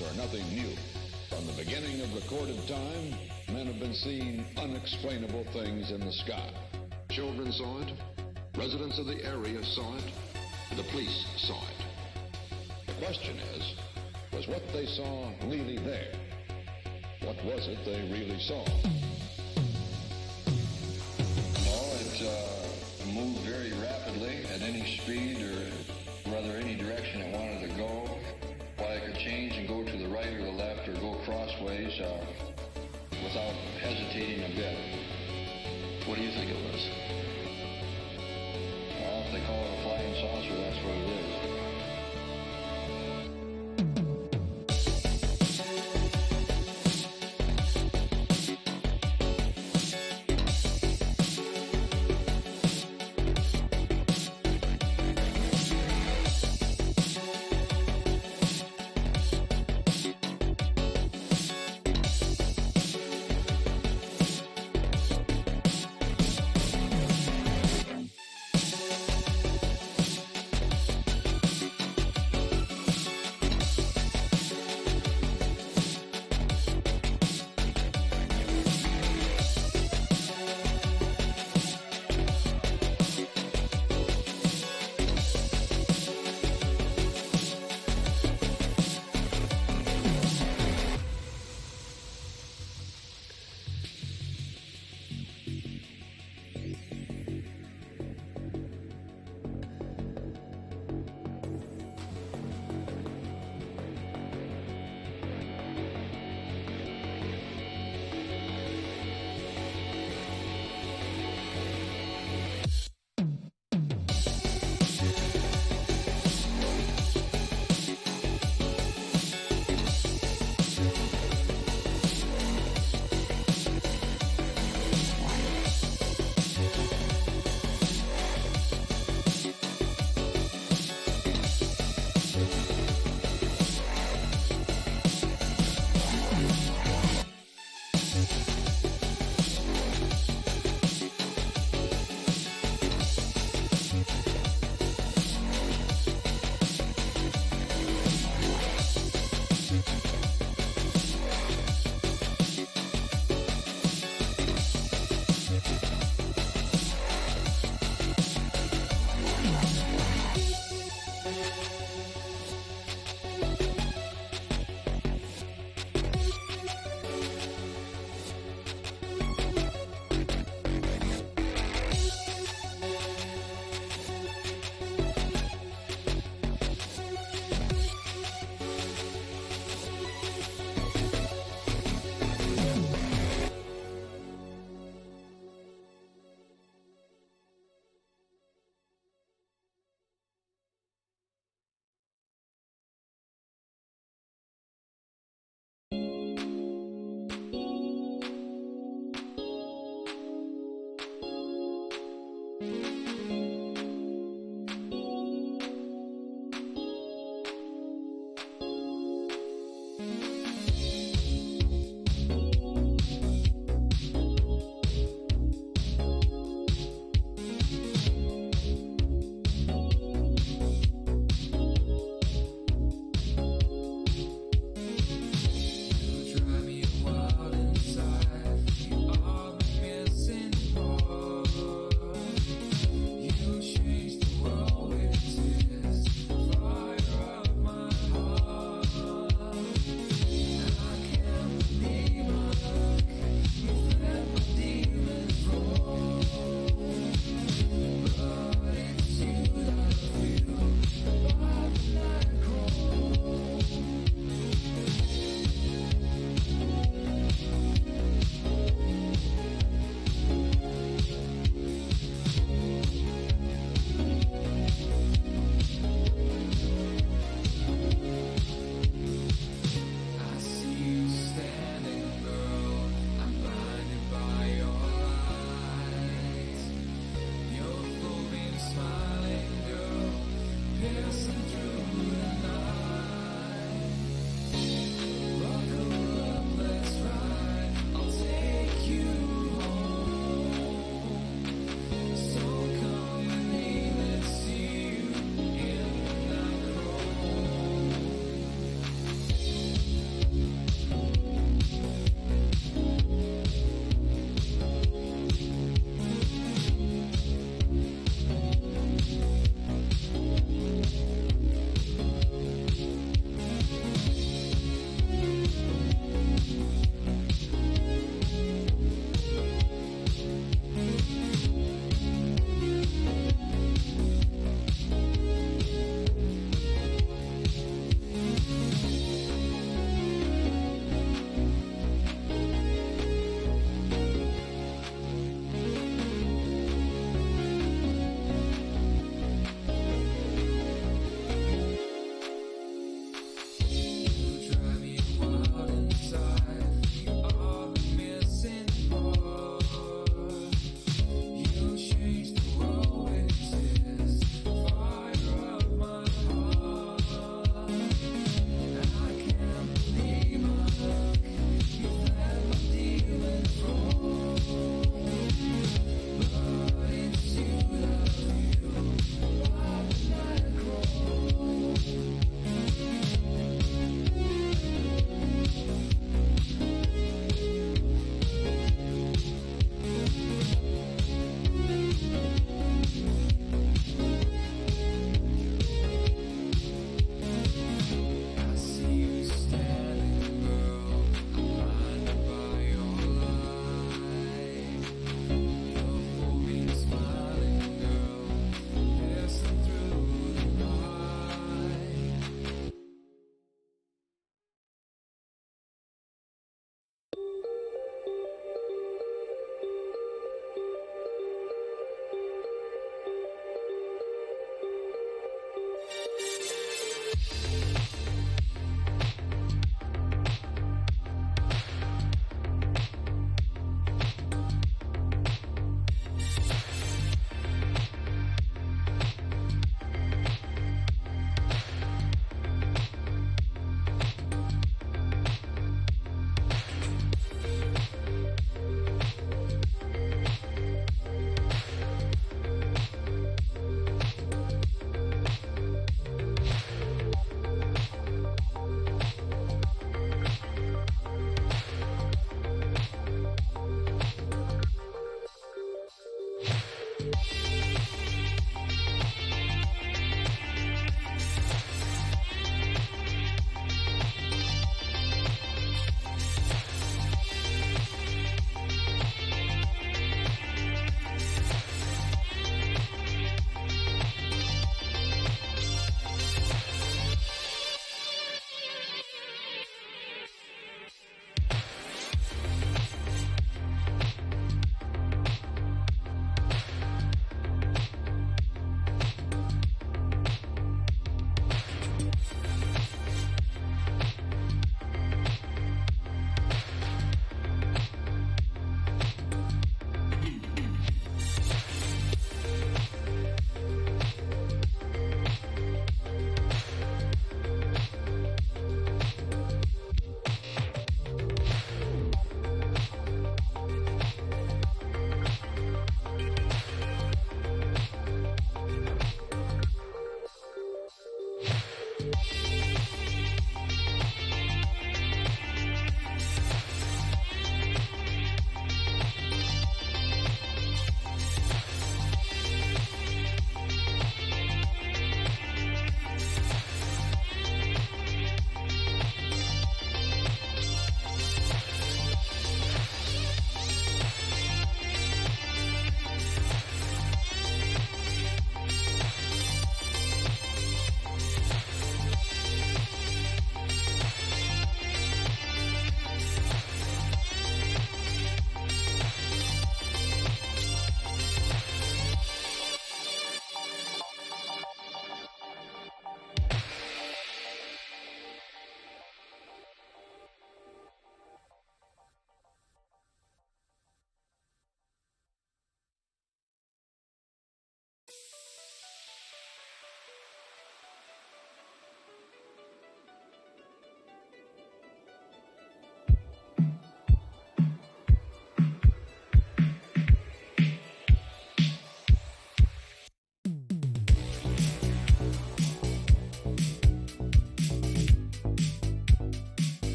events are nothing new. From the beginning of recorded time, men have been seeing unexplainable things in the sky. Children saw it, residents of the area saw it, the police saw it. The question is, was what they saw really there? What was it they really saw? It moved very rapidly at any speed or rather any direction it wanted to go. While it could change and go to the right or the left or go crossways without hesitating a bit. What do you think it was? Well, if they call it a flying saucer, that's what it is.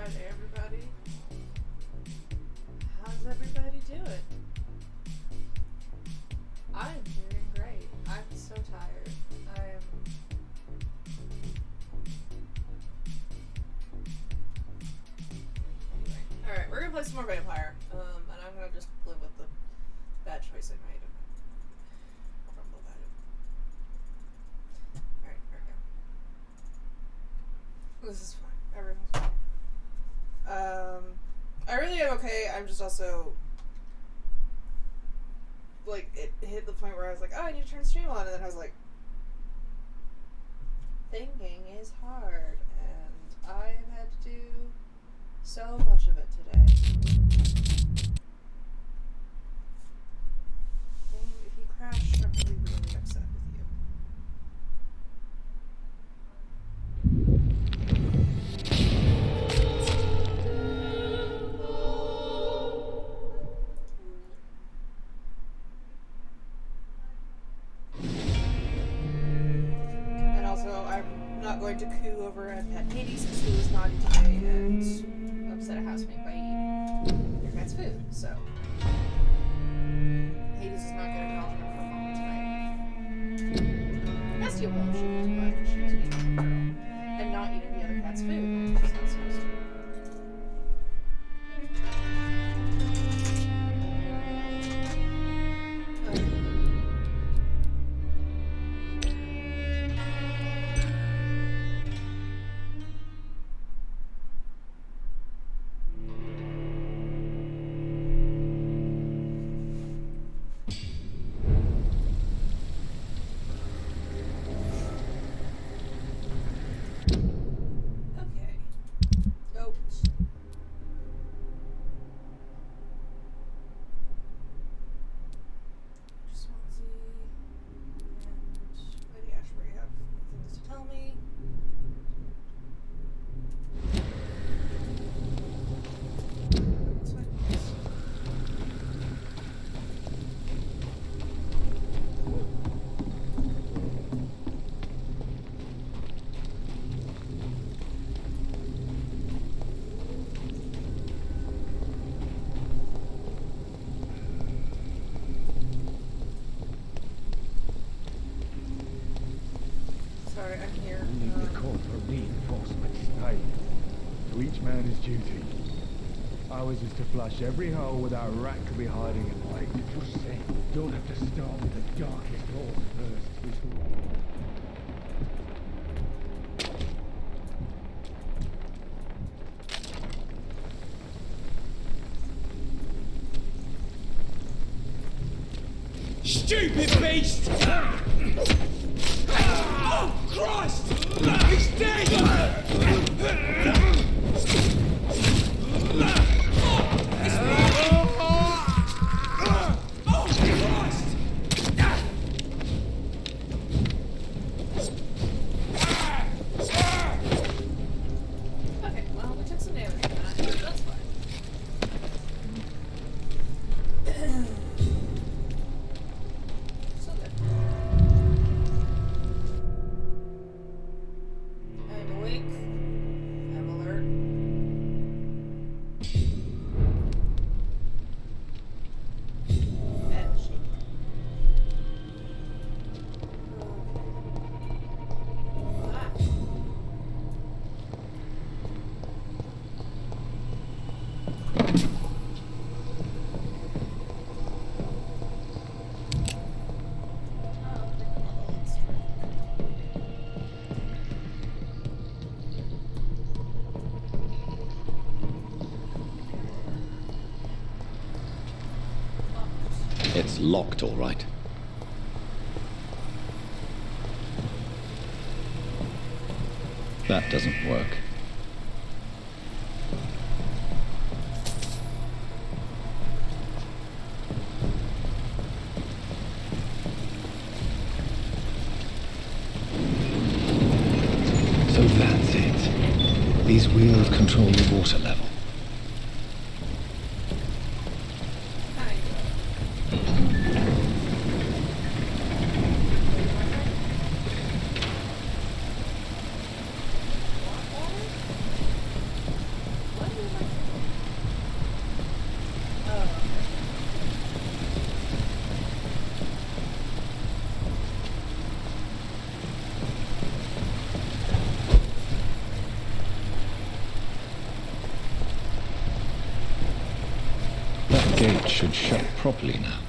Friday, everybody. How's everybody doing? I'm doing great. I'm so tired. Anyway. Alright, we're gonna play some more Vampyr. And I'm gonna just live with the bad choice I made. I'll grumble about it. Alright, here we go. This is fine. Everything's fine. I really am okay. I'm just also like it hit the point where I was like, oh, I need to turn stream on, and then I was like, thinking is hard, and I've had to do so much of it today. And if you crash, I'm gonna be really upset with you. And also, I'm not going to coo over a pet Hades because he was naughty today and upset a housemate by eating your cat's food. So, Hades is not getting acknowledgement from mom tonight. Nasty of all she was, but she was being a girl and not eating the other cat's food when she's not supposed to. Ours is to flush every hole without a rat could be hiding in it. Like you just said, you don't have to start with the darkest holes first. Stupid beast! Oh, Christ! He's dead! It's locked, all right. That doesn't work. So that's it. These wheels control the water level. What? It should shut properly now.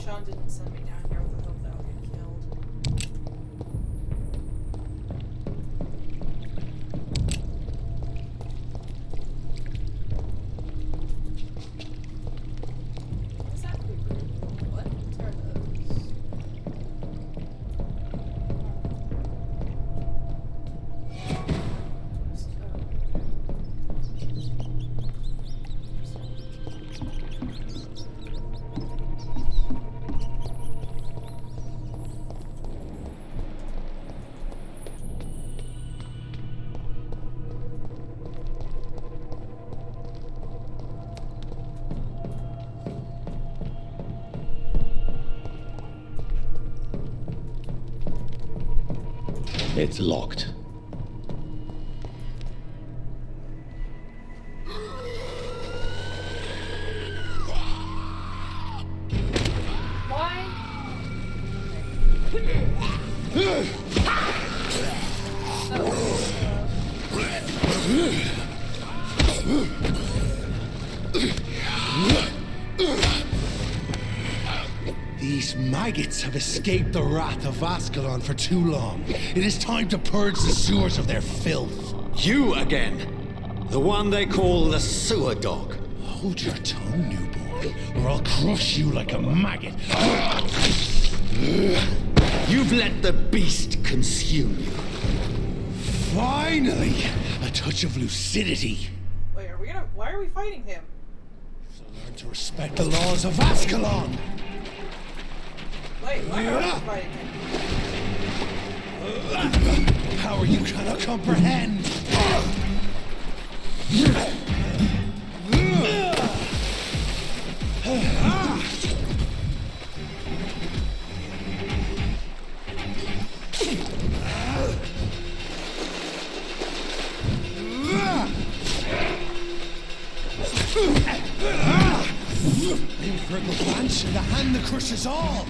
Sean didn't send me down here with the hope that I'll get killed. What's that creeper? What are those? It's locked. Why? These maggots have escaped the wrath of Ascalon for too long. It is time to purge the sewers of their filth. You again! The one they call the sewer dog. Hold your tongue, newborn, or I'll crush you like a maggot. You've let the beast consume you. Finally! A touch of lucidity. Wait, why are we fighting him? So learn to respect the laws of Ascalon! Wait, why are we fighting him? Power you cannot comprehend! Aim for the branch and the hand that crushes all!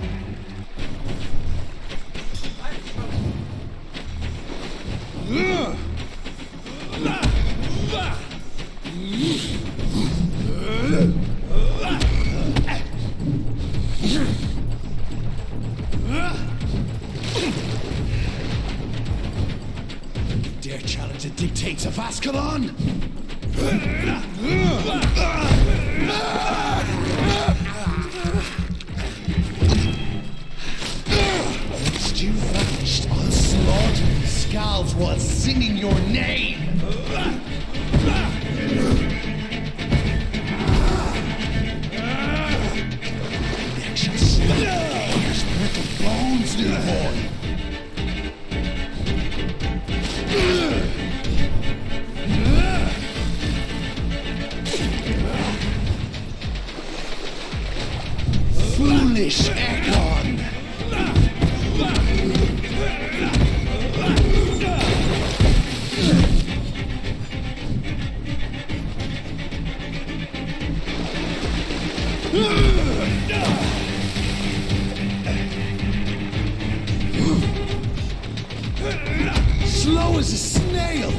Dare challenge the dictates of Ascalon? Once you vanished, I'll slaughter these scalds while singing your name! Next shall snap fingers, brittle bones, newborn! Foolish Ekon! Slow as a snail!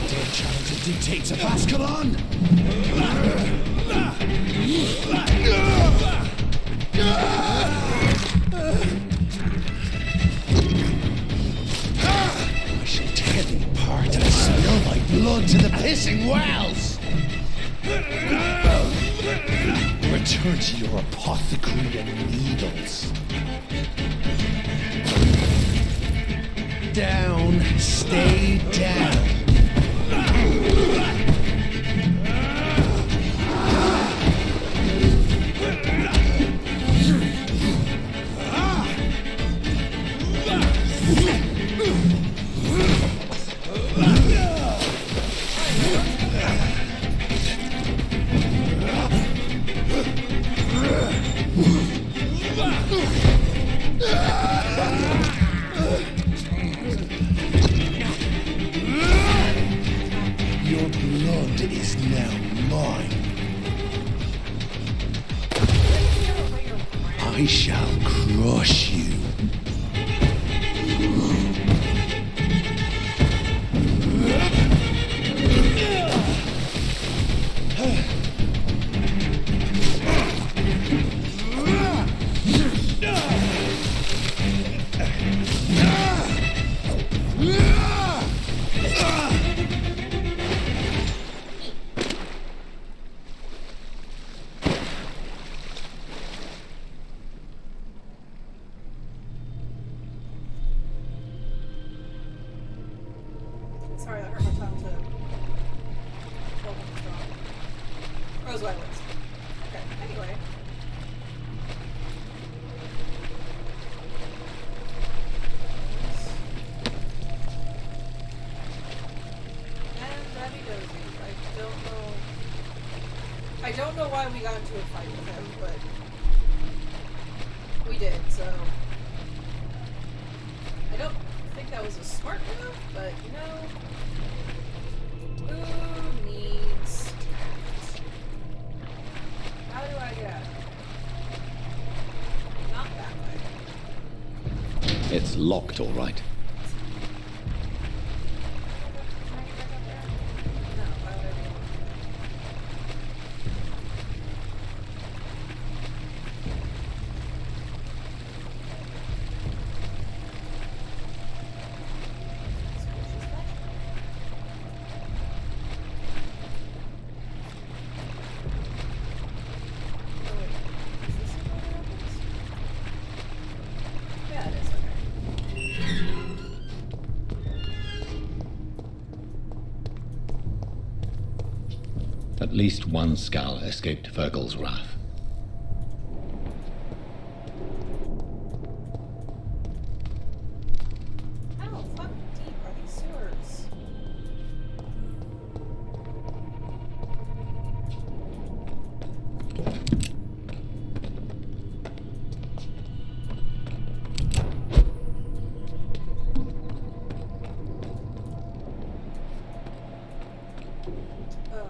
Dare challenge the dictates of Ascalon? blood to the pissing wells! Return to your apothecary and needles. Down, stay down. Your blood is now mine. I shall crush you. Sorry, that hurt my tongue to open the straw. Rose violets. Okay, anyway. And Rabby Dozy. I don't know why we got into a fight with him, but we did, so I don't think that was a smart move, but you know, who needs tact? How do I get out of here? Not that way. It's locked, all right. Can I get back up there? No, why would I do that? Yeah, it is, okay. At least one skull escaped Virgil's wrath. How fucking deep are these sewers? Oh.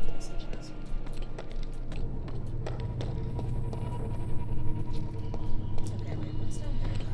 Yes, it is. Okay, wait, what's down there then?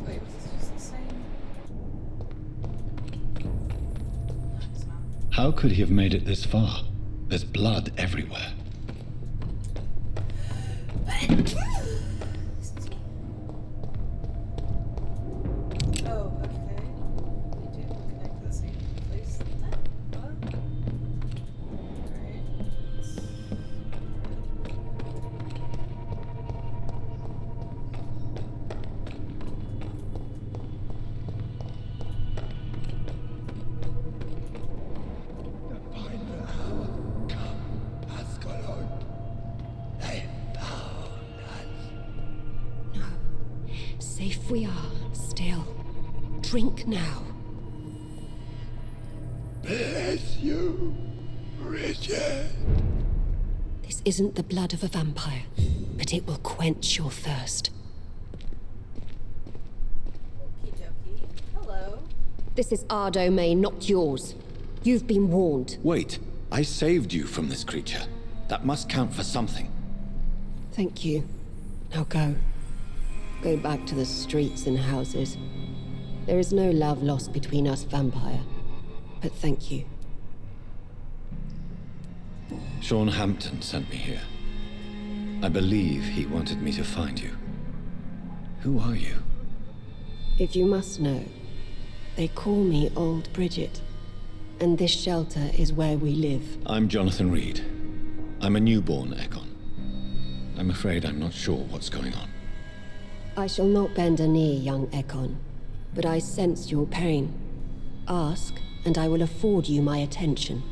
Wait, was this just the same? No, it's not. How could he have made it this far? There's blood everywhere. Excuse me. Oh, okay. We do connect to the same place. What? Alright. The final hour come, Ascalon. They found us. No. Safe we are, still. Drink now. Bless you. Bridget! This isn't the blood of a vampire, but it will quench your thirst. Okie dokie. Hello. This is our domain, not yours. You've been warned. Wait, I saved you from this creature. That must count for something. Thank you. Now go. Go back to the streets and houses. There is no love lost between us, vampire. But thank you. Sean Hampton sent me here. I believe he wanted me to find you. Who are you? If you must know, they call me Old Bridget. And this shelter is where we live. I'm Jonathan Reed. I'm a newborn Ekon. I'm afraid I'm not sure what's going on. I shall not bend a knee, young Ekon. But I sense your pain. Ask, and I will afford you my attention.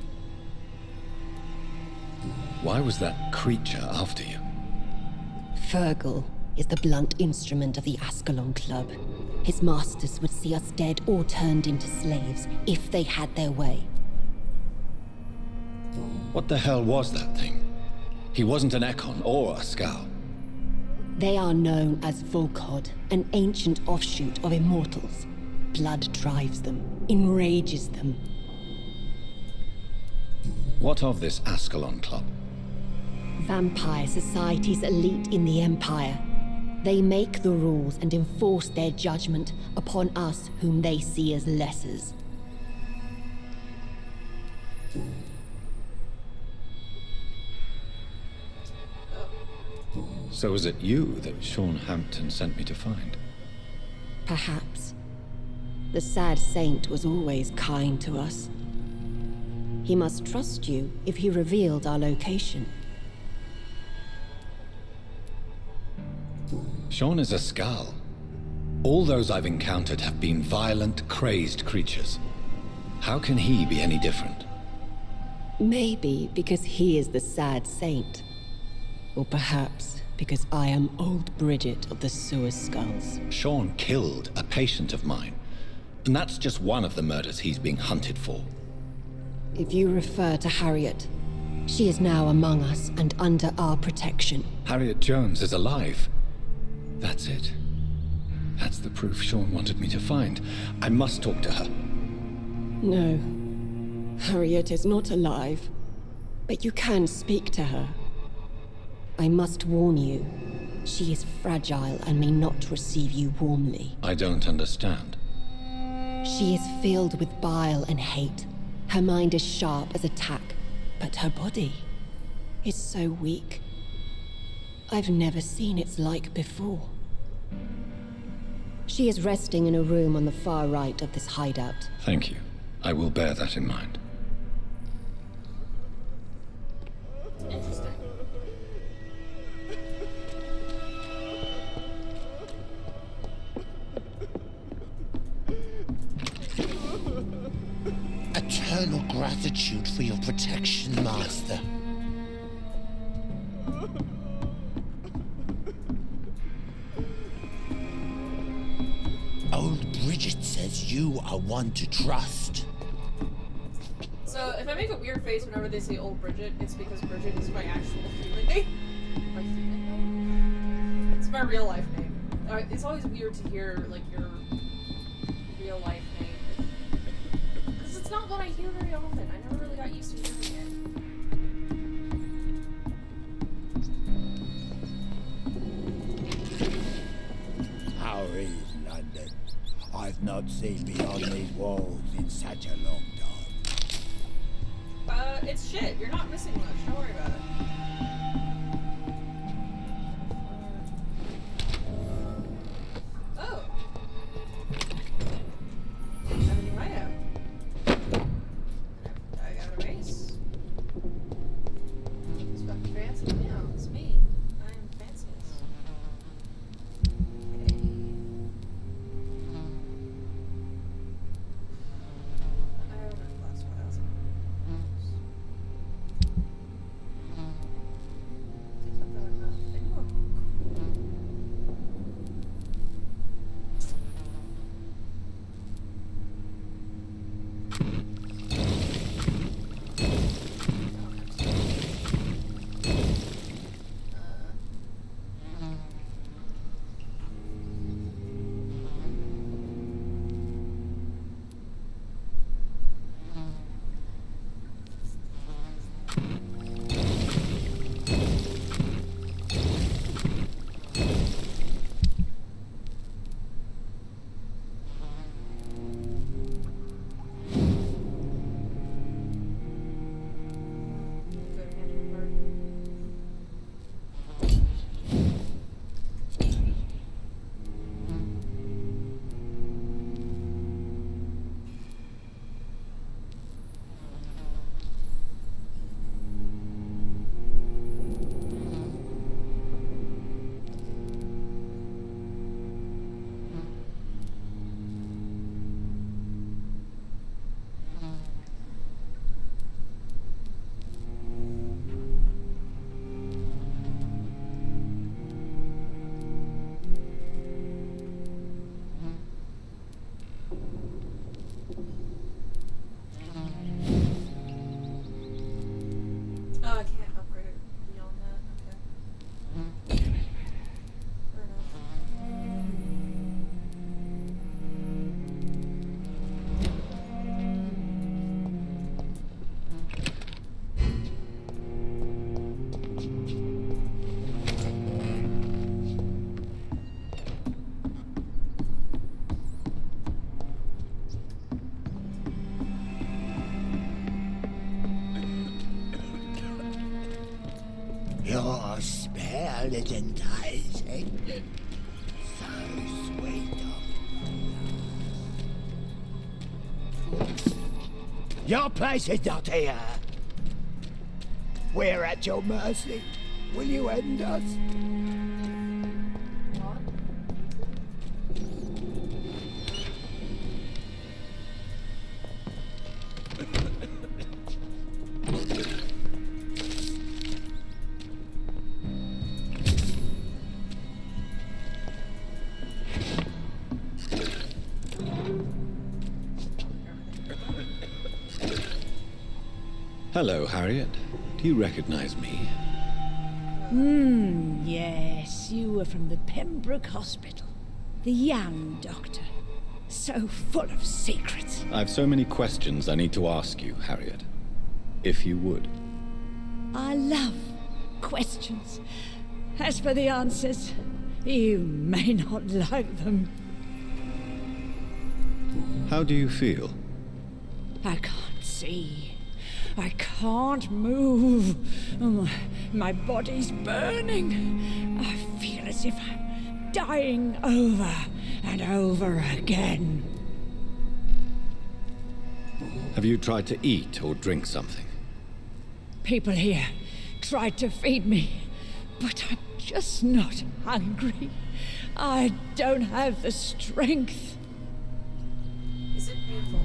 Why was that creature after you? Fergal is the blunt instrument of the Ascalon Club. His masters would see us dead or turned into slaves if they had their way. What the hell was that thing? He wasn't an Ekon or a Scowl. They are known as Volkod, an ancient offshoot of immortals. Blood drives them, enrages them. What of this Ascalon Club? Vampire Society's elite in the Empire. They make the rules and enforce their judgment upon us whom they see as lessers. So is it you that Sean Hampton sent me to find? Perhaps. The sad saint was always kind to us. He must trust you if he revealed our location. Sean is a Scowl. All those I've encountered have been violent, crazed creatures. How can he be any different? Maybe because he is the sad saint. Or perhaps because I am Old Bridget of the Sewer Skulls. Sean killed a patient of mine. And that's just one of the murders he's being hunted for. If you refer to Harriet, she is now among us and under our protection. Harriet Jones is alive. That's it. That's the proof Sean wanted me to find. I must talk to her. No. Harriet is not alive. But you can speak to her. I must warn you, she is fragile and may not receive you warmly. I don't understand. She is filled with bile and hate. Her mind is sharp as a tack, but her body is so weak. I've never seen its like before. She is resting in a room on the far right of this hideout. Thank you. I will bear that in mind. Interesting. Eternal gratitude for your protection, Master. Old Bridget says you are one to trust. So, if I make a weird face whenever they say Old Bridget, it's because Bridget is my actual human name. My human name? It's my real life name. It's always weird to hear, like, your real life name. Because it's not what I hear very often. I never really got used to hearing it. How is London? I've not seen beyond these walls in such a long time. It's shit. You're not missing much. Don't worry about it. Oh. I have a new item. I got a base. It's fucking fancy. Yeah, it's me. I am fancy. Okay. I have enough glass files. and enticing. So sweet of you. Your place is not here. We're at your mercy. Will you end us? Hello, Harriet. Do you recognize me? Yes, you were from the Pembroke Hospital. The young doctor. So full of secrets. I have so many questions I need to ask you, Harriet. If you would. I love questions. As for the answers, you may not like them. How do you feel? I can't see. I can't move. My body's burning. I feel as if I'm dying over and over again. Have you tried to eat or drink something? People here tried to feed me, but I'm just not hungry. I don't have the strength. Is it painful?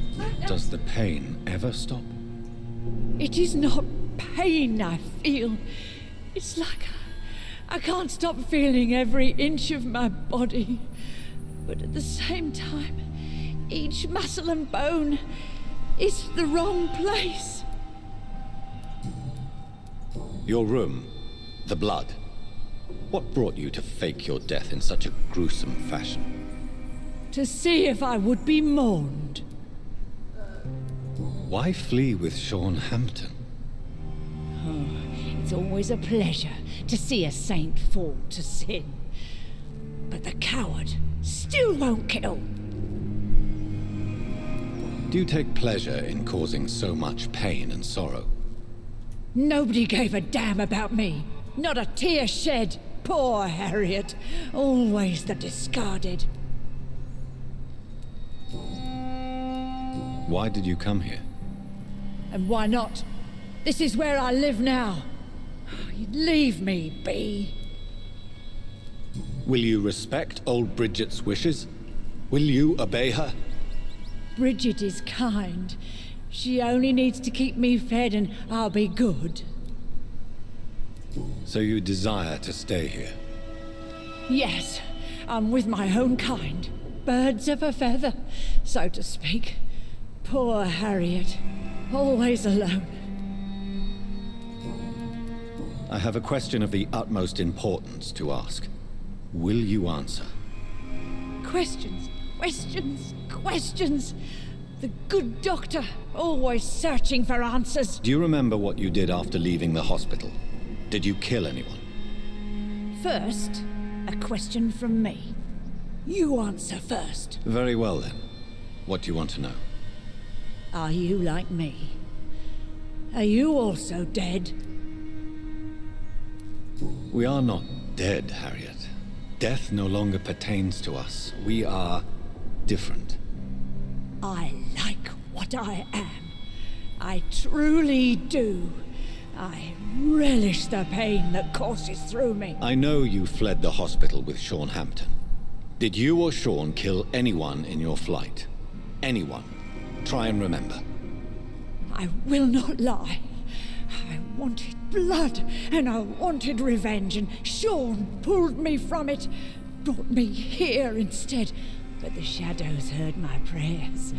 Does the pain ever stop? It is not pain I feel. It's like I can't stop feeling every inch of my body. But at the same time, each muscle and bone is the wrong place. Your room, the blood. What brought you to fake your death in such a gruesome fashion? To see if I would be mourned. Why flee with Sean Hampton? It's always a pleasure to see a saint fall to sin. But the coward still won't kill. Do you take pleasure in causing so much pain and sorrow? Nobody gave a damn about me. Not a tear shed. Poor Harriet. Always the discarded. Why did you come here? And why not? This is where I live now. Leave me be. Will you respect old Bridget's wishes? Will you obey her? Bridget is kind. She only needs to keep me fed and I'll be good. So you desire to stay here? Yes, I'm with my own kind. Birds of a feather, so to speak. Poor Harriet. Always alone. I have a question of the utmost importance to ask. Will you answer? Questions, questions, questions. The good doctor, always searching for answers. Do you remember what you did after leaving the hospital? Did you kill anyone? First, a question from me. You answer first. Very well then. What do you want to know? Are you like me? Are you also dead? We are not dead, Harriet. Death no longer pertains to us. We are different. I like what I am. I truly do. I relish the pain that courses through me. I know you fled the hospital with Sean Hampton. Did you or Sean kill anyone in your flight? Anyone? Try and remember. I will not lie. I wanted blood, and I wanted revenge, and Sean pulled me from it, brought me here instead. But the shadows heard my prayers.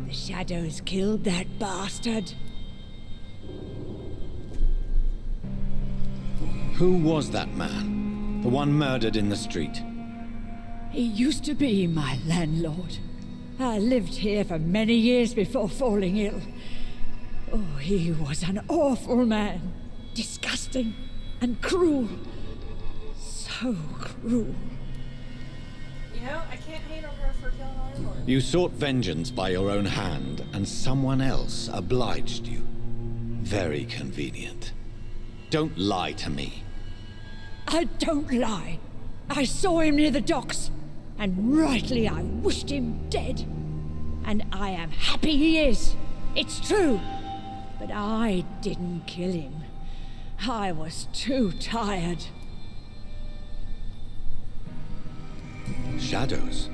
The shadows killed that bastard. Who was that man? The one murdered in the street? He used to be my landlord. I lived here for many years before falling ill. Oh, he was an awful man. Disgusting and cruel. So cruel. You know, I can't hate on her for killing our lord. You sought vengeance by your own hand, and someone else obliged you. Very convenient. Don't lie to me. I don't lie. I saw him near the docks, and rightly I wished him dead. And I am happy he is. It's true. But I didn't kill him. I was too tired. Shadows?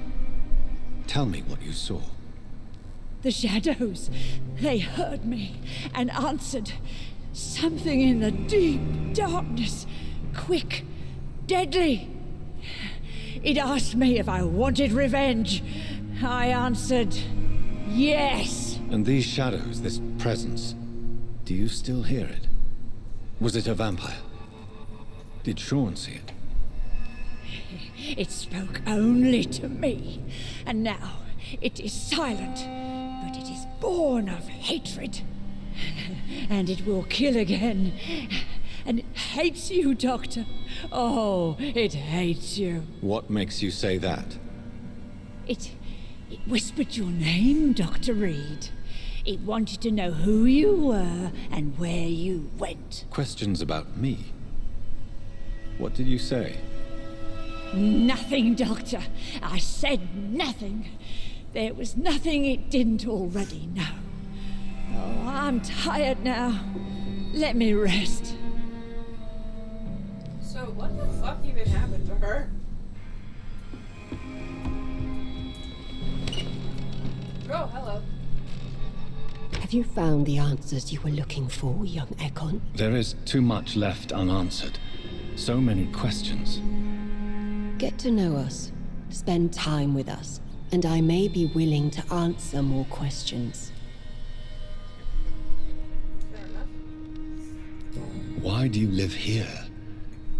Tell me what you saw. The shadows, they heard me and answered. Something in the deep darkness, quick, deadly. It asked me if I wanted revenge. I answered, yes. And these shadows, this presence, do you still hear it? Was it a vampire? Did Sean see it? It spoke only to me, and now it is silent, but it is born of hatred. And it will kill again. And it hates you, Doctor. Oh, it hates you. What makes you say that? It whispered your name, Dr. Reed. It wanted to know who you were and where you went. Questions about me? What did you say? Nothing, Doctor. I said nothing. There was nothing it didn't already know. Oh, I'm tired now. Let me rest. So, what the fuck even happened to her? Oh, hello. Have you found the answers you were looking for, young Ekon? There is too much left unanswered. So many questions. Get to know us, spend time with us, and I may be willing to answer more questions. Fair enough. Why do you live here,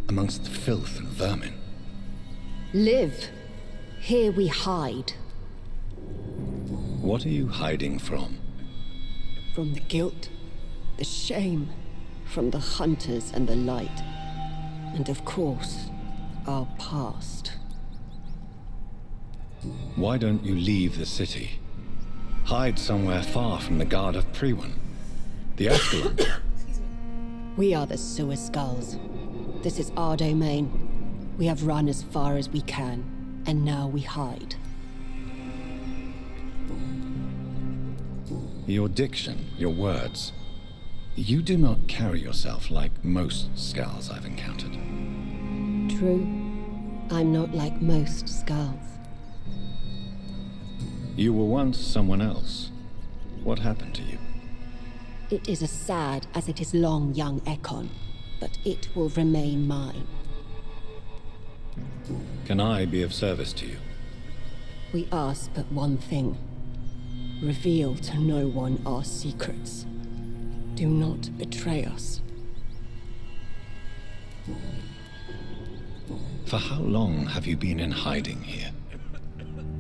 amongst filth and vermin? Live. Here we hide. What are you hiding from? From the guilt, the shame, from the hunters and the light. And of course, our past. Why don't you leave the city? Hide somewhere far from the guard of Priwen. The Ascalon. Excuse me. We are the Sewer Skulls. This is our domain. We have run as far as we can, and now we hide. Your diction, your words. You do not carry yourself like most Skulls I've encountered. True. I'm not like most Skulls. You were once someone else. What happened to you? It is as sad as it is long, young Ekon, but it will remain mine. Can I be of service to you? We ask but one thing. Reveal to no one our secrets. Do not betray us. For how long have you been in hiding here?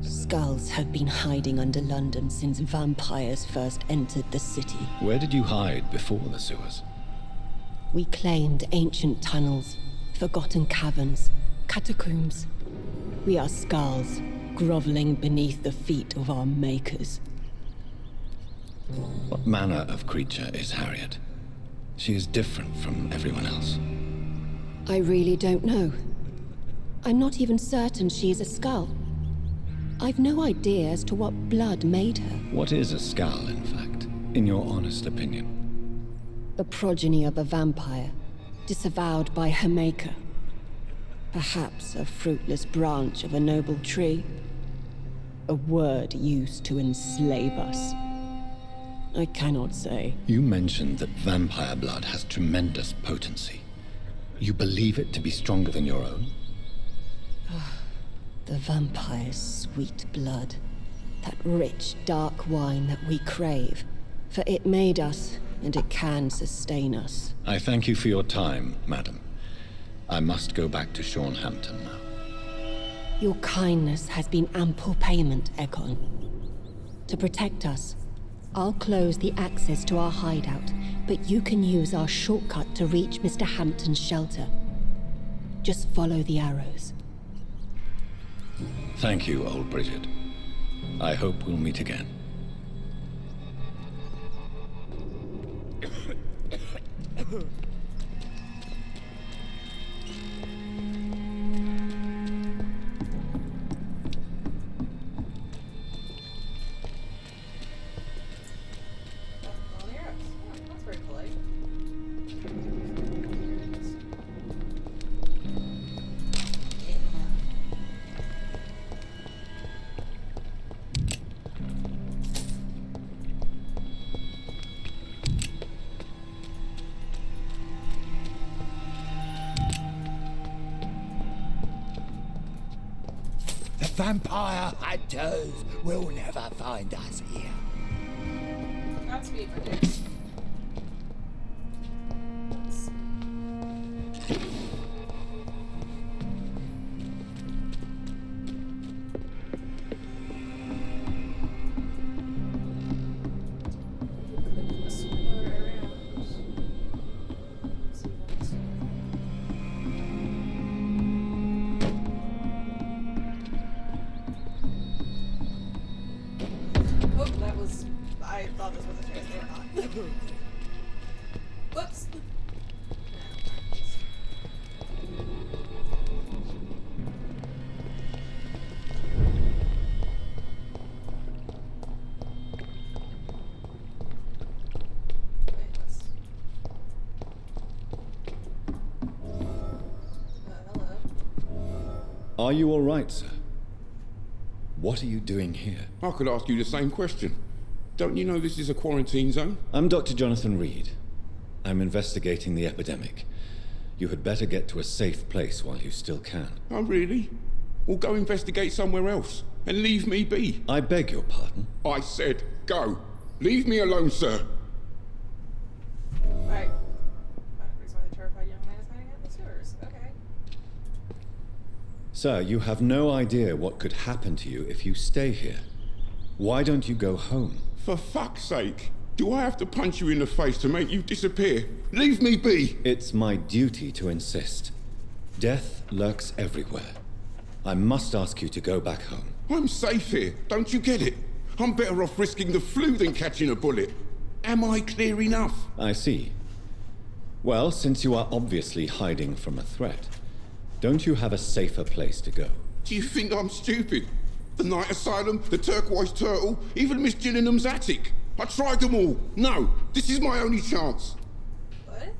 Skulls have been hiding under London since vampires first entered the city. Where did you hide before the sewers? We claimed ancient tunnels, forgotten caverns, catacombs. We are Skulls, groveling beneath the feet of our makers. What manner of creature is Harriet? She is different from everyone else. I really don't know. I'm not even certain she is a Skull. I've no idea as to what blood made her. What is a Skull, in fact, in your honest opinion? The progeny of a vampire, disavowed by her maker. Perhaps a fruitless branch of a noble tree. A word used to enslave us. I cannot say. You mentioned that vampire blood has tremendous potency. You believe it to be stronger than your own? The vampire's sweet blood. That rich, dark wine that we crave. For it made us, and it can sustain us. I thank you for your time, madam. I must go back to Hampton now. Your kindness has been ample payment, Ekon. To protect us, I'll close the access to our hideout, but you can use our shortcut to reach Mr. Hampton's shelter. Just follow the arrows. Thank you, old Bridget. I hope we'll meet again. Vampire hunters will never find us here. Godspeed, my dude. Oh, that was. I thought this was a chase, they were not. Whoops. Are you all right, sir? What are you doing here? I could ask you the same question. Don't you know this is a quarantine zone? I'm Dr. Jonathan Reed. I'm investigating the epidemic. You had better get to a safe place while you still can. Oh, really? Well, go investigate somewhere else and leave me be. I beg your pardon? I said go. Leave me alone, sir. Right. The reason why the terrified young man is hiding out in the sewers. Okay. Sir, you have no idea what could happen to you if you stay here. Why don't you go home? For fuck's sake. Do I have to punch you in the face to make you disappear? Leave me be! It's my duty to insist. Death lurks everywhere. I must ask you to go back home. I'm safe here, don't you get it? I'm better off risking the flu than catching a bullet. Am I clear enough? I see. Well, since you are obviously hiding from a threat, don't you have a safer place to go? Do you think I'm stupid? The Night Asylum, the Turquoise Turtle, even Miss Gillingham's attic. I tried them all. No, this is my only chance. What?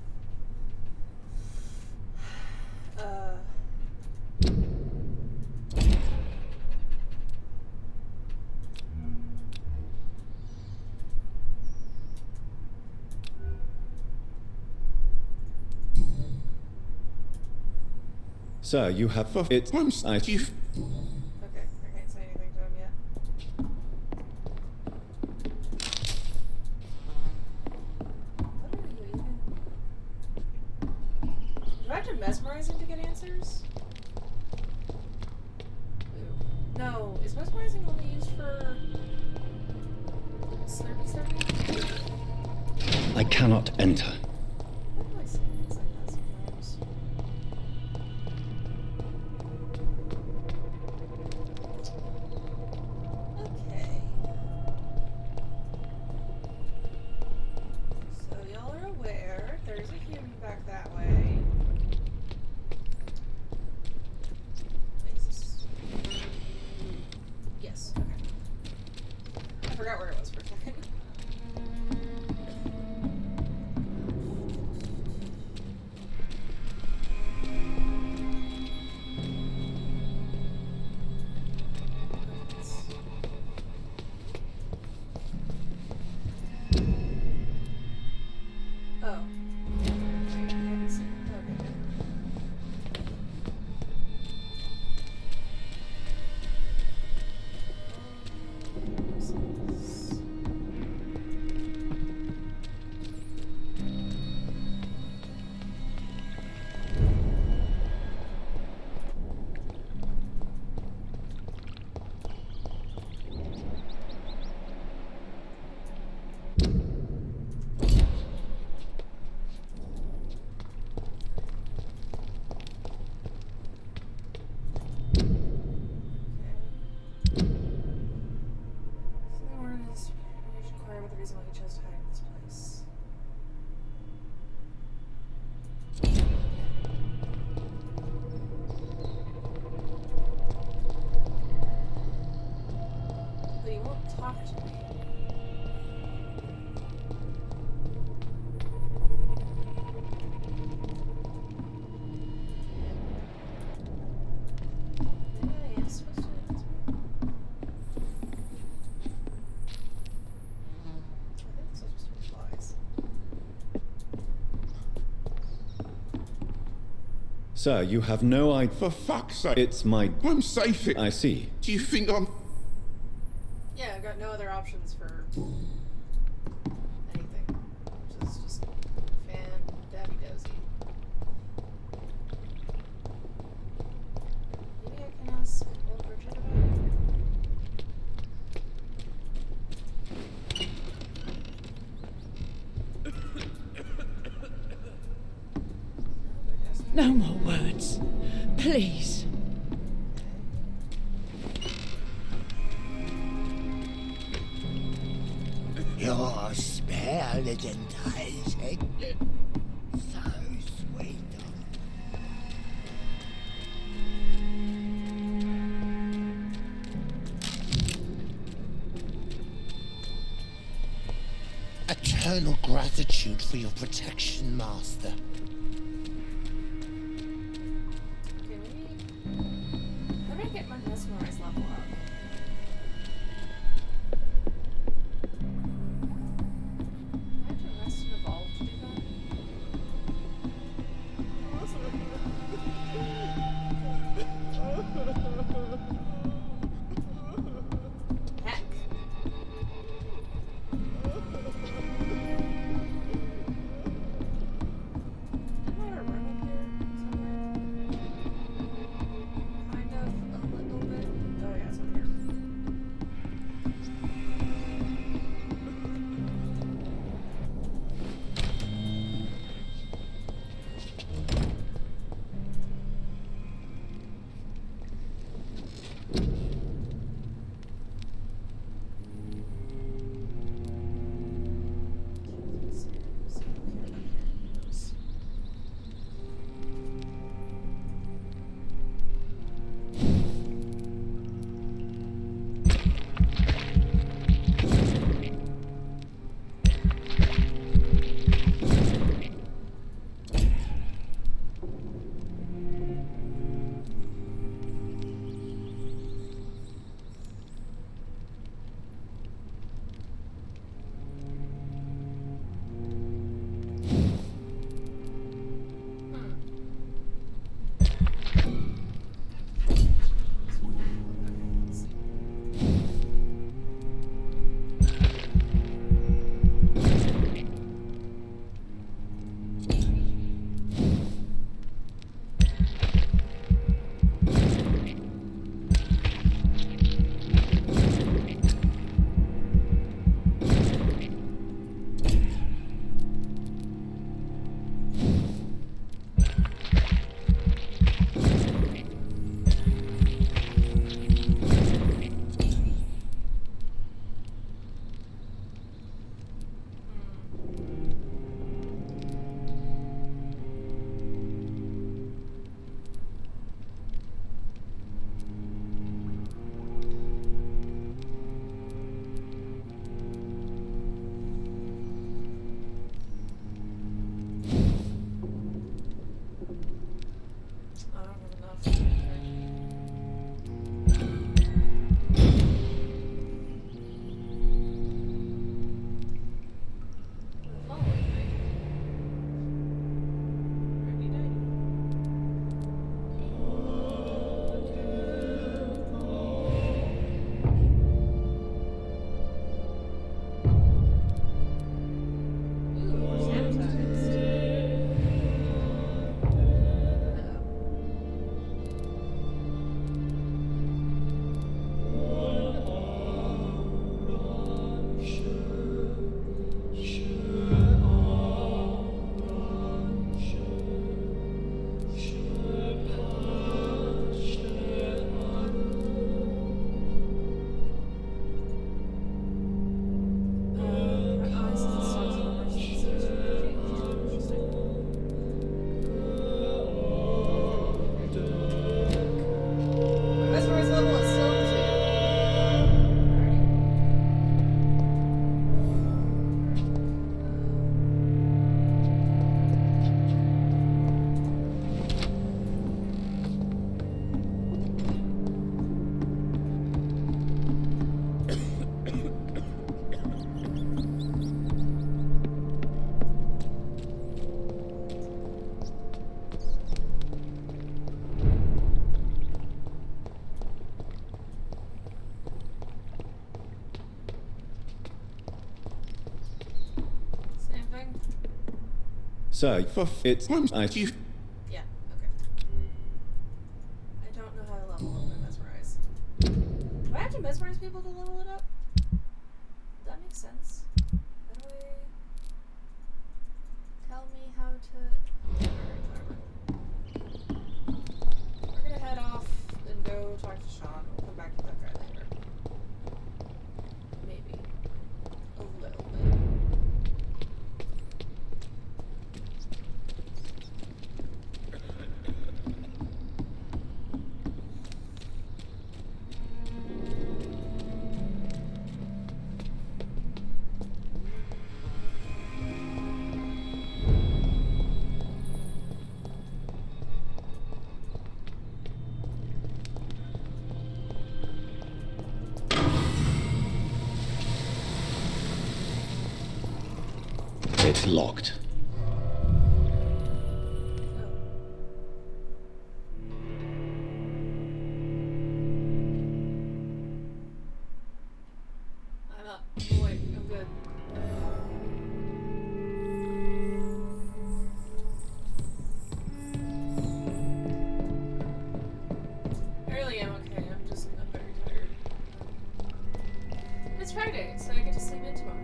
Sir, you have... It's... I'm Okay, I can't say anything to him yet. What are you even... Do I have to mesmerize him to get answers? No, is mesmerizing only used for... Slurpee? I cannot enter. Why do I say things like that sometimes? Okay. So y'all are aware there's a human back that way. Wait, is this... Yes, okay. I forgot where it was for a second. Oh. Sir, you have no idea. For fuck's sake. It's my... I'm safe here. I see. Do you think I'm... Yeah, I've got no other options for anything. Which is just fan-dabby-dozy. Maybe I can ask old Bridget about it? No more words. Please. Your spell is enticing. So sweet. Eternal gratitude for your protection, Master. Okay, maybe... How do I get my mesmerize level up? Do I have to rest and evolve to do that? Heck. Sir, it's... you... Yeah, okay. I don't know how to level up my mesmerize. Do I have to mesmerize people to level it up? That makes sense. How do I... Tell me how to... We're gonna head off and go talk to Sean. We'll come back to that guy later. Maybe. A little bit. It's locked. I'm up. I'm awake. I'm good. I really am okay. I'm very tired. It's Friday, so I get to sleep in tomorrow.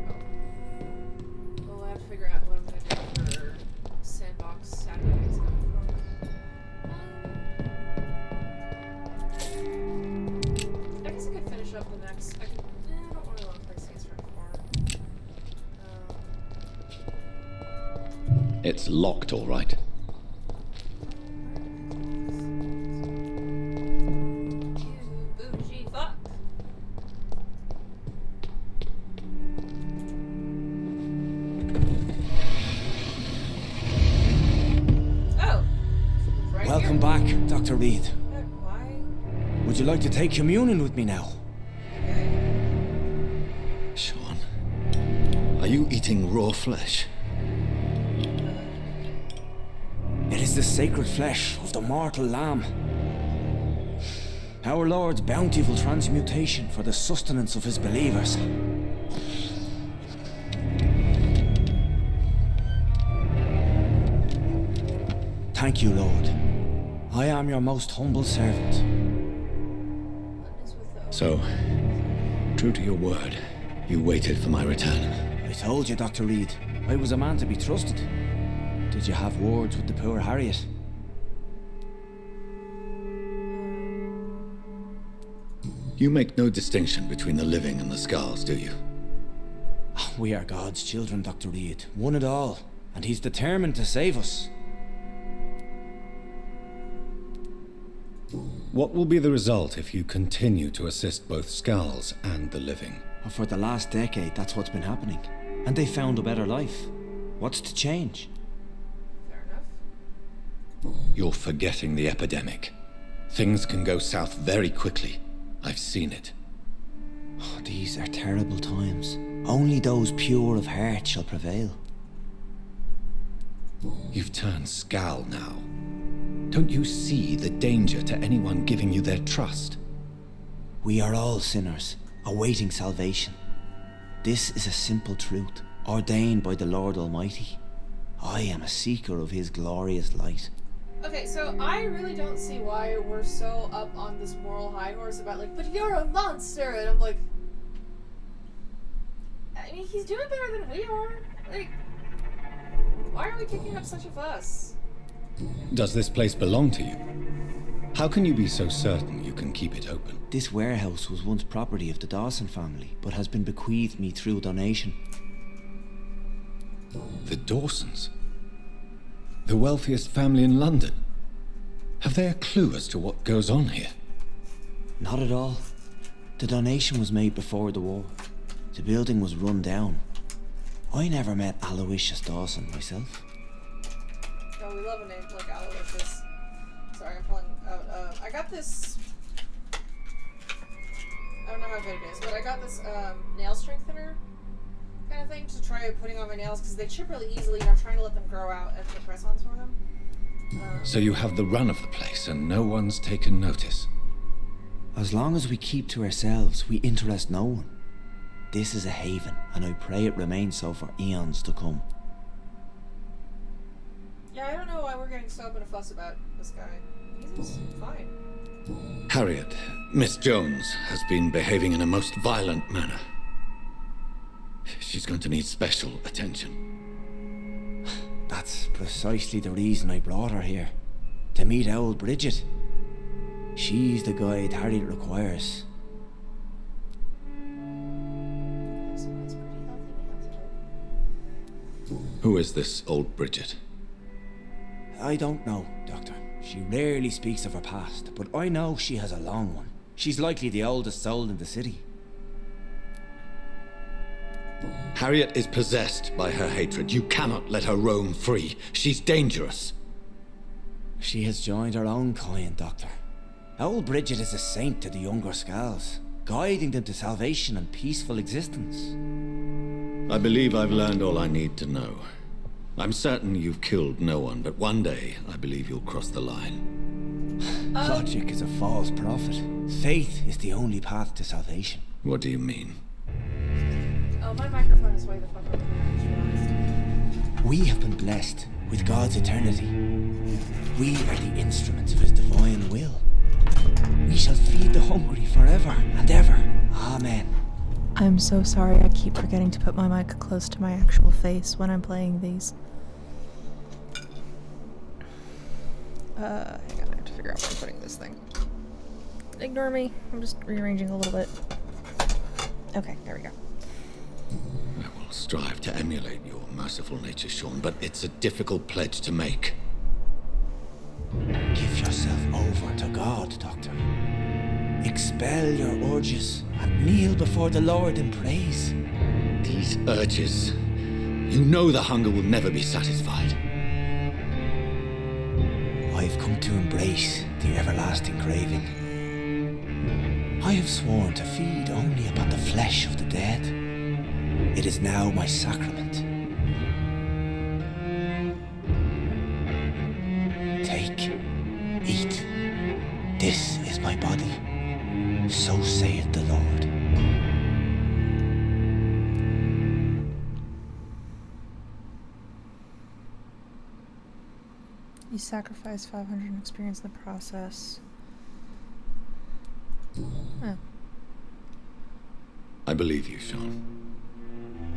Well, I have to figure out what I'm gonna do for Sandbox Saturdays going forward. I guess I could finish up the next. I don't really want to play Saints Row 4. It's locked, all right. You bougie fuck. Oh. Right Welcome back, Dr. Reed. Why? Would you like to take communion with me now? Sean, are you eating raw flesh? It is the sacred flesh of the mortal lamb. Our Lord's bountiful transmutation for the sustenance of his believers. Thank you, Lord. I am your most humble servant. So, true to your word, you waited for my return. I told you, Dr. Reed, I was a man to be trusted. Did you have words with the poor Harriet? You make no distinction between the living and the scars, do you? We are God's children, Dr. Reed. One and all. And he's determined to save us. What will be the result if you continue to assist both Skulls and the living? For the last decade, that's what's been happening. And they found a better life. What's to change? You're forgetting the epidemic. Things can go south very quickly. I've seen it. Oh, these are terrible times. Only those pure of heart shall prevail. You've turned Skal now. Don't you see the danger to anyone giving you their trust? We are all sinners, awaiting salvation. This is a simple truth, ordained by the Lord Almighty. I am a seeker of his glorious light. Okay, so I really don't see why we're so up on this moral high horse about like, but you're a monster, and I'm like, I mean, he's doing better than we are. Like, why are we kicking up such a fuss? Does this place belong to you? How can you be so certain you can keep it open? This warehouse was once property of the Dawson family, but has been bequeathed me through donation. The Dawsons? The wealthiest family in London? Have they a clue as to what goes on here? Not at all. The donation was made before the war. The building was run down. I never met Aloysius Dawson myself. Oh, we love a name like Aloysius. Sorry, I'm pulling out. I got this. I don't know how good it is, but I got this nail strengthener kind of thing to try putting on my nails because they chip really easily, and I'm trying to let them grow out as the press-ons for them. So you have the run of the place, and no one's taken notice? As long as we keep to ourselves, we interest no one. This is a haven, and I pray it remains so for eons to come. Yeah, I don't know why we're getting so up in a fuss about this guy. He's fine. Harriet, Miss Jones has been behaving in a most violent manner. She's going to need special attention. That's precisely the reason I brought her here. To meet old Bridget. She's the guide Harriet requires. Who is this old Bridget? I don't know, Doctor. She rarely speaks of her past, but I know she has a long one. She's likely the oldest soul in the city. Harriet is possessed by her hatred. You cannot let her roam free. She's dangerous. She has joined her own kind, Doctor. Old Bridget is a saint to the younger Scals, guiding them to salvation and peaceful existence. I believe I've learned all I need to know. I'm certain you've killed no one, but one day I believe you'll cross the line. Logic is a false prophet. Faith is the only path to salvation. What do you mean? Oh, my microphone is way the fuck over there. We have been blessed with God's eternity. We are the instruments of His divine will. We shall feed the hungry forever and ever. Amen. I'm so sorry, I keep forgetting to put my mic close to my actual face when I'm playing these. Hang on, I have to figure out where I'm putting this thing. Ignore me, I'm just rearranging a little bit. Okay, there we go. I will strive to emulate your merciful nature, Sean, but it's a difficult pledge to make. Give yourself over to God, Doctor. Expel your urges and kneel before the Lord in praise. These urges. You know the hunger will never be satisfied. I've come to embrace the everlasting craving. I have sworn to feed only upon the flesh of the dead. It is now my sacrament. Take, eat. This is my body. So saith the Lord. You sacrifice 500 experience in the process. Oh. I believe you, Sean.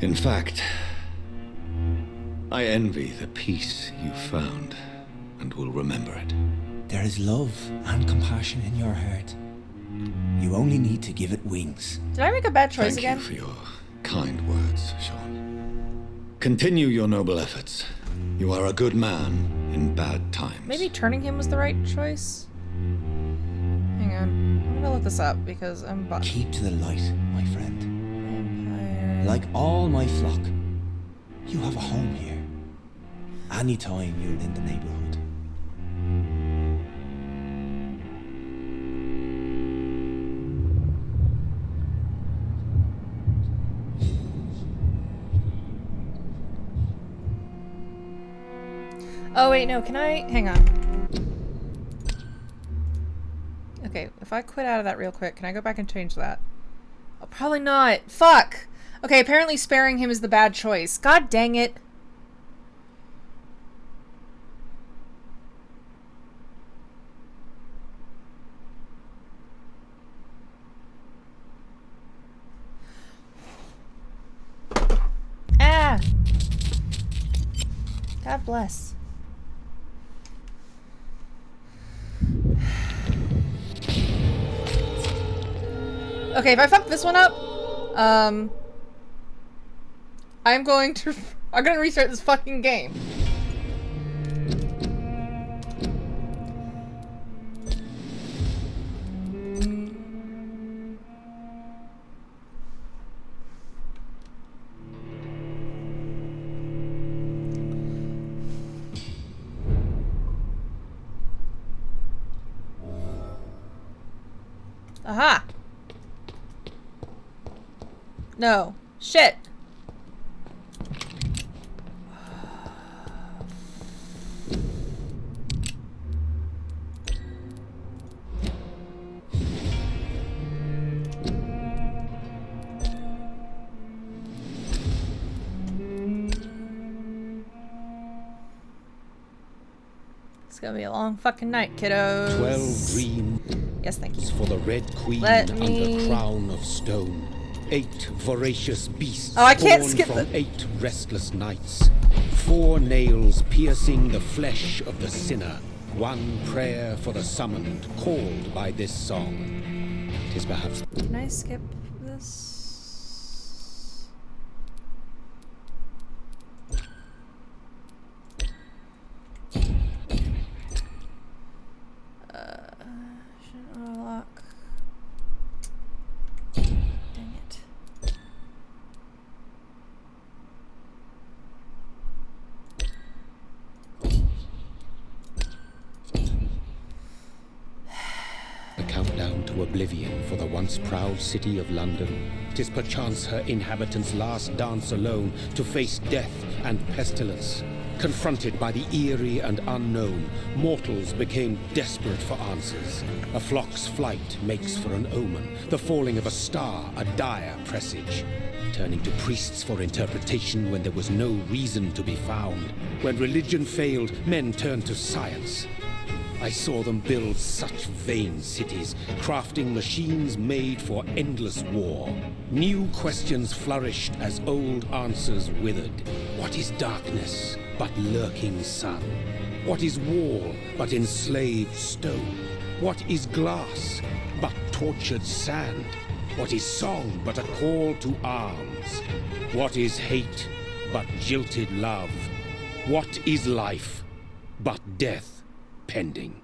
In fact, I envy the peace you found and will remember it. There is love and compassion in your heart. You only need to give it wings. Did I make a bad choice Thank again? you for your kind words, Sean. Continue your noble efforts. You are a good man in bad times. Maybe turning him was the right choice? Hang on. I'm gonna look this up because I'm button. Keep to the light, my friend. Vampire. Like all my flock, you have a home here. Anytime you're in the neighborhood. Oh wait, no, can I? Hang on. Okay, if I quit out of that real quick, can I go back and change that? Oh, probably not. Fuck! Okay, apparently sparing him is the bad choice. God dang it. Ah! God bless. Okay, if I fuck this one up, I'm gonna restart this fucking game. Aha! No. Shit! It's gonna be a long fucking night, kiddos. 12 dreams. Yes, thank you. For the Red Queen Let under me- crown of stone. 8 voracious beasts Oh, I can't born skip from the- 8 restless nights. 4 nails piercing the flesh of the sinner. 1 prayer for the summoned, called by this song. 'Tis perhaps... Can I skip this? Shouldn't unlock. Dang it. The countdown to oblivion for the once proud city of London. 'Tis perchance her inhabitants' last dance alone to face death and pestilence. Confronted by the eerie and unknown, mortals became desperate for answers. A flock's flight makes for an omen, the falling of a star a dire presage. Turning to priests for interpretation when there was no reason to be found. When religion failed, men turned to science. I saw them build such vain cities, crafting machines made for endless war. New questions flourished as old answers withered. What is darkness but lurking sun? What is wall but enslaved stone? What is glass but tortured sand? What is song but a call to arms? What is hate but jilted love? What is life but death pending?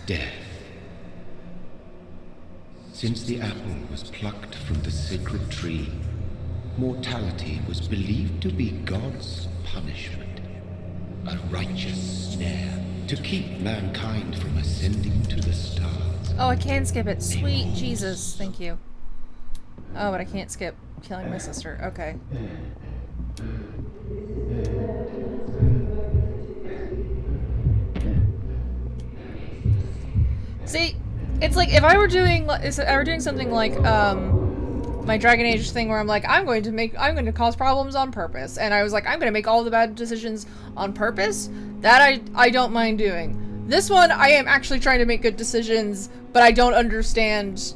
Death. Since the apple was plucked from the sacred tree, mortality was believed to be God's punishment. A righteous snare to keep mankind from ascending to the stars. Oh, I can skip it. Sweet Jesus. Thank you. Oh, but I can't skip killing my sister. Okay. See, it's like if I were doing something like my Dragon Age thing where I'm like, I'm going to cause problems on purpose, and I was like, I'm going to make all the bad decisions on purpose. That I don't mind doing. This one, I am actually trying to make good decisions, but I don't understand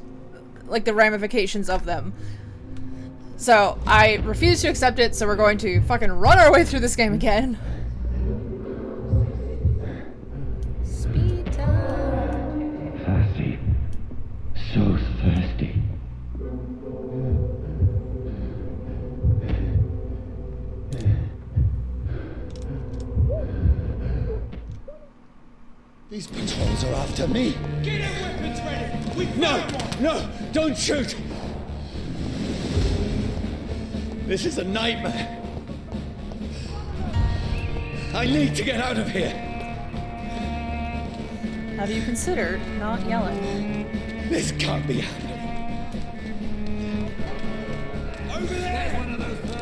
like the ramifications of them. So I refuse to accept it. So we're going to fucking run our way through this game again. Speed time. Thirsty. So thirsty. These patrols are after me. Get our weapons ready! No, don't shoot. This is a nightmare. I need to get out of here. Have you considered not yelling? This can't be happening. Over there!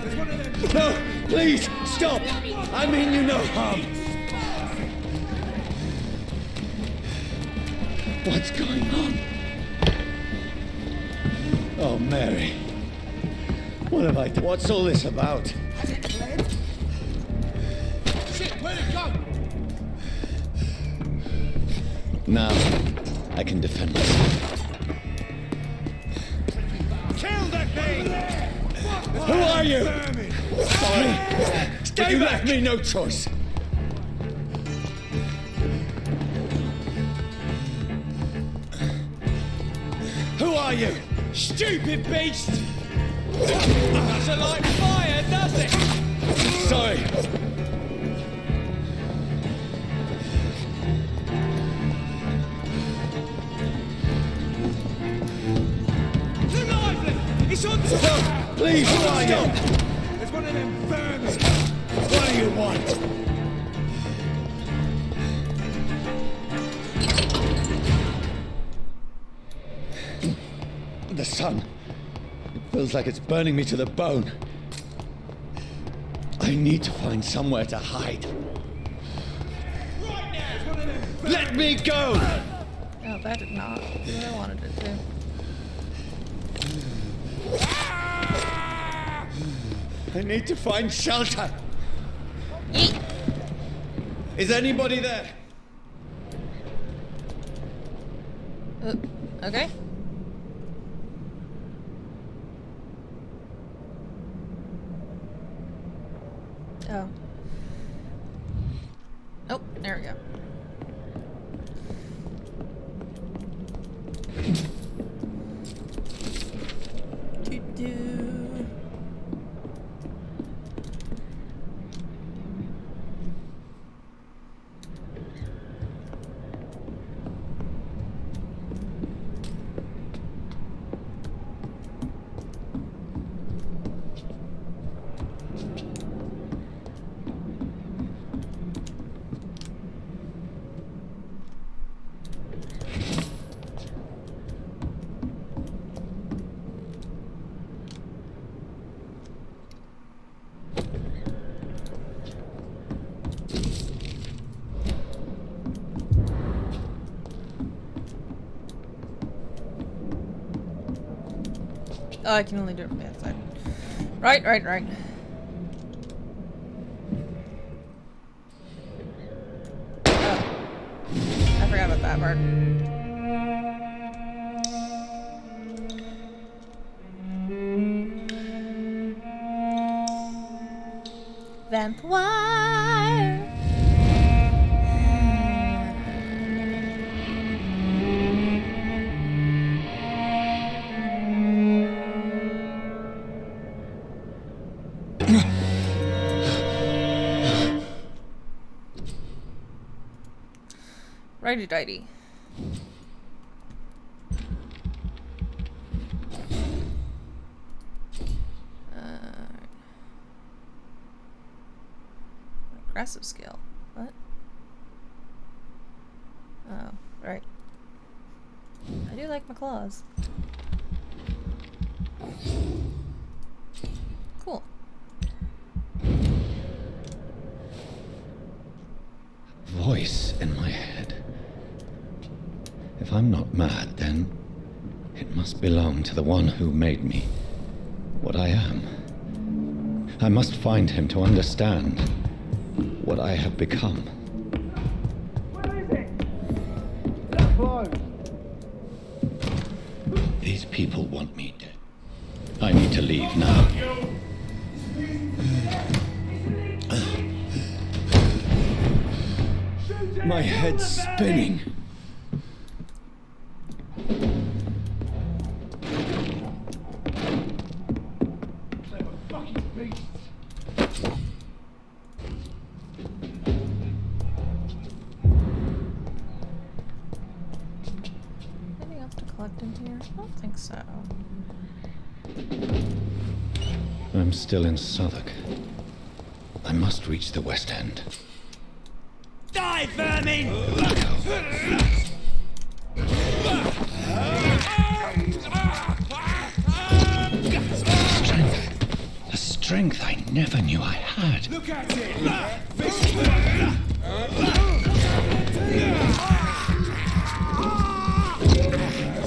There's one of them! No, please, stop. I mean you no harm. What's going on? Oh, Mary. What have I done? What's all this about? Has it fled? Shit, where'd it go? Now, I can defend myself. Kill that thing! Who are you? Sorry. But you left me no choice. Who are you? Stupid beast! Doesn't like fire, does it? Sorry. Too lively! It's on top! No, please, who are you? There's one of them vermin! What do you want? The sun. It feels like it's burning me to the bone. I need to find somewhere to hide. Right now! It's one of them vermin! Let me go! Oh, that did not do what I wanted it to. I need to find shelter. Is anybody there? Okay. Oh. Oh, there we go. Oh, I can only do it from the outside. Right. Oh. I forgot about that part. Vampyr! Righty-dighty. Aggressive skill. What? Oh, right. I do like my claws. Cool. Voice in my head. If I'm not mad, then it must belong to the one who made me what I am. I must find him to understand what I have become. Where is it? That close. These people want me dead. I need to leave now. My head's spinning. Anything else to collect in here? I don't think so. I'm still in Southwark. I must reach the West End. Die, vermin! A strength I never knew I had. Look at it!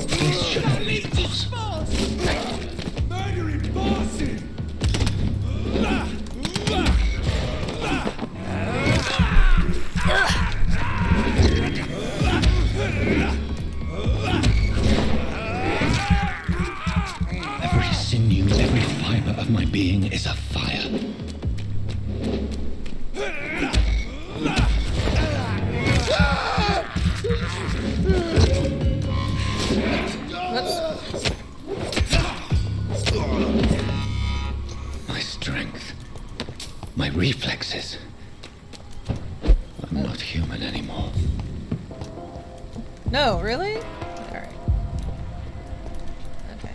This shouldn't be possible. Murdering bastard! Every sinew, every fiber of my being is afire. My strength, my reflexes. I'm not human anymore. No, really? Alright. Okay.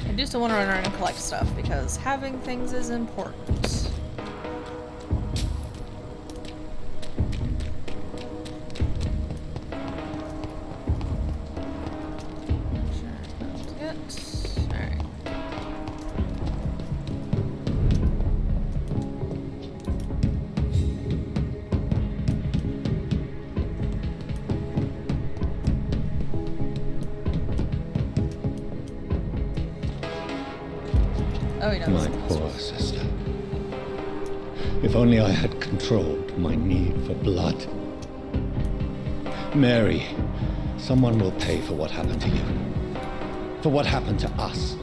I do still want to run around and collect stuff because having things is important. Alright. Oh, he knows. My poor sister. If only I had controlled my need for blood. Mary, someone will pay for what happened to you. For what happened to us.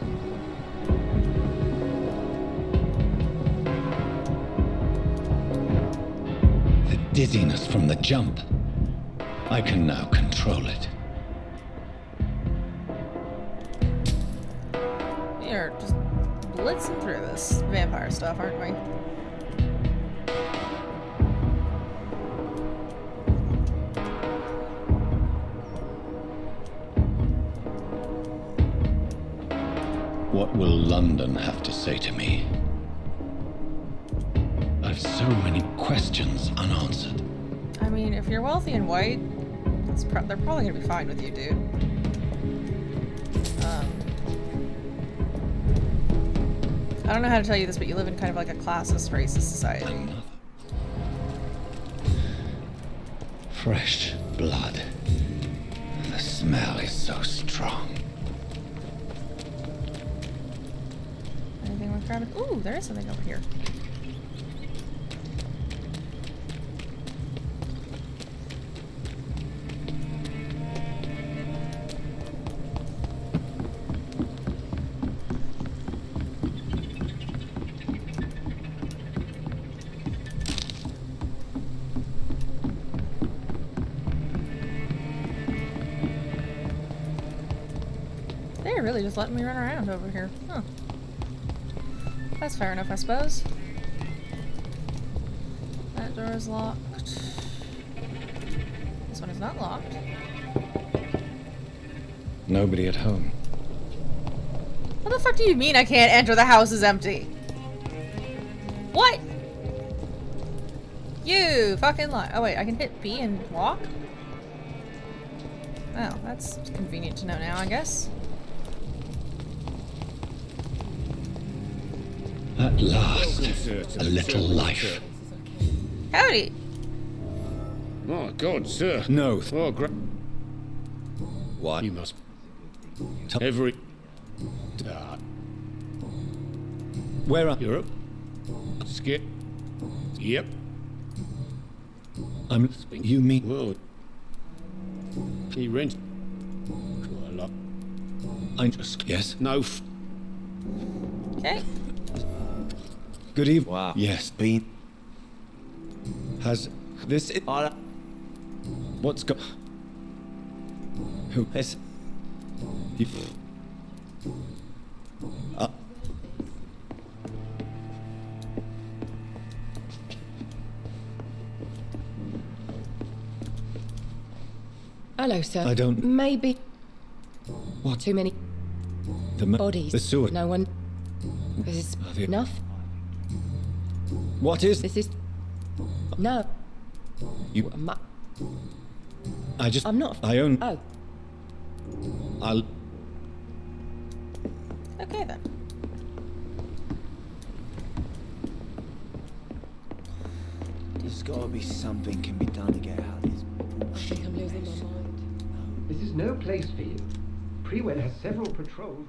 The dizziness from the jump. I can now control it. We are just blitzing through this vampire stuff, aren't we? What will London have to say to me? I've so many questions unanswered. I mean, if you're wealthy and white, they're probably gonna be fine with you, dude. I don't know how to tell you this, but you live in kind of like a classist, racist society. Fresh blood. The smell is so strong. Anything worth grabbing? Ooh, there is something over here. They're really just letting me run around over here. Huh. That's fair enough, I suppose. That door is locked. This one is not locked. Nobody at home. What the fuck do you mean I can't enter? The house is empty. What? You fucking lie. Oh wait, I can hit B and walk? Well, that's convenient to know now, I guess. At last, a little life. Howdy. My God, sir. No. Oh, What? You must. Every. Where are Europe? Skip. Yep. You mean? Well. He rents. Quite a lot. Yes. No. Okay. Good evening. Wow. Yes. Been. Has this? What's go? Who is? Hello, sir. I don't. Maybe. What? Too many The bodies. The sewer. No one. This is enough. What is? This is. No. You. I just. I'm not. I own. Oh. I'll. Okay then. There's gotta be something can be done to get out of this. I think I'm losing my mind. This is no place for you. Prewell has several patrols.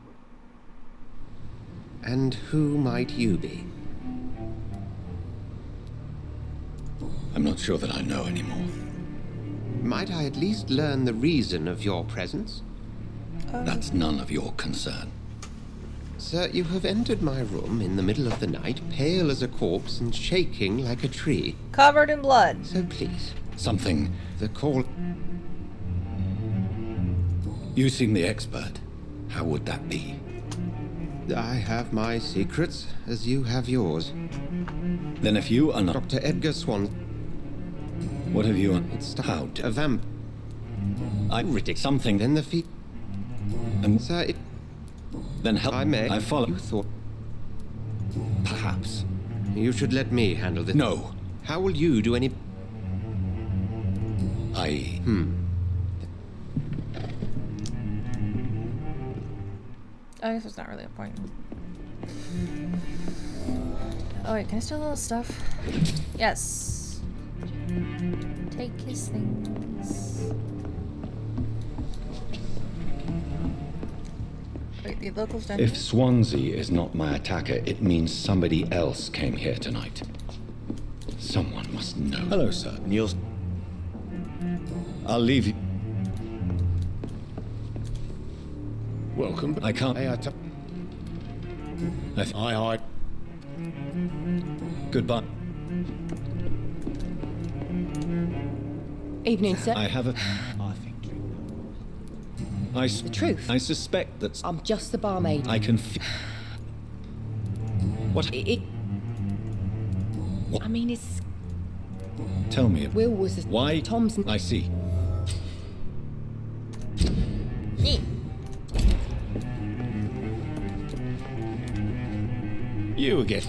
And who might you be? I'm not sure that I know anymore. Might I at least learn the reason of your presence? That's none of your concern. Sir, you have entered my room in the middle of the night, pale as a corpse and shaking like a tree. Covered in blood. So please. Something. The call. You seem the expert. How would that be? I have my secrets, as you have yours. Then if you are not... Dr. Edgar Swan. What have you... It's How? a vamp. I ridiculous. Something. Then the feet. And... Sir, it... Then help... I may. I follow... You thought... Perhaps. You should let me handle this. No. How will you do any... I... I guess there's not really a point. Oh wait, can I steal a little stuff? Yes. Take his things. Wait, the locals down If here? Swansea is not my attacker, it means somebody else came here tonight. Someone must know. Hello, sir. Niels. I'll leave you. Welcome. I can't. I. Goodbye. Evening, sir. I have a. The truth. I suspect that. I'm just the barmaid. I can. What? I mean, it's... Tell me. Will was... Why? Tom's... I see. You again.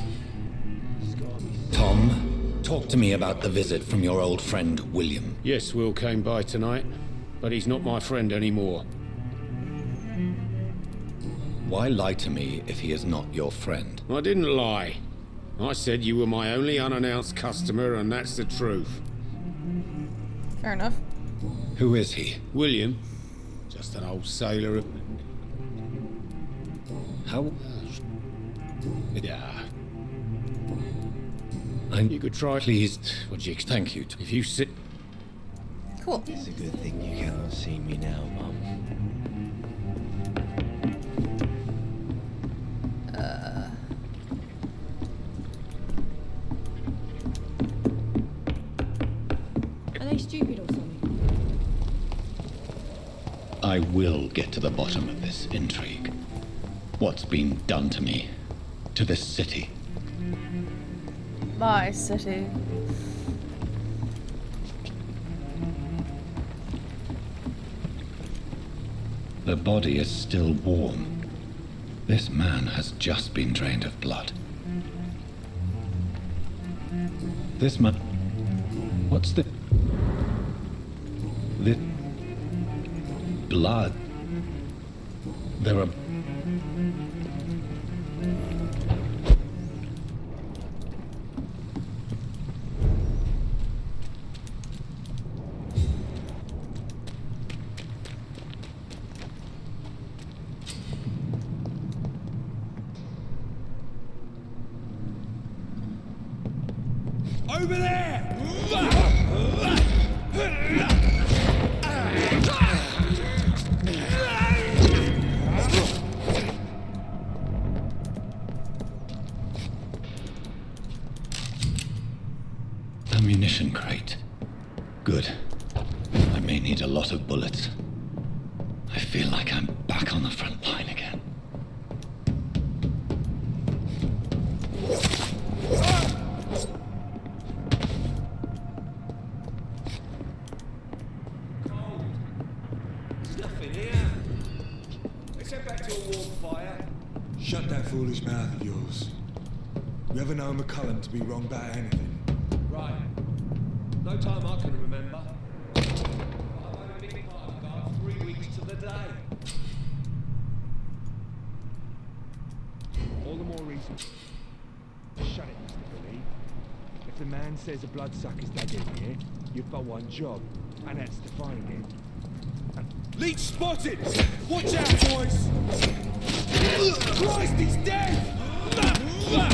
Tom, talk to me about the visit from your old friend, William. Yes, Will came by tonight, but he's not my friend anymore. Why lie to me if he is not your friend? I didn't lie. I said you were my only unannounced customer, and that's the truth. Fair enough. Who is he? William. Just an old sailor. How? Yeah. And you could try. Please. Would you? Thank you. If you sit. Cool. It's a good thing you cannot see me now, Mum. Are they stupid or something? I will get to the bottom of this intrigue. What's been done to me? To this city? My city. The body is still warm. This man has just been drained of blood. This man... What's the... The... Blood. There are... Over there! Ammunition crate. Good. I may need a lot of bullets. I feel like I'm back on the front line again. Nothing here. Let's head back to a warm fire. Shut that foolish mouth of yours. You ever know McCullum to be wrong about anything? Right. No time I can remember. I've only been part of the guard 3 weeks to the day. All the more reason. Shut it, Mr. Billy. If the man says a bloodsucker's dead in here, you've got one job, and that's to find him. Leech spotted! Watch out, boys! Christ, he's dead! Yeah,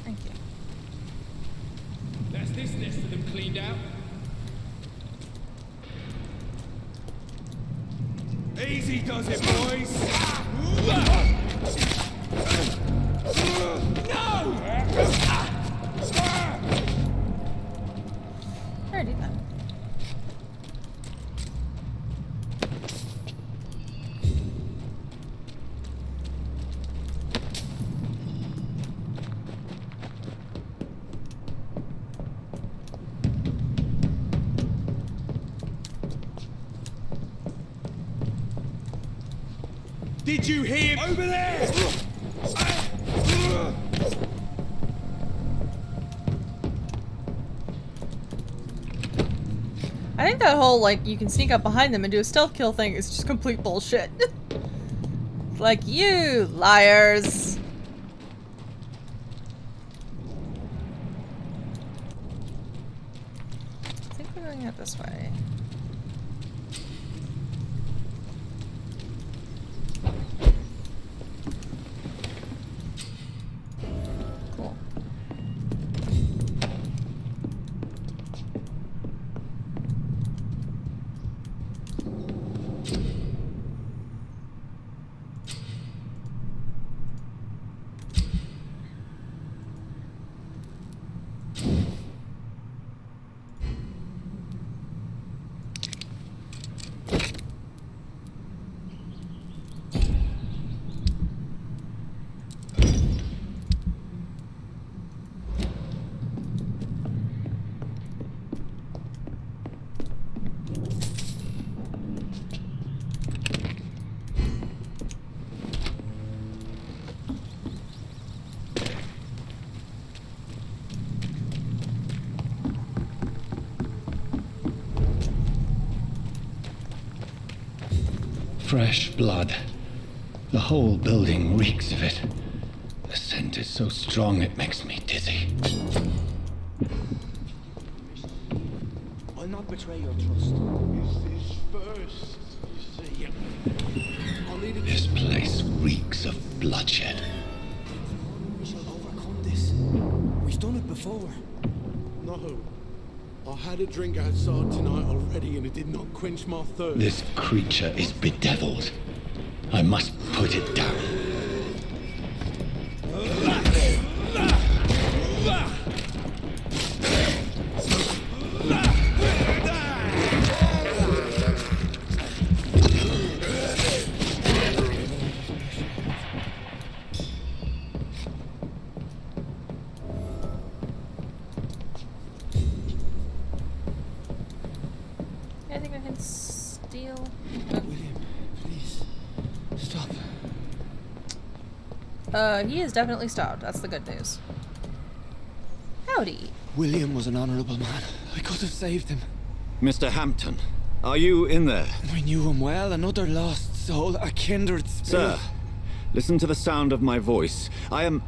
thank you. That's this nest of them cleaned out. Easy does it, boys! No! Alrighty then. Did you hear? Over there! I think that whole, like, you can sneak up behind them and do a stealth kill thing is just complete bullshit. Like you, liars. I think we're going out this way. Cool. Fresh blood. The whole building reeks of it. The scent is so strong it makes me dizzy. I'll not betray your trust. Is this first, you see? I'll need it. This place reeks of bloodshed. We shall overcome this. We've done it before. No. I had a drink outside tonight already and it did not quench my thirst. This creature is bedeviled. I must put it down. I think I can steal. William, please. Stop. He is definitely stopped. That's the good news. Howdy. William was an honorable man. I could have saved him. Mr. Hampton, are you in there? I knew him well. Another lost soul, a kindred spirit. Sir, listen to the sound of my voice. I'm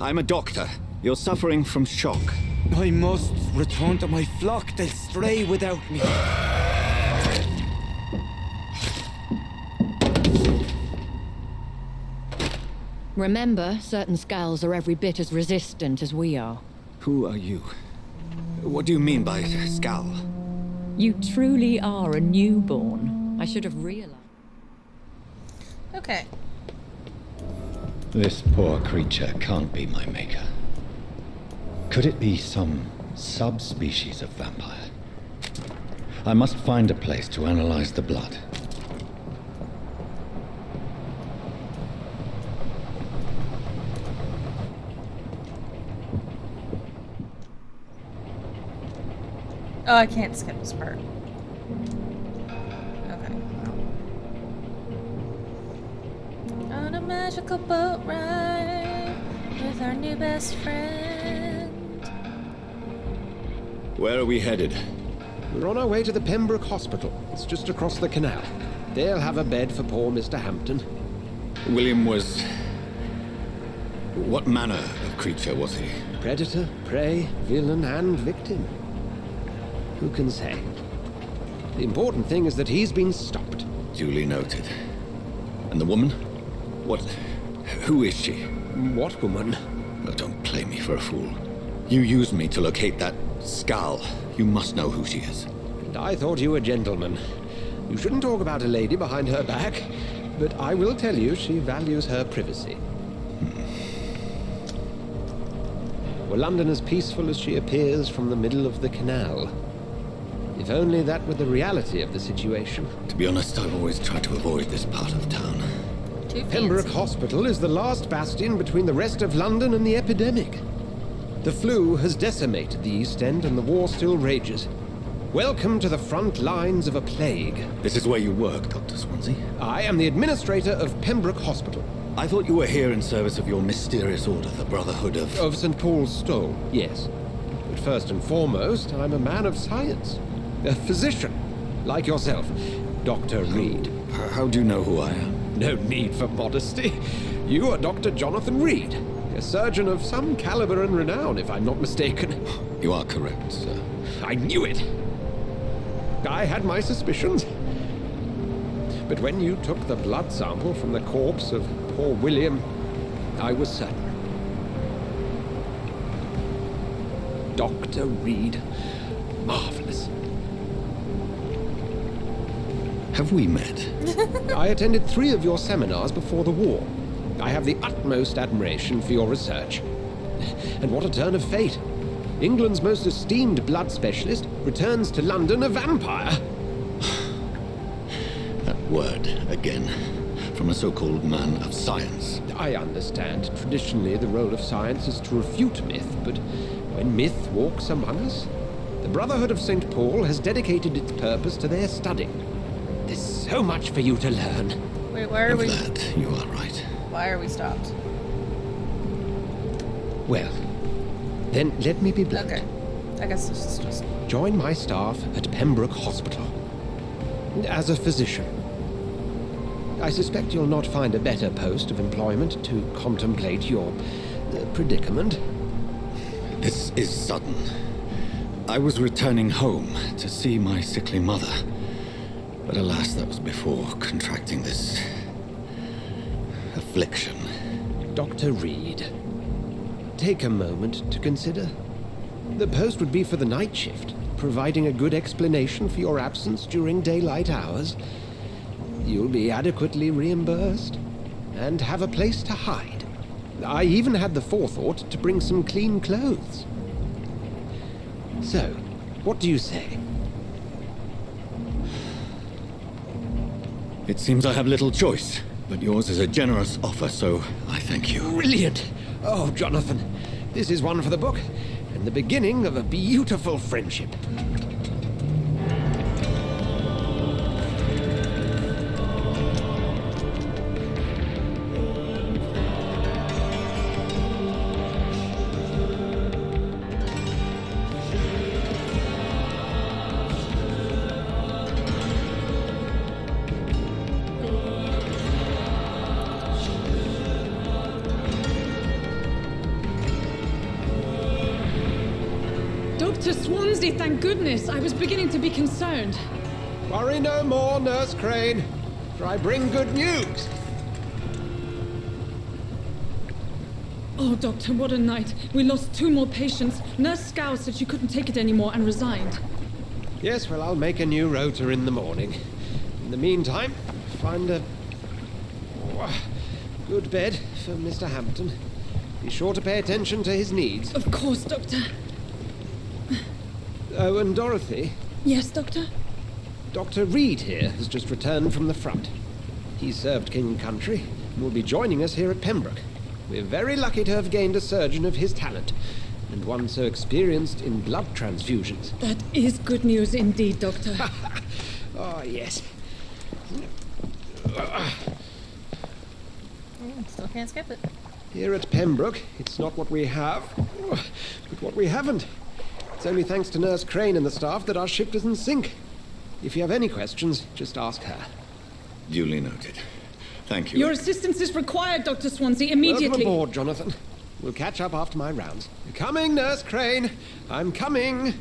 a doctor. You're suffering from shock. I must return to my flock. They'll stray without me. Remember, certain skulls are every bit as resistant as we are. Who are you? What do you mean by scowl? You truly are a newborn. I should have realized. Okay. This poor creature can't be my maker. Could it be some subspecies of vampire? I must find a place to analyze the blood. Oh, I can't skip this part. Okay. On a magical boat ride with our new best friend. Where are we headed? We're on our way to the Pembroke Hospital. It's just across the canal. They'll have a bed for poor Mr. Hampton. William was... What manner of creature was he? Predator, prey, villain, and victim. Who can say? The important thing is that he's been stopped. Duly noted. And the woman? What... Who is she? What woman? Oh, don't play me for a fool. You used me to locate that skull. You must know who she is. And I thought you a gentleman. You shouldn't talk about a lady behind her back, but I will tell you she values her privacy. Were London as peaceful as she appears from the middle of the canal? If only that were the reality of the situation. To be honest, I've always tried to avoid this part of town. Pembroke Hospital is the last bastion between the rest of London and the epidemic. The flu has decimated the East End and the war still rages. Welcome to the front lines of a plague. This is where you work, Dr. Swansea? I am the administrator of Pembroke Hospital. I thought you were here in service of your mysterious order, the Brotherhood of... Of St. Paul's Stole, yes. But first and foremost, I'm a man of science. A physician, like yourself, Dr. Reed. How do you know who I am? No need for modesty. You are Dr. Jonathan Reed, a surgeon of some caliber and renown, if I'm not mistaken. You are correct, sir. I knew it! I had my suspicions. But when you took the blood sample from the corpse of poor William, I was certain. Dr. Reed. Marvelous. Have we met? I attended 3 of your seminars before the war. I have the utmost admiration for your research. And what a turn of fate. England's most esteemed blood specialist returns to London a vampire. That word, again, from a so-called man of science. I understand. Traditionally, the role of science is to refute myth, but when myth walks among us, the Brotherhood of St. Paul has dedicated its purpose to their study. There's so much for you to learn. Wait, why are we... That, you are right. Why are we stopped? Well, then let me be blunt. Okay. I guess this is just... Join my staff at Pembroke Hospital. As a physician. I suspect you'll not find a better post of employment to contemplate your predicament. This is sudden. I was returning home to see my sickly mother. But alas, that was before contracting this affliction. Dr. Reed, take a moment to consider. The post would be for the night shift, providing a good explanation for your absence during daylight hours. You'll be adequately reimbursed and have a place to hide. I even had the forethought to bring some clean clothes. So, what do you say? It seems I have little choice, but yours is a generous offer, so I thank you. Brilliant! Oh, Jonathan, this is one for the book, and the beginning of a beautiful friendship. Dr. Swansea, thank goodness. I was beginning to be concerned. Worry no more, Nurse Crane, for I bring good news. Oh, Doctor, what a night. We lost 2 more patients. Nurse Scow said she couldn't take it anymore and resigned. Yes, well, I'll make a new rota in the morning. In the meantime, find a good bed for Mr. Hampton. Be sure to pay attention to his needs. Of course, Doctor. Oh, and Dorothy? Yes, Doctor? Dr. Reed here has just returned from the front. He served King and Country and will be joining us here at Pembroke. We're very lucky to have gained a surgeon of his talent, and one so experienced in blood transfusions. That is good news indeed, Doctor. Oh, yes. Still can't skip it. Here at Pembroke, it's not what we have, but what we haven't. It's only thanks to Nurse Crane and the staff that our ship doesn't sink. If you have any questions, just ask her. Duly noted. Thank you. Your assistance is required, Dr. Swansea, immediately. Welcome aboard, Jonathan. We'll catch up after my rounds. Coming, Nurse Crane. I'm coming.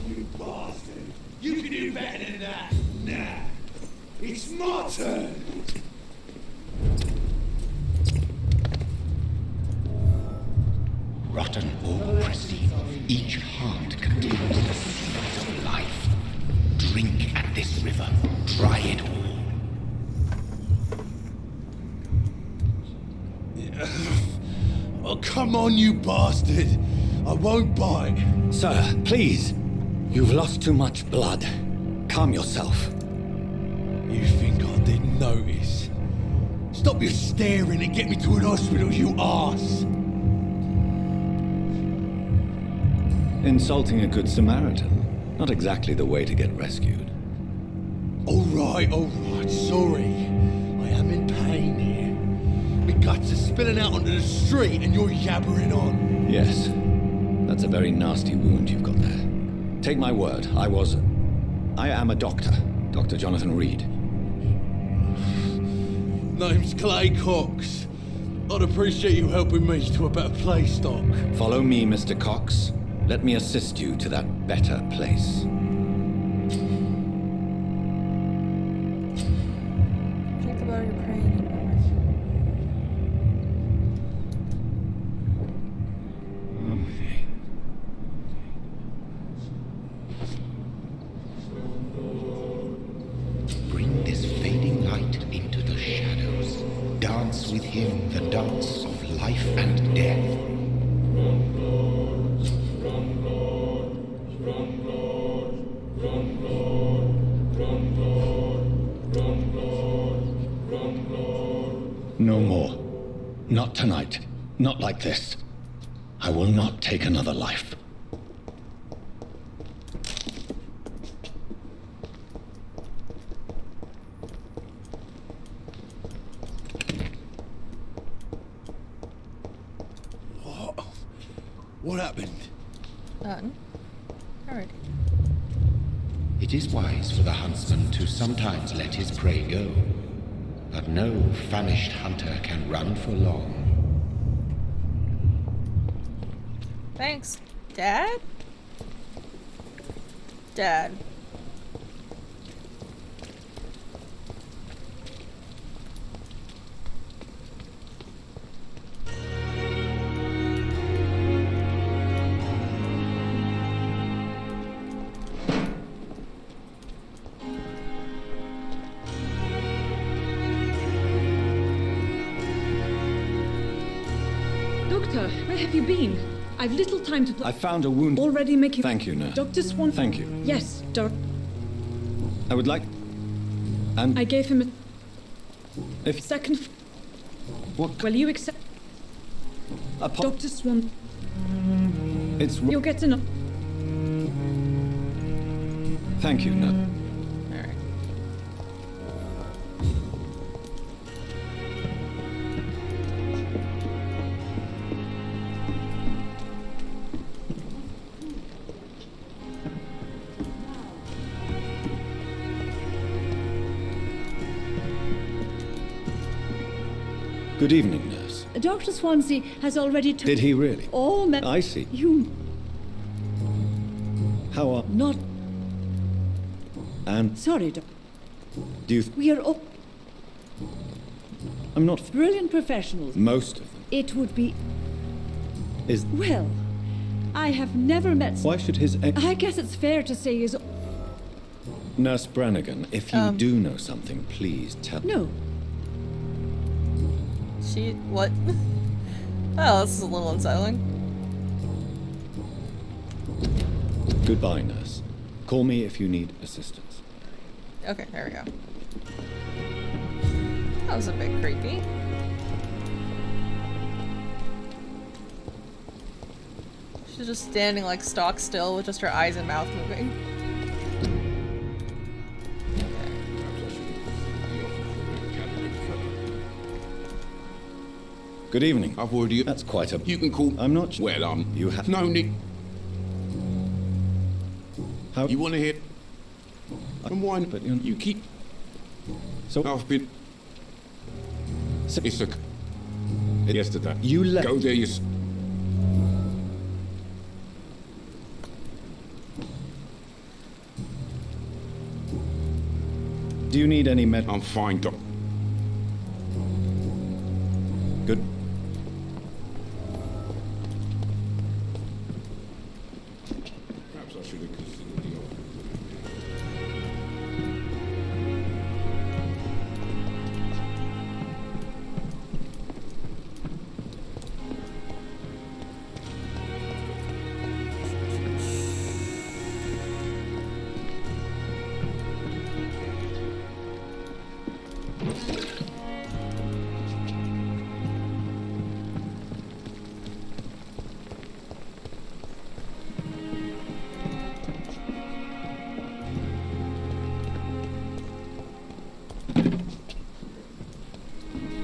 You bastard! You can do better than that! Nah! It's my turn! Rotten or pristine, each heart contains the seeds of life. Drink at this river, try it all. Oh, come on, you bastard! I won't bite! Sir, please. You've lost too much blood. Calm yourself. You think I didn't notice? Stop your staring and get me to an hospital, you arse! Insulting a good Samaritan. Not exactly the way to get rescued. All right, sorry. I am in pain here. My guts are spilling out onto the street and you're yabbering on. Yes. That's a very nasty wound you've got there. Take my word, I am a doctor. Dr. Jonathan Reed. Name's Clay Cox. I'd appreciate you helping me to a better place, Doc. Follow me, Mr. Cox. Let me assist you to that better place. Think about your praying. Bring this fading light into the shadows. Dance with him the dance of life and death. No more. Not tonight. Not like this. I will not take another life. What happened? None. Alright. It is wise for the huntsman to sometimes let his prey go, but no famished hunter can run for long. Thanks, Dad? Dad. Doctor, where have you been? I've little time to... I found a wound. Already making... Thank you, nurse. Dr. Swan... Thank you. Yes, Doc. I would like... And... I gave him a... If... Second... What... Well, you accept... Dr. Swan... It's... You'll get enough... Thank you, nurse. Alright. Good evening, nurse. Dr. Swansea has already Did he really? all I see. You... How are... Not... And... Sorry, Doc. Do you... We are all... I'm not... Brilliant professionals. Most of them. It would be... Is... Well, I have never met... Why should his... I guess it's fair to say is... Nurse Brannigan, if you do know something, please tell... No. She... what? Oh, this is a little unsettling. Goodbye, nurse. Call me if you need assistance. Okay, there we go. That was a bit creepy. She's just standing like stock still with just her eyes and mouth moving. Good evening. I've already... That's quite a... You can call... I'm not... Well, You have... No, Nick. How... You want to hear... And why... But you keep... So... I've been... It's a... Yesterday. You left... Go there, you... Do you need any med... I'm fine, Doc. Good. Perhaps I should have considered the offer.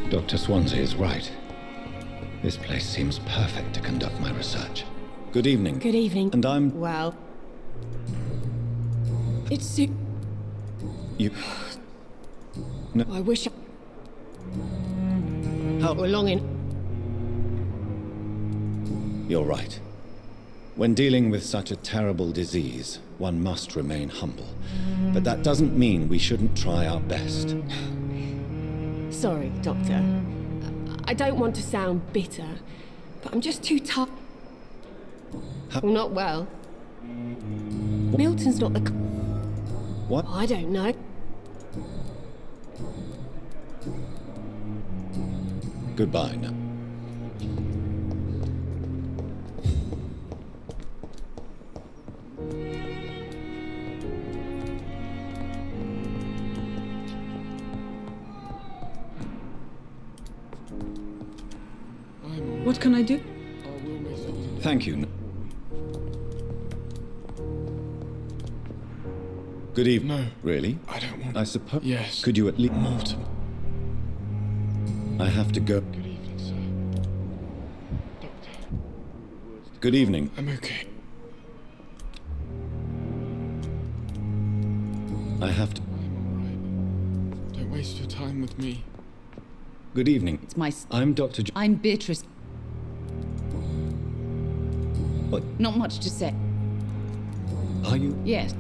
Dr. Swansea is right. This place seems perfect to conduct my research. Good evening. Good evening. And I'm... Well... It's... You... No. I wish I... How... were long in... You're right. When dealing with such a terrible disease, one must remain humble. But that doesn't mean we shouldn't try our best. Sorry, Doctor. I don't want to sound bitter, but I'm just too tough. I'm not well. Milton's not the... What? I don't know. Goodbye now. What can I do? Thank you. Good evening. No. Really? I don't want... I suppose... Yes. Could you at least... Mortem. I have to go. Good evening, sir. Doctor. Good evening. I'm okay. I have to... I'm alright. Don't waste your time with me. Good evening. It's my... I'm Dr. I'm Beatrice. What? Not much to say. Are you? Yes.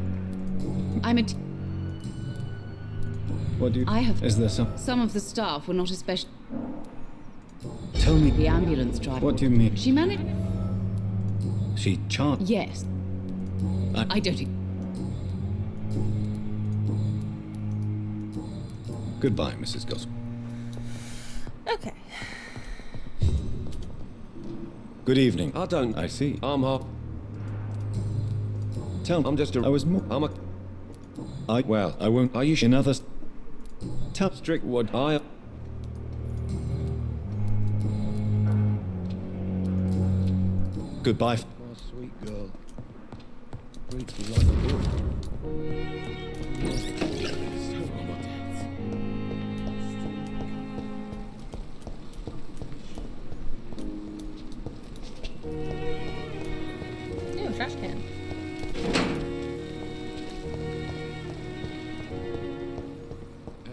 I'm a... What do you... I have... Is there some... Some of the staff were not especially... Tell me... The ambulance driver... What do you mean? She managed... She charged... Yes. I don't... Goodbye, Mrs. Gospel. Okay. Good evening. I don't... I see. I'm up. Tell me. I'm just a... I was more... I'm a... Well, I won't... Are you in others? Tell... Strict what I... Goodbye. My sweet girl. Reads me like a book. Ew, trash can.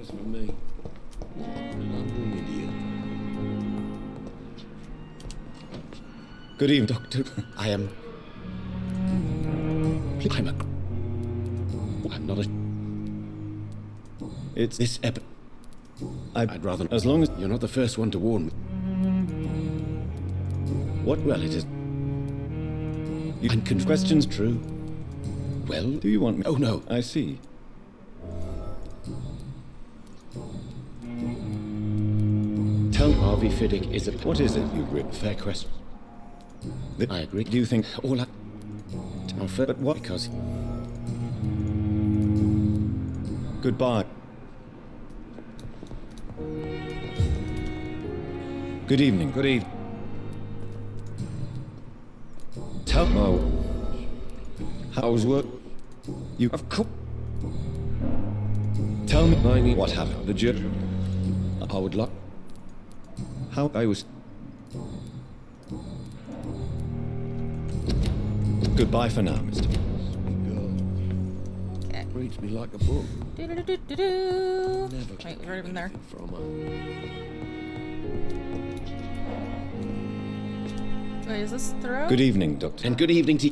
As for me, I'm an idiot. Good evening, Doctor. I am... I'm not a... It's this I'd rather... As long as... You're not the first one to warn me. What? Well, it is... And questions true. Well... Do you want me... Oh, no. I see. Tell me... Harvey Fiddick is a... What is it, you rip? Fair question. I agree. Do you think... All I... But what? Because... Goodbye. Good evening. Good evening. Tell me... How's work? You... Of course. Tell me what happened. The judge. I would like... How... I was... Goodbye for now, Mr. Okay. Reads me like a book. Do-do-do-do-do. Never Wait, we're even there. from her. Wait, is this throw? Good evening, Doctor. And good evening to...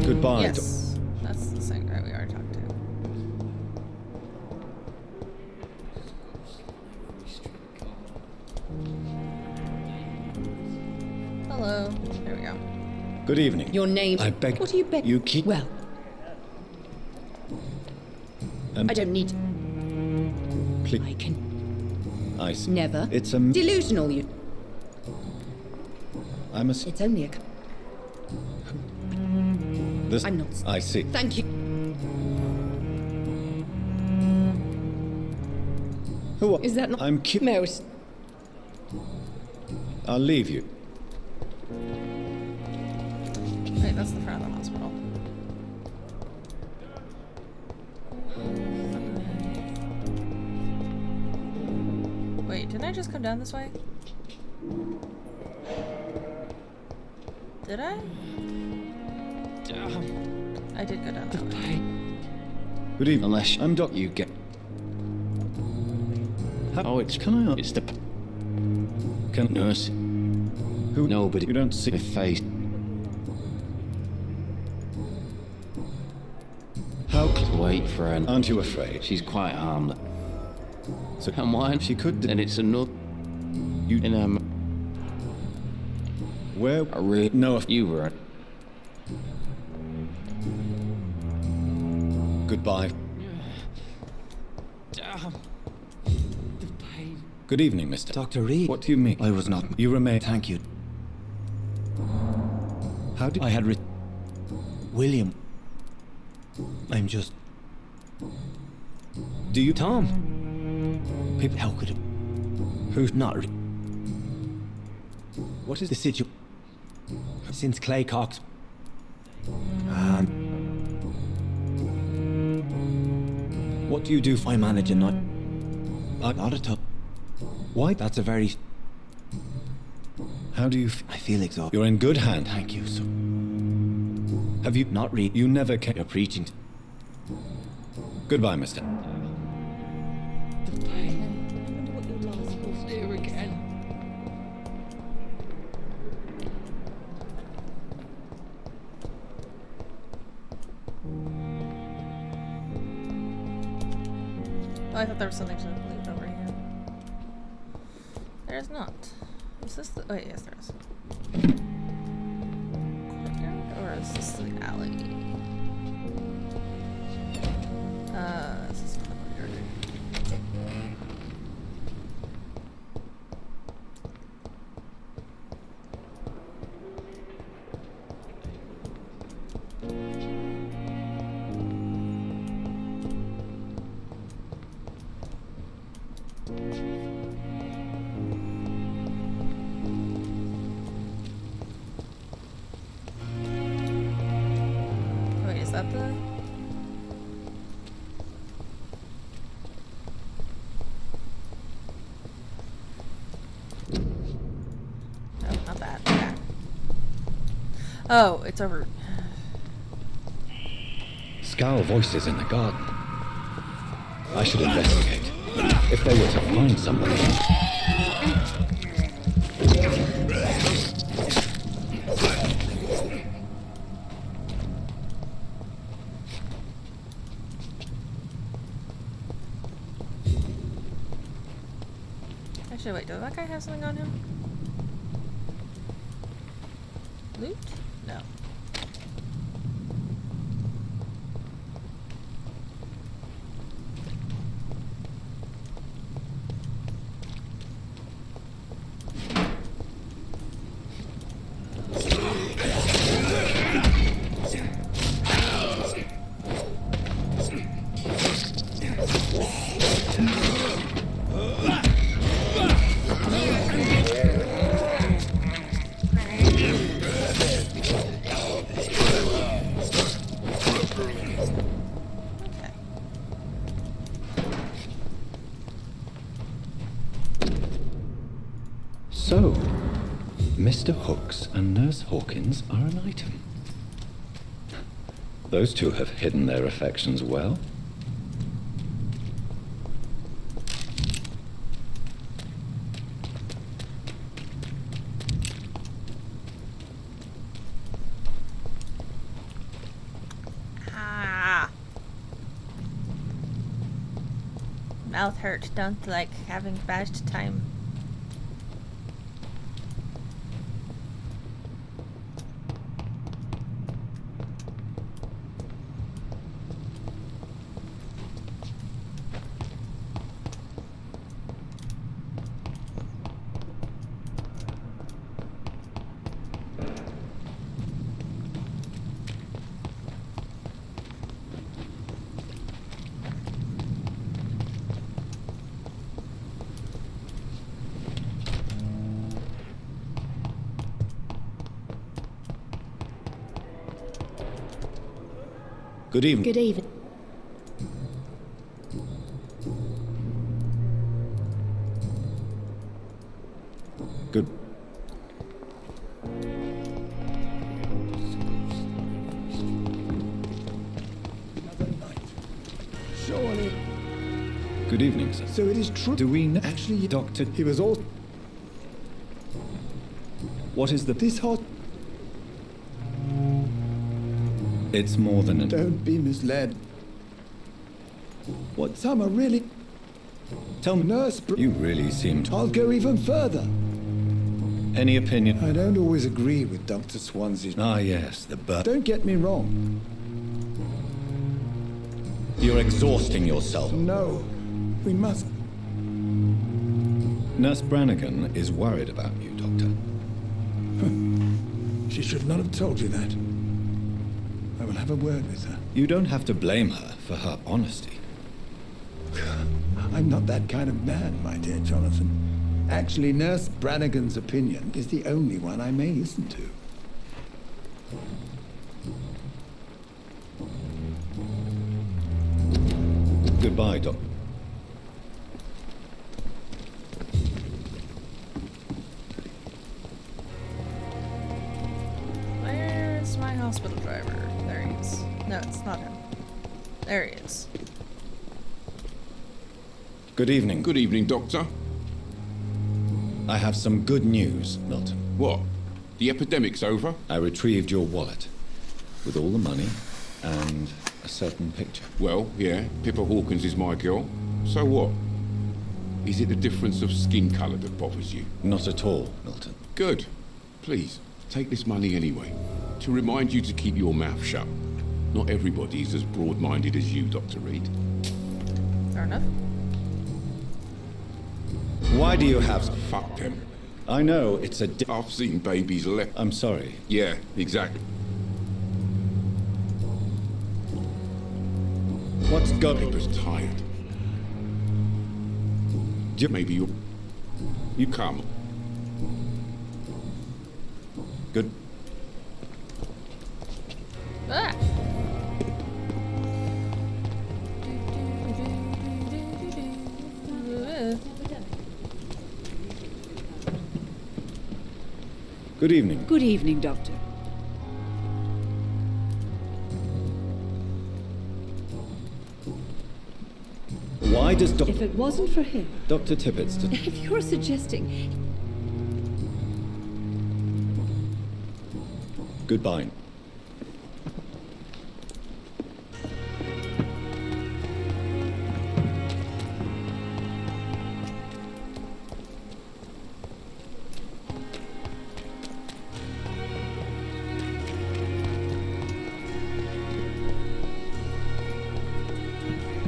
Goodbye, Yes. That's the same guy we already talked to. Hello. There we go. Good evening. Your name... I beg... What do you beg? You keep... Well, And I don't need... Please. I can I see. never... It's a... Delusional, you... I'm a... It's only a... This... I'm not... I see. Thank you. Who... Is that not... I'm cute. Mouse. I'll leave you. Wait, that's the front of the hospital. Wait, didn't I just come down this way? Did I? I did go down that way. Good evening. Unless I'm Doc, you get. Oh, it's Can I? It's the Can nurse. Who? Nobody. You don't see The face. How? Wait for her. Aren't you afraid? She's quite harmless. So And why? she could. And it's another. You In where? I really know if you were. Goodbye. Good evening, Mister. Dr. Reed. What do you mean? I was not. You remain. Thank you. How did I had William. I'm just. Do you? Tom. People, how could it? Who's not? What is the situation? Since Clay Cox. What do you do? I manage a night. Not a top. Why? That's a very. How do you? I feel exhausted. You're in good hand. Thank you, sir. Have you not read? You never came. You're preaching. Goodbye, Mister. Oh, I thought there was something to loot over here. There's not. Is this the? Oh, yes, there is. Courtyard, or is this the alley? This is the courtyard. Wait, is that the? Oh, not that. That. Oh, it's over. Scowl voices in the garden. I should investigate. If they were to find somebody. Actually, wait, does that guy have something on him? Loot? No. So, Mr. Hooks and Nurse Hawkins are an item. Those two have hidden their affections well. Ah. Mouth hurt. Don't like having bad time. Good evening. Good evening. Good. Good evening, sir. So it is true. Do we actually, Doctor? He was all. What is the... This hot. It's more than a... Don't be misled. What? Some are really... Tell me... Nurse... You really seem to... I'll go even further. Any opinion? I don't always agree with Dr. Swansea's... Ah, yes, the bird. Don't get me wrong. You're exhausting yourself. No. We must... Nurse Brannigan is worried about you, Doctor. She should not have told you that. I will have a word with her. You don't have to blame her for her honesty. I'm not that kind of man, my dear Jonathan. Actually, Nurse Brannigan's opinion is the only one I may listen to. Goodbye, Doc. Where's my hospital driver? There he is. No, it's not him. There he is. Good evening. Good evening, Doctor. I have some good news, Milton. What? The epidemic's over? I retrieved your wallet with all the money and a certain picture. Well, yeah, Pippa Hawkins is my girl. So what? Is it the difference of skin colour that bothers you? Not at all, Milton. Good. Please, take this money anyway. To remind you to keep your mouth shut. Not everybody's as broad-minded as you, Dr. Reed. Fair enough. Why do you have... Fuck them. I know, it's a... I've seen babies left. I'm sorry. Yeah, exactly. What's got... Pippa's tired. Maybe you... You come. Good. Ah. Good evening. Good evening, Doctor. Why does Dr... If it wasn't for him... Dr. Tippett's... If you're suggesting... Goodbye.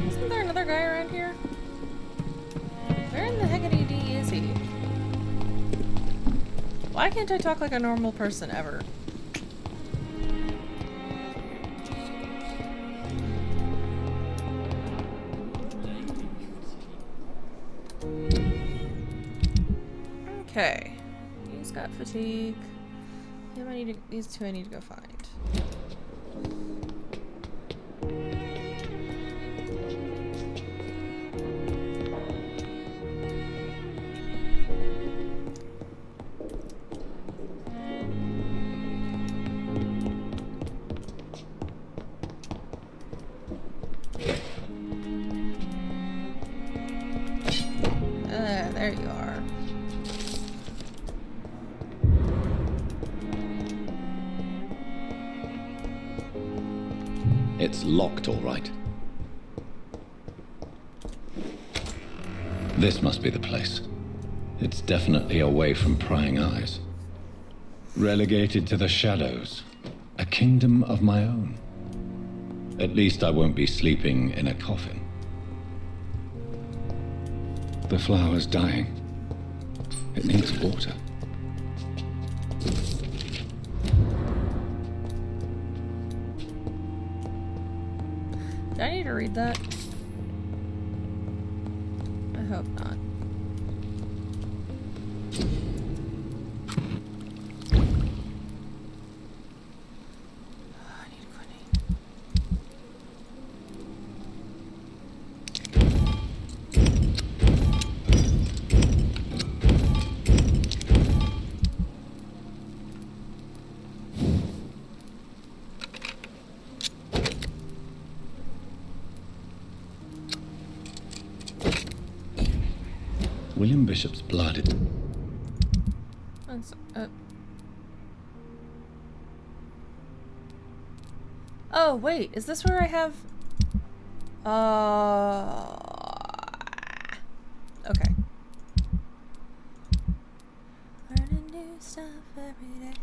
Isn't there another guy around here? Where in the heckity-D is he? Why can't I talk like a normal person ever? Okay. He's got fatigue. Him I need to, these two I need to go find. There you are. It's locked, all right. This must be the place. It's definitely away from prying eyes. Relegated to the shadows. A kingdom of my own. At least I won't be sleeping in a coffin. The flower's dying. It needs water. Do I need to read that? I hope not. William Bishop's blood is... That's, Oh, wait, is this where I have... Okay. Learning new stuff every day.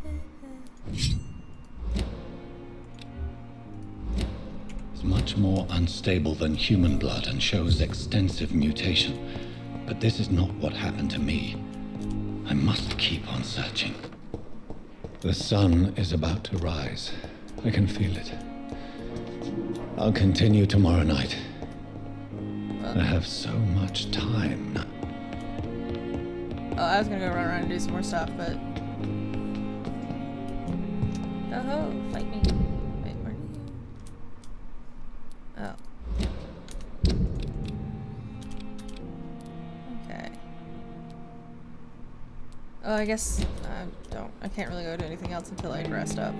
It's much more unstable than human blood and shows extensive mutation. But this is not what happened to me. I must keep on searching. The sun is about to rise. I can feel it. I'll continue tomorrow night. I have so much time now. Oh, I was gonna go run around and do some more stuff, but... Oh, fight me. Wait, where do you... Oh. Okay. Oh, I guess I can't really go do anything else until I rest up.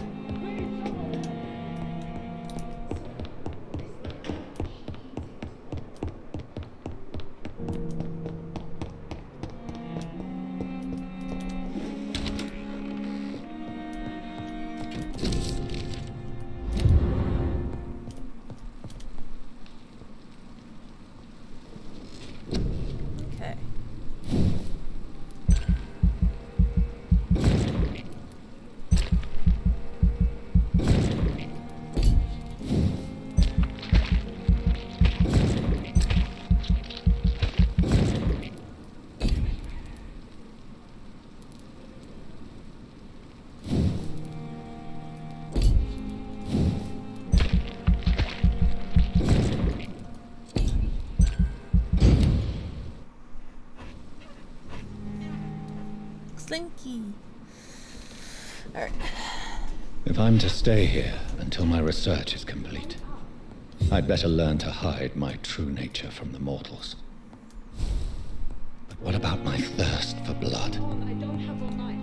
Slinky. Alright. If I'm to stay here until my research is complete, I'd better learn to hide my true nature from the mortals. But what about my thirst for blood? I don't have all night.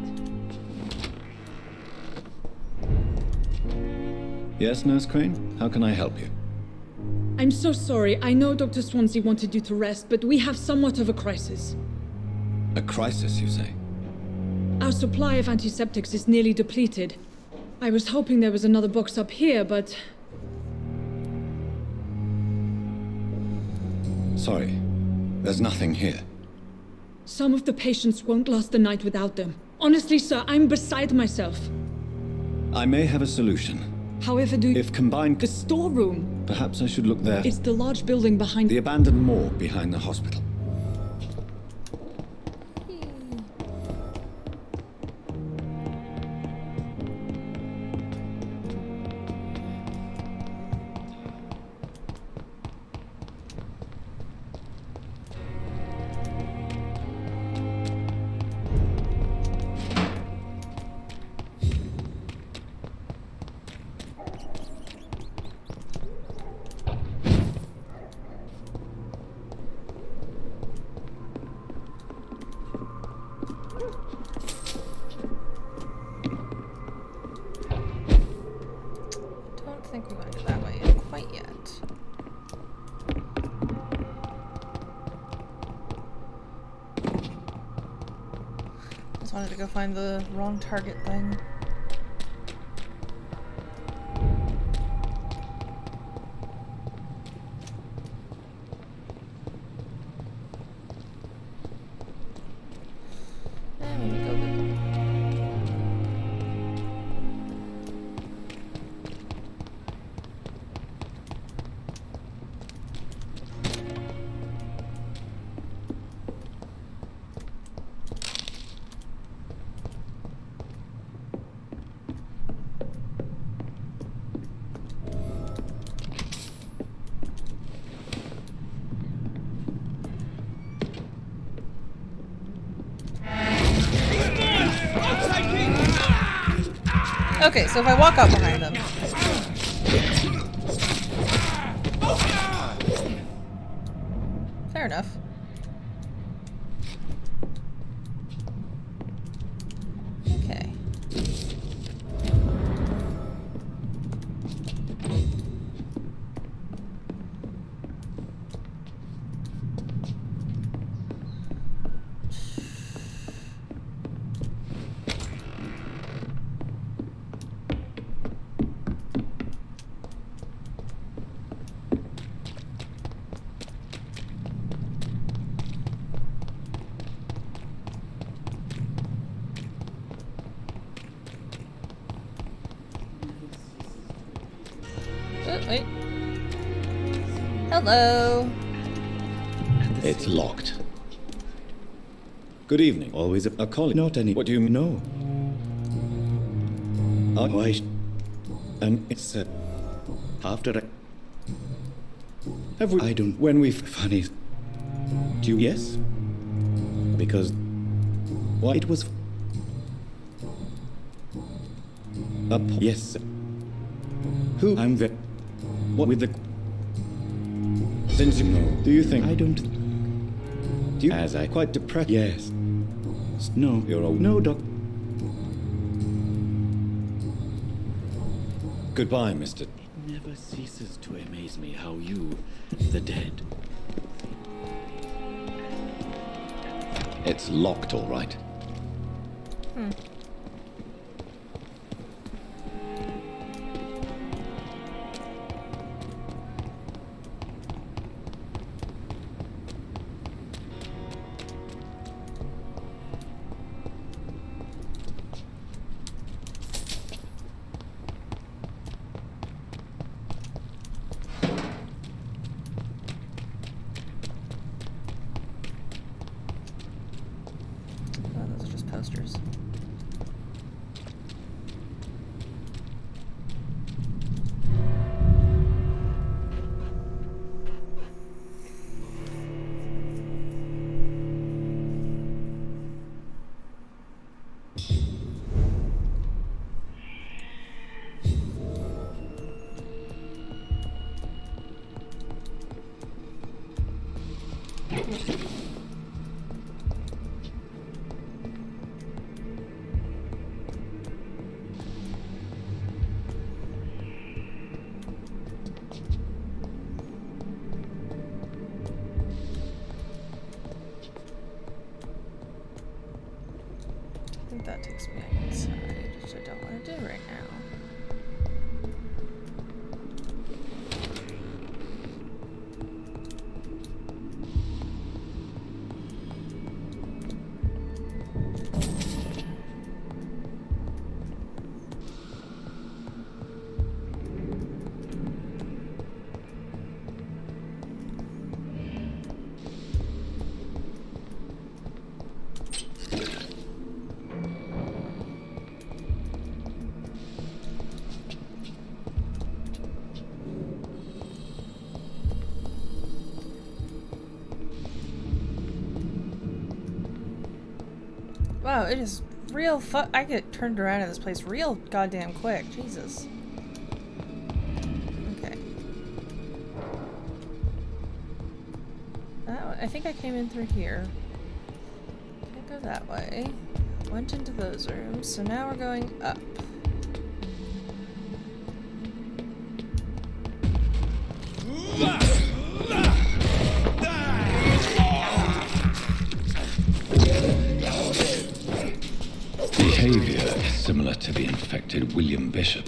Yes, Nurse Crane? How can I help you? I'm so sorry. I know Dr. Swansea wanted you to rest, but we have somewhat of a crisis. A crisis, you say? Our supply of antiseptics is nearly depleted. I was hoping there was another box up here, but... Sorry, there's nothing here. Some of the patients won't last the night without them. Honestly, sir, I'm beside myself. I may have a solution. However, If combined... The storeroom! Perhaps I should look there. It's the large building behind... The abandoned morgue behind the hospital. Wanted to go find the wrong target thing. There we go. Okay, so if I walk up behind them. Fair enough. Okay. wait. Hello. It's locked. Good evening. Always a call. Not any. What do you know? And it's after I. Have we? I don't. When we funny. Do you? Yes. Because. What it was. Yes. Who? I'm the. What with the. Since you know, do you think I don't? Do you? As I quite depressed. Yes. No, you're old. No, Doc. Goodbye, Mr. It never ceases to amaze me how you, the dead. It's locked, all right. Oh, those are just posters. I think that takes me outside, which I don't want to do right now. Wow, it is real I get turned around in this place real goddamn quick. Jesus. Okay. I think I came in through here. Can't go that way. Went into those rooms, so now we're going up. Behavior is similar to the infected William Bishop.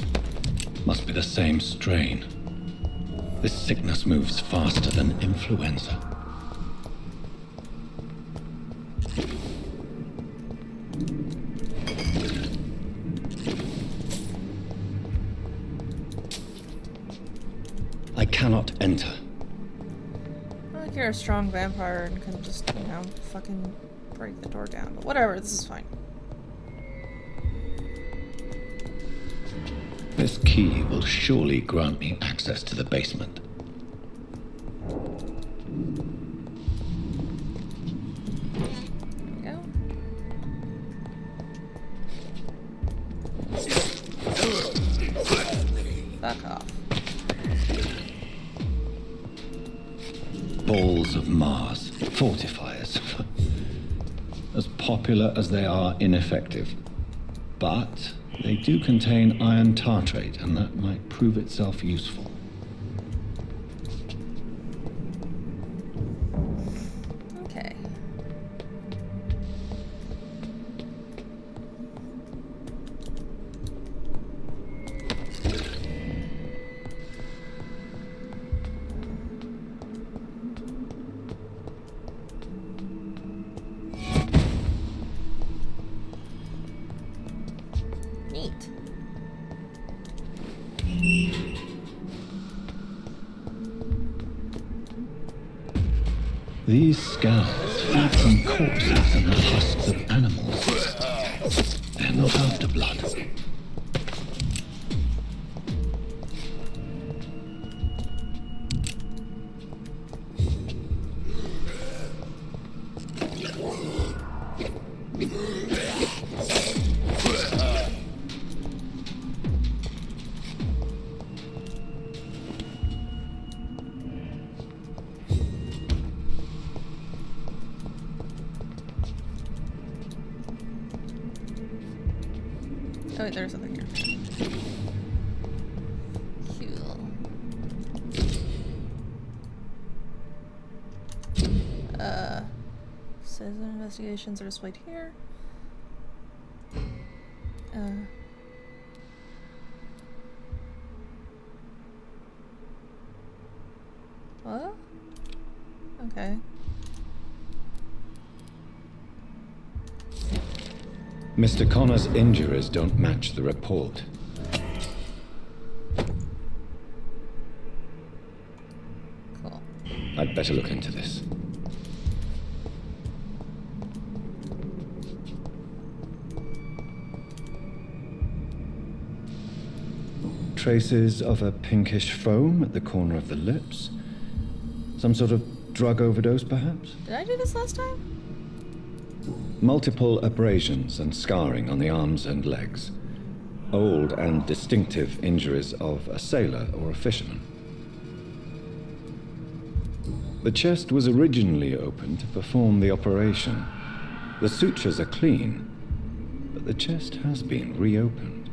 Must be the same strain. This sickness moves faster than influenza. I cannot enter. I like you're a strong vampire and can just, you know, fucking break the door down. But whatever, this is fine. This key will surely grant me access to the basement. There we go. Fuck off. Balls of Mars, fortifiers. As popular as they are ineffective. But they do contain iron tartrate, and that might prove itself useful. Okay. Neat. These scales feed from corpses and the husks of animals. They're not after blood. Oh wait, there's something here. Cool. Citizen investigations are displayed here. What? Okay. Mr. Connor's injuries don't match the report. Cool. I'd better look into this. Traces of a pinkish foam at the corner of the lips. Some sort of drug overdose, perhaps? Did I do this last time? Multiple abrasions and scarring on the arms and legs. Old and distinctive injuries of a sailor or a fisherman. The chest was originally opened to perform the operation. The sutures are clean, but the chest has been reopened.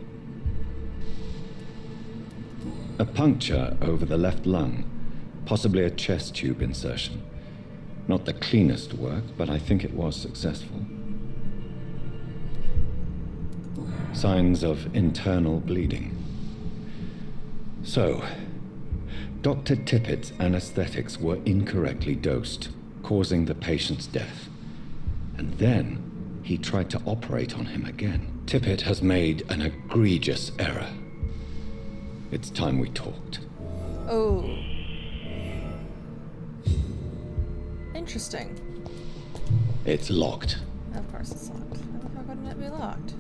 A puncture over the left lung, possibly a chest tube insertion. Not the cleanest work, but I think it was successful. Signs of internal bleeding. So, Dr. Tippett's anesthetics were incorrectly dosed, causing the patient's death. And then he tried to operate on him again. Tippett has made an egregious error. It's time we talked. Oh. Interesting. It's locked. Of course it's locked. How the fuck wouldn't it be locked?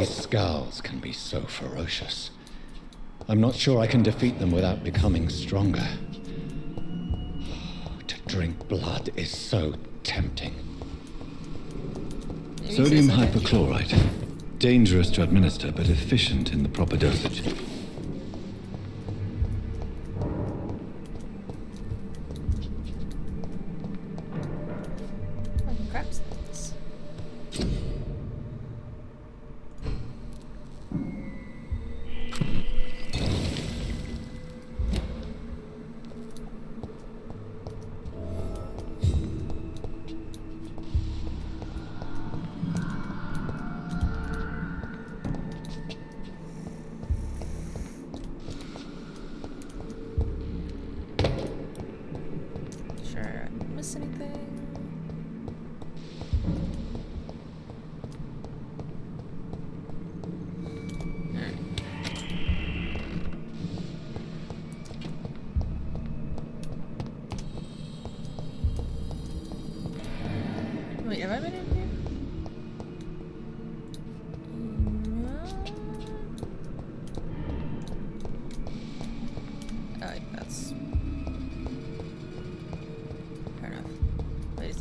Skulls can be so ferocious. I'm not sure I can defeat them without becoming stronger. To drink blood is so tempting. Sodium hypochlorite. Dangerous to administer, but efficient in the proper dosage. Wait, have I been in here?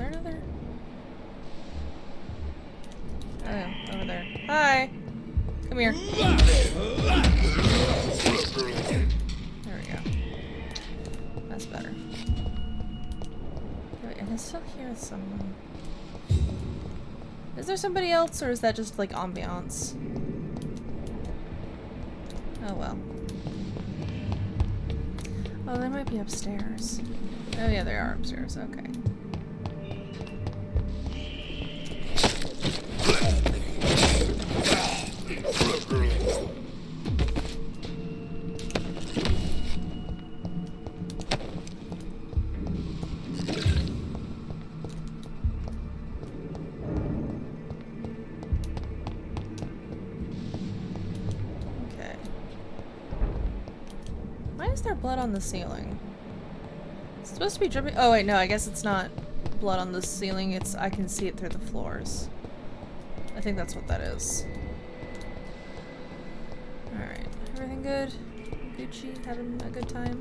there another? Oh, over there. Hi! Come here. There we go. That's better. Wait, I can still hear someone. Is there somebody else, or is that just like ambiance? Oh well. Oh, they might be upstairs. Oh yeah, they are upstairs. Okay. Blood on the ceiling. It's supposed to be dripping. Oh wait, no, I guess it's not blood on the ceiling. It's I can see it through the floors. I think that's what that is. Alright, everything good? Gucci, having a good time?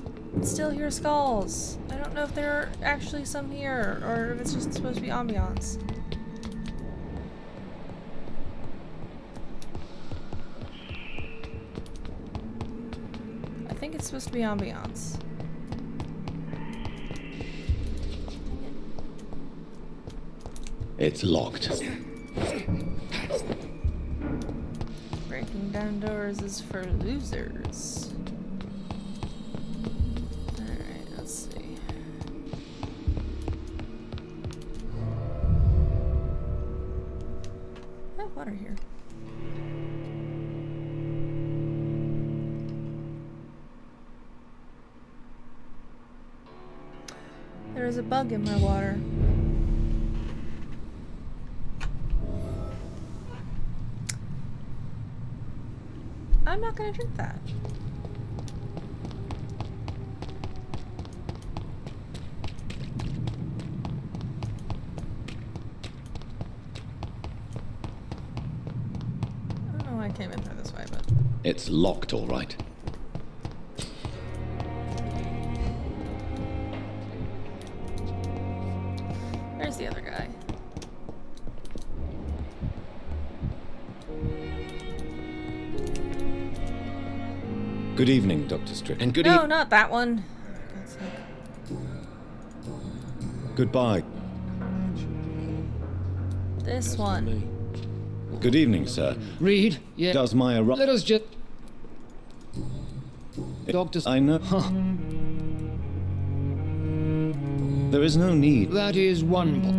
I can still hear skulls. I don't know if there are actually some here or if it's just supposed to be ambiance. I think it's supposed to be ambiance. It's locked. Breaking down doors is for losers. Alright, let's see. I have water here. There is a bug in my water. I'm not gonna drink that. I don't know why I came in through this way, but... It's locked, all right. There's the other guy. Good evening, Dr. Strickland. And good No, not that one. For God's sake. Goodbye. This one. Good evening, sir. Reed, yeah. Does my Let us just... Doctor, I know. There is no need. That is wonderful.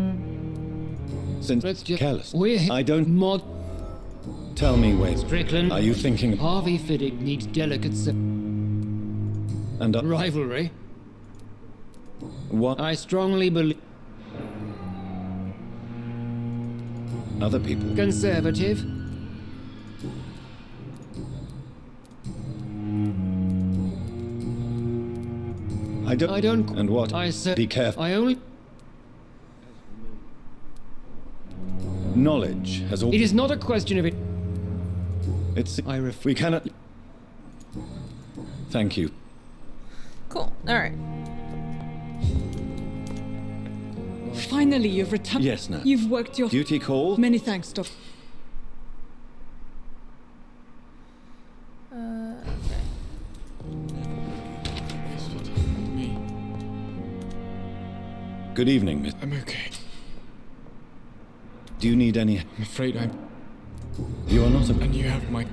Since Let's just... careless. I don't... Mod... Tell me, wait. Strickland. Are you thinking... Harvey Fiddick needs delicacy. And rivalry. What? I strongly believe... Other people. Conservative. I don't... And what? I said... Be careful. I only... Knowledge has all... It is not a question of it. It's... We cannot... Thank you. Cool. Alright. Finally, you've returned. Yes, no. You've worked your... Duty call? Many thanks, Doc. Okay. Good evening, Miss... I'm okay. Do you need any... I'm afraid I'm... You are not a... And you have my...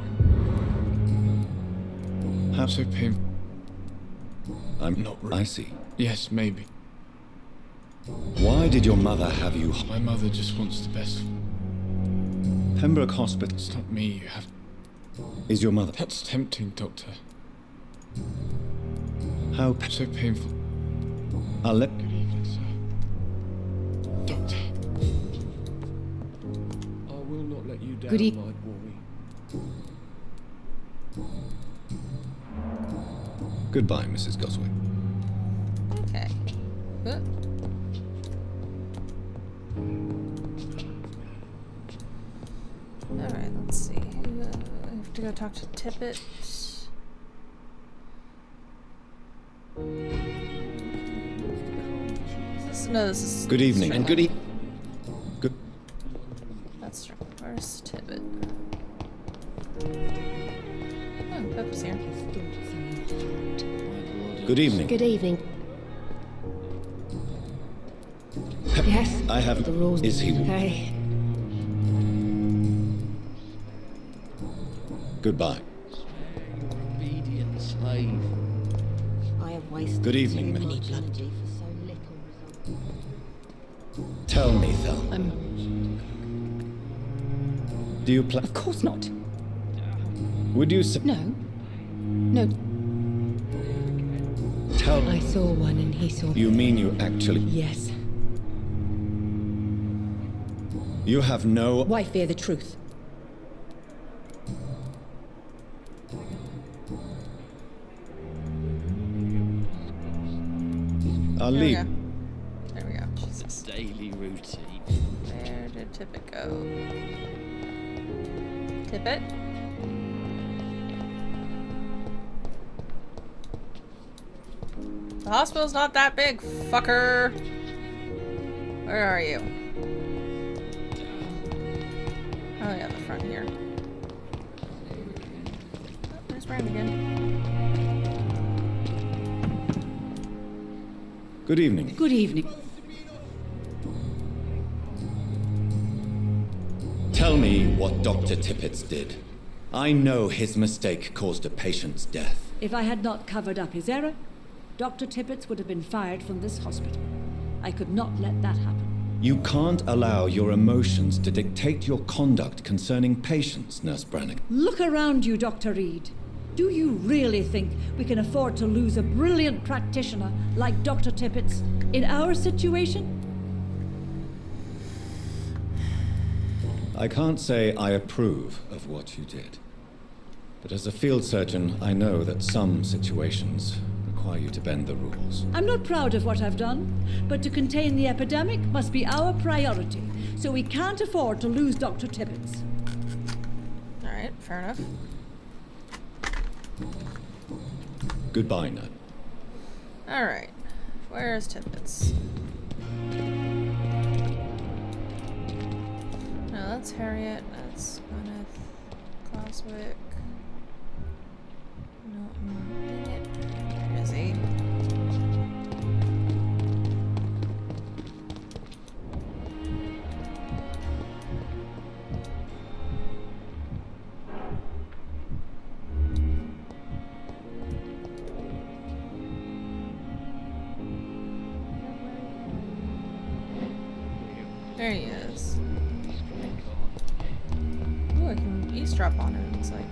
How so painful. I'm not... I see. Yes, maybe. Why did your mother have you... My mother just wants the best. Pembroke Hospital... It's not me, you have... Is your mother... That's tempting, Doctor. How... So painful. I'll let... Good evening, sir. Doctor. I will not let you down, Good my boy. Goodbye, Mrs. Goswick. Okay. Alright, let's see. I have to go talk to Tippett. Is this No, this is. Good evening, and good Good. That's true. Where's Tibbet? Oh, Pepper's here. Good evening. Good evening. Yes. I have. The rules. Is he? Hey. Goodbye. Obedient slave. I have wasted Good evening, too ma'am. much energy for so little. Tell me, Thel. Do you plan? Of course not. Would you say? No. No. Tell. I saw one and he saw. You mean you actually? Yes. You have no. Why fear the truth? I'll There we leave. go. There we go. Jesus. Daily routine. Where did Tippet go? Tippet? The hospital's not that big, fucker. Where are you? Oh yeah, the front here. Oh, there's Brand again. Good evening. Good evening. Tell me what Dr. Tippets did. I know his mistake caused a patient's death. If I had not covered up his error, Dr. Tippets would have been fired from this hospital. I could not let that happen. You can't allow your emotions to dictate your conduct concerning patients, Nurse Brannigan. Look around you, Dr. Reed. Do you really think we can afford to lose a brilliant practitioner like Dr. Tippets in our situation? I can't say I approve of what you did. But as a field surgeon, I know that some situations require you to bend the rules. I'm not proud of what I've done, but to contain the epidemic must be our priority, so we can't afford to lose Dr. Tippets. Alright, fair enough. Goodbye, Ned. Alright. Where's Tippets? No, that's Harriet. That's Gwyneth. Coswick. No, dang it. Where is he? There he is. Ooh, I can eavesdrop on him, it looks like.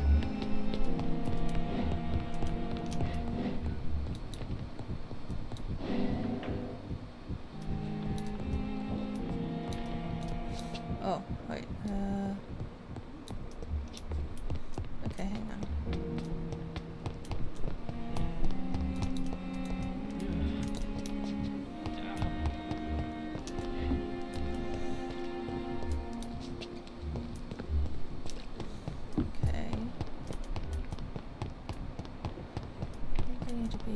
Oh, wait, okay, hang on. Okay. I think I need to be...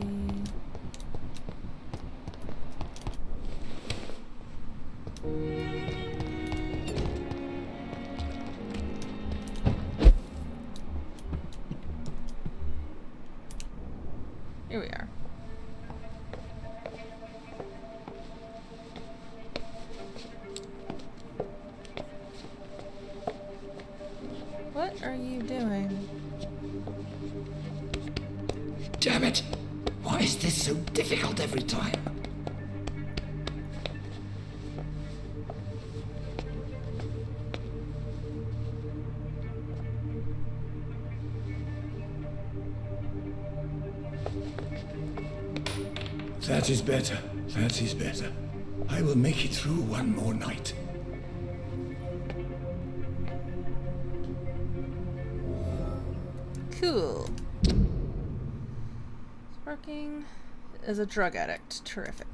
Here we are. What are you doing? Damn it! Why is this so difficult every time? That is better. That is better. I will make it through one more night. Cool. Working as a drug addict. Terrific.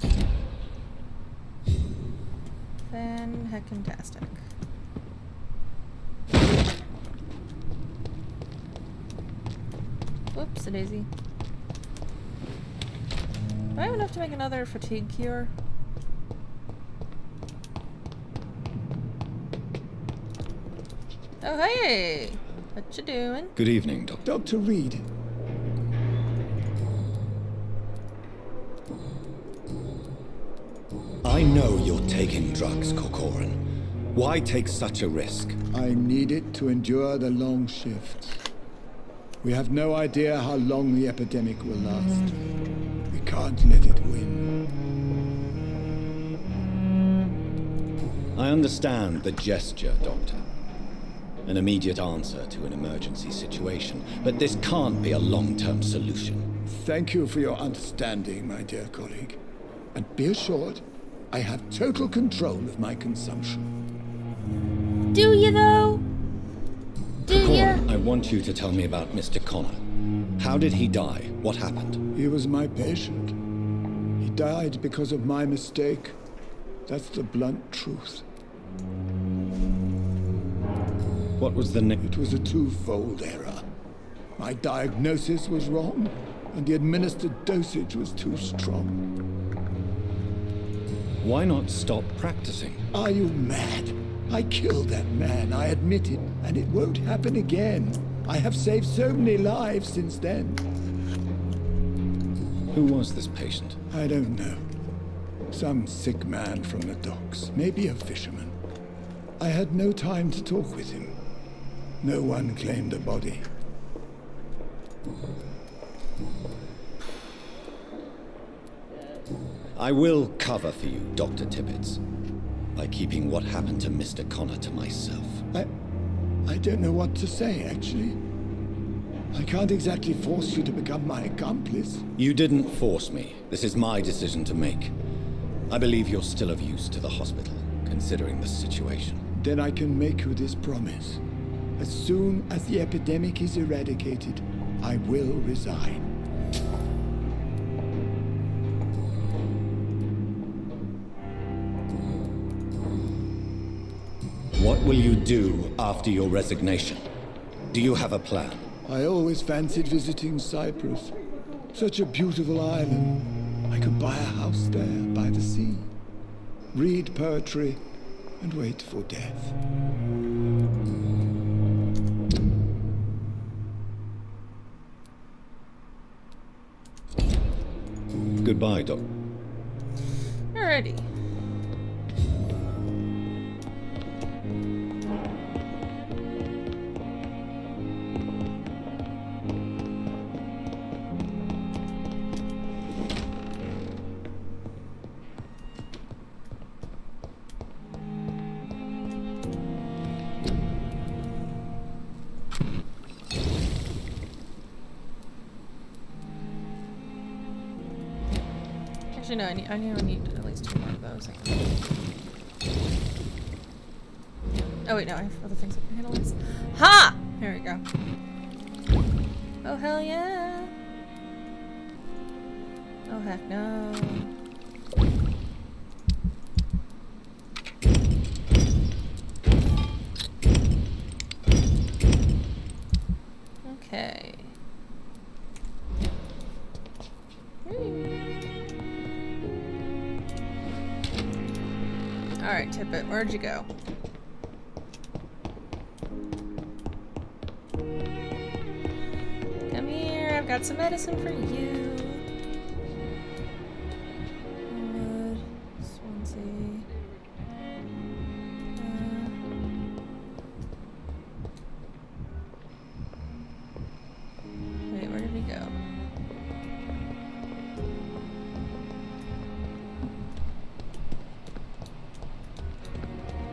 Fan-heckin-tastic. Whoops-a-daisy. Do I have enough to make another fatigue cure? Oh, hey! What you doing? Good evening, Doctor. Dr. Reed. I know you're taking drugs, Corcoran. Why take such a risk? I need it to endure the long shifts. We have no idea how long the epidemic will last. We can't let it win. I understand the gesture, Doctor. An immediate answer to an emergency situation, but this can't be a long-term solution. Thank you for your understanding, my dear colleague. And be assured, I have total control of my consumption. Do you, though? Do Corcoran, you? I want you to tell me about Mr. Connor. How did he die? What happened? He was my patient. He died because of my mistake. That's the blunt truth. What was the name? It was a twofold error. My diagnosis was wrong, and the administered dosage was too strong. Why not stop practicing? Are you mad? I killed that man, I admit it, and it won't happen again. I have saved so many lives since then. Who was this patient? I don't know. Some sick man from the docks, maybe a fisherman. I had no time to talk with him. No one claimed a body. I will cover for you, Dr. Tibbets, by keeping what happened to Mr. Connor to myself. I don't know what to say, actually. I can't exactly force you to become my accomplice. You didn't force me. This is my decision to make. I believe you're still of use to the hospital, considering the situation. Then I can make you this promise. As soon as the epidemic is eradicated, I will resign. What will you do after your resignation? Do you have a plan? I always fancied visiting Cyprus. Such a beautiful island. I could buy a house there by the sea, read poetry, and wait for death. Goodbye, Doc. Alrighty. Actually, no, I need at least 2 more of those. Oh wait, no, I have other things I can handle this. Ha! There we go. Oh hell yeah! Oh heck no. Okay. Alright, Tippet, where'd you go? Come here, I've got some medicine for you. Wood, Swansea. Wait, where did he go?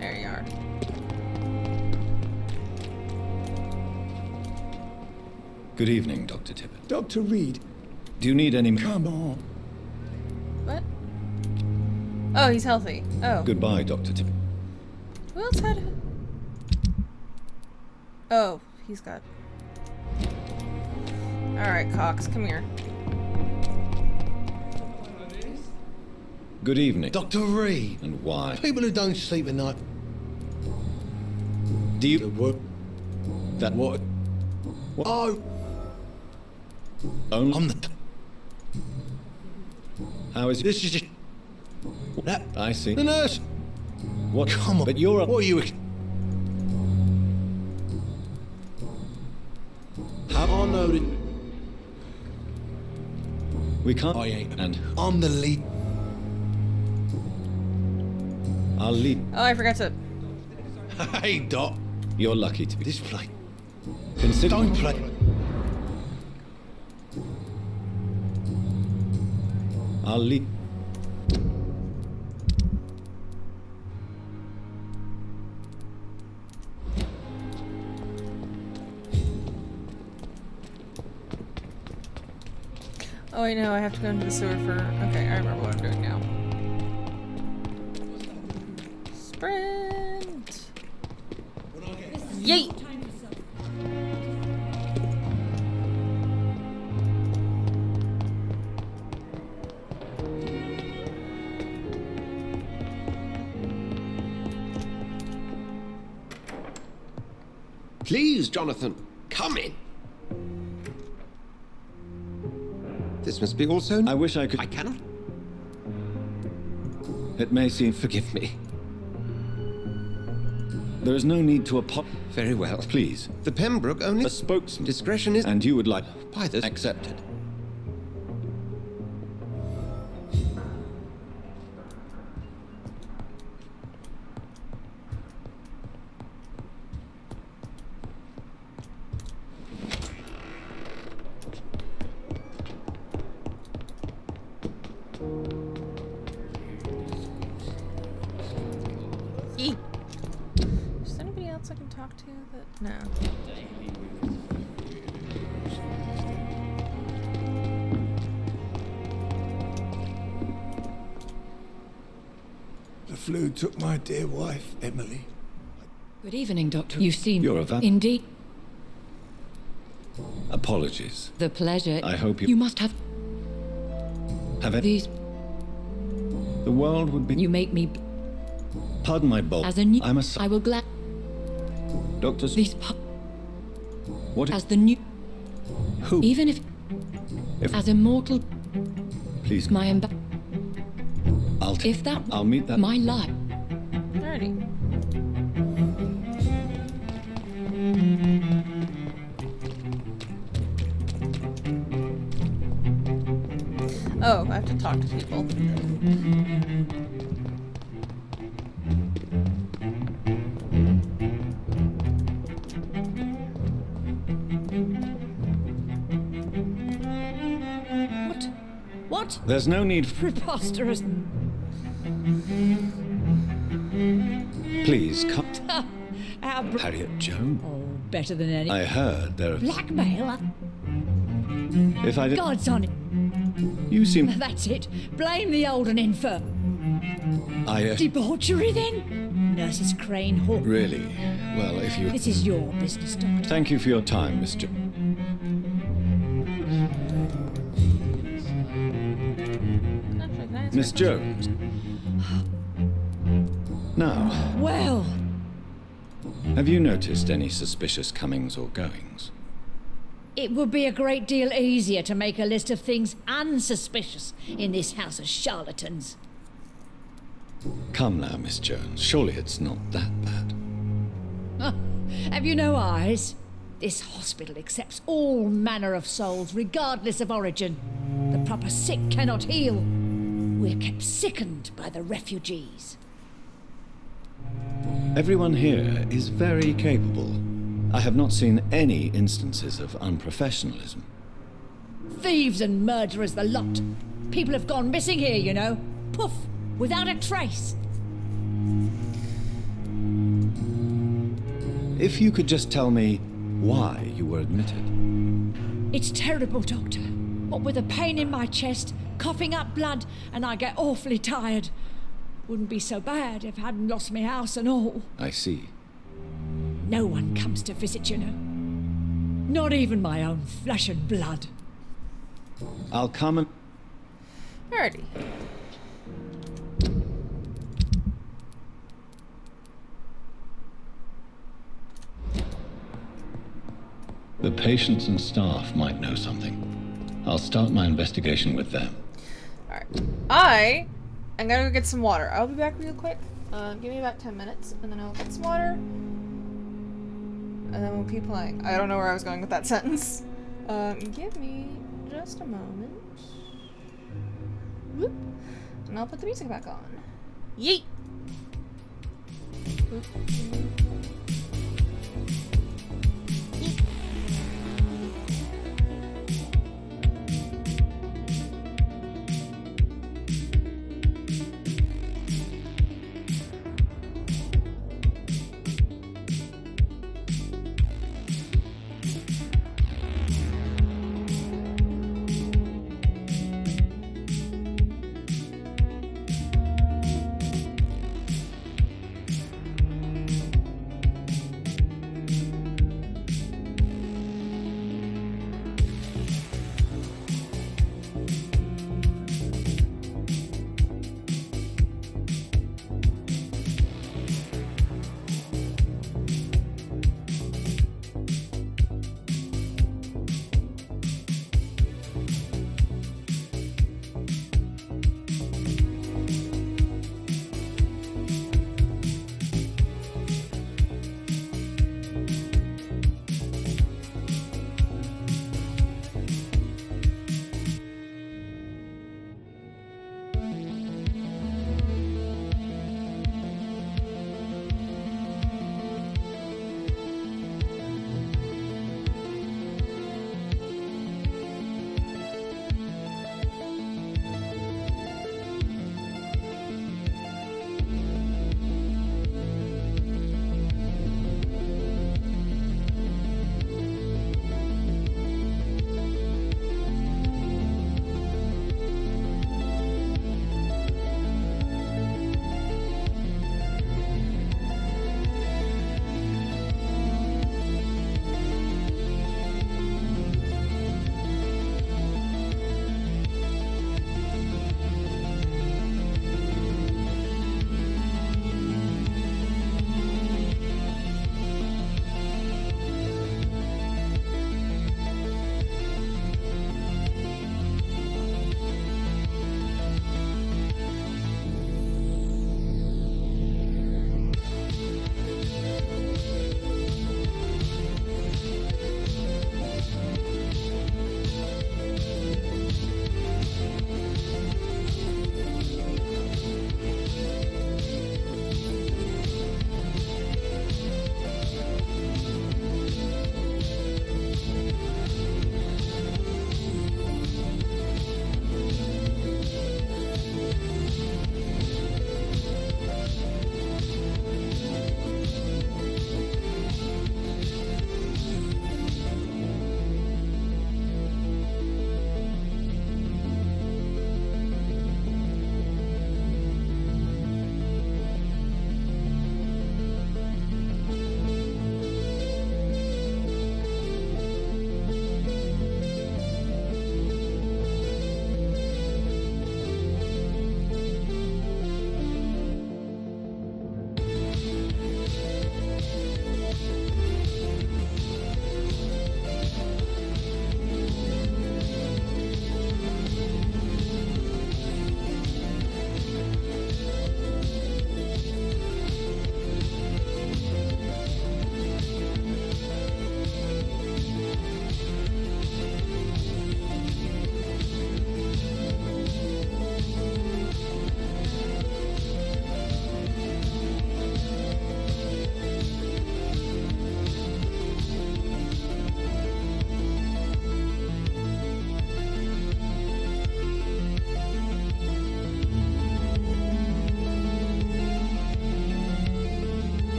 There you are. Good evening, Dr. Tippett. Dr. Reed. Do you need any... Come on. What? Oh, he's healthy. Oh. Goodbye, Dr. Tippett. Who else had... Oh, he's got... Alright, Cox, come here. Good evening. Dr. Reed. And why? People who don't sleep at night. Do you... What? That... What? Oh! Only... I'm the... How is... This is just... That... I see. The nurse! What? Come on. But you're a... What are you... murdered. We can't. I ain't. And I'm the lead. I'll lead. Oh, I forgot to. Hey, Doc. You're lucky to be. This play. Consider. Don't play. I'll lead. Oh, wait, no, I have to go into the sewer for. Okay, I remember what I'm doing now. Sprint! Yeet! Please, Jonathan, come in. This must be also. I wish I could. I cannot. It may seem. Forgive me. There is no need to apologize. Very well. Please. The Pembroke only. A spokesman. Discretion is. And you would like. By this. Accepted. Is there anybody else I can talk to that. No. The flu took my dear wife, Emily. Good evening, Doctor. You seem... You're a vampire. Indeed. Apologies. The pleasure... I hope you... You must have... Have it? These... The world would be... You make me... Pardon my bold... As a new... I'm a... I will glad... Doctors... These... What... As the new... Who? Even if... As immortal... Please... My If that... I'll meet that... My life... Alrighty. Oh, I have to talk to people. What? There's no need for... Preposterous. Please, come... Harriet Joan? Oh, better than any. I heard there are... Blackmail? If I did... God's on it. You seem... That's it. Blame the old and infirm. I... Debauchery, then? Nurses Crane Hawk. Really? Well, if you... This is your business, Doctor. Thank you for your time, Mr. Miss Jones. Now... Well... Have you noticed any suspicious comings or goings? It would be a great deal easier to make a list of things unsuspicious in this house of charlatans. Come now, Miss Jones. Surely it's not that bad. Have you no eyes? This hospital accepts all manner of souls, regardless of origin. The proper sick cannot heal. We're kept sickened by the refugees. Everyone here is very capable. I have not seen any instances of unprofessionalism. Thieves and murderers, the lot. People have gone missing here, you know. Poof, without a trace. If you could just tell me why you were admitted. It's terrible, Doctor. What with a pain in my chest, coughing up blood, and I get awfully tired. Wouldn't be so bad if I hadn't lost my house and all. I see. No one comes to visit, you know. Not even my own flesh and blood. I'll come and... Alrighty. The patients and staff might know something. I'll start my investigation with them. Alright. I am gonna go get some water. I'll be back real quick. Give me about 10 minutes, and then I'll get some water. And then we'll keep playing. I don't know where I was going with that sentence. Give me just a moment. Whoop. And I'll put the music back on. Yeet! Whoop.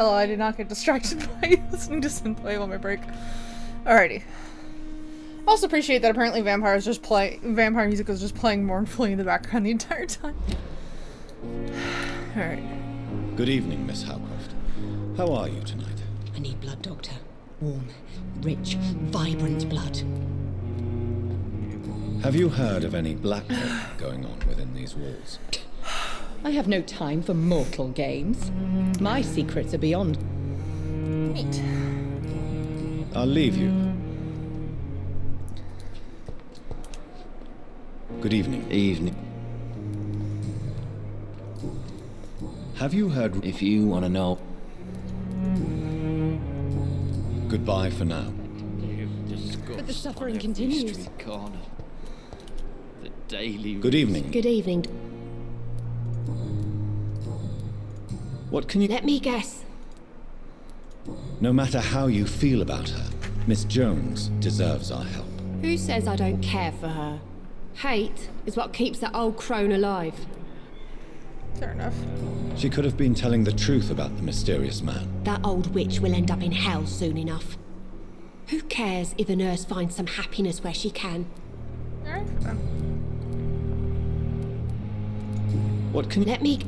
Hello, I did not get distracted by listening to synthwave on my break. Alrighty. Also appreciate that apparently vampire music was just playing mournfully in the background the entire time. Alright. Good evening, Miss Howcroft. How are you tonight? I need blood, Doctor. Warm, rich, vibrant blood. Have you heard of any blackmail going on within these walls? I have no time for mortal games. My secrets are beyond. Neat. I'll leave you. Good evening. Evening. Have you heard... If you want to know... Goodbye for now. But the suffering continues. Corner. The daily... Good evening. Good evening. What can you... Let me guess. No matter how you feel about her, Miss Jones deserves our help. Who says I don't care for her? Hate is what keeps that old crone alive. Fair enough. She could have been telling the truth about the mysterious man. That old witch will end up in hell soon enough. Who cares if a nurse finds some happiness where she can? Alright. What can... Let me...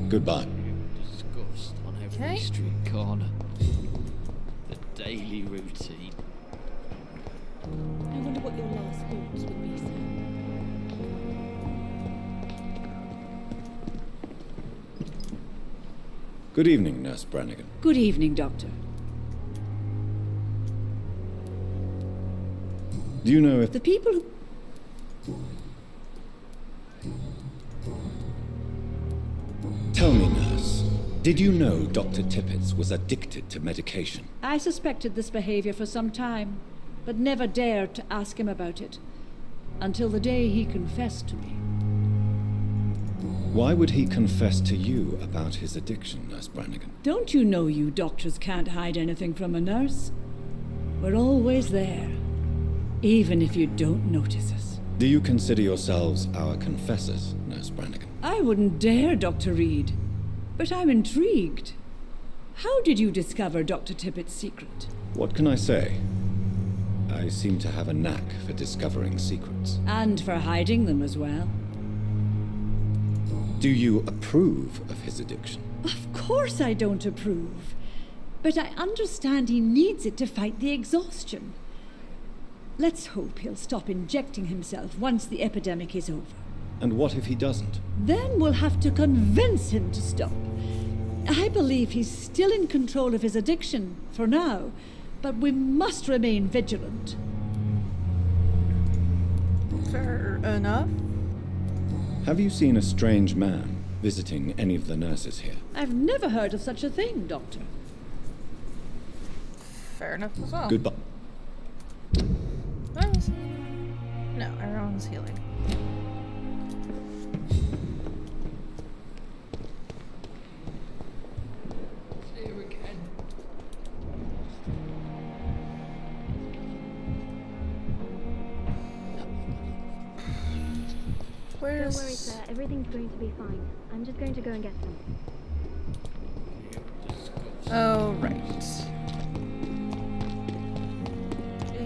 Goodbye. Disgust on every street corner. The daily routine. I wonder what your last thoughts would be, sir. Good evening, Nurse Brannigan. Good evening, Doctor. Do you know if... The people who... Tell me, nurse, did you know Dr. Tippett was addicted to medication? I suspected this behavior for some time, but never dared to ask him about it, until the day he confessed to me. Why would he confess to you about his addiction, Nurse Brannigan? Don't you know you doctors can't hide anything from a nurse? We're always there, even if you don't notice us. Do you consider yourselves our confessors, Nurse Brannigan? I wouldn't dare, Dr. Reed, but I'm intrigued. How did you discover Dr. Tippett's secret? What can I say? I seem to have a knack for discovering secrets. And for hiding them as well. Do you approve of his addiction? Of course I don't approve. But I understand he needs it to fight the exhaustion. Let's hope he'll stop injecting himself once the epidemic is over. And what if he doesn't? Then we'll have to convince him to stop. I believe he's still in control of his addiction, for now, but we must remain vigilant. Fair enough. Have you seen a strange man visiting any of the nurses here? I've never heard of such a thing, Doctor. Fair enough as well. Goodbye. No, everyone's healing. Don't worry, sir. Everything's going to be fine. I'm just going to go and get them. Oh, right.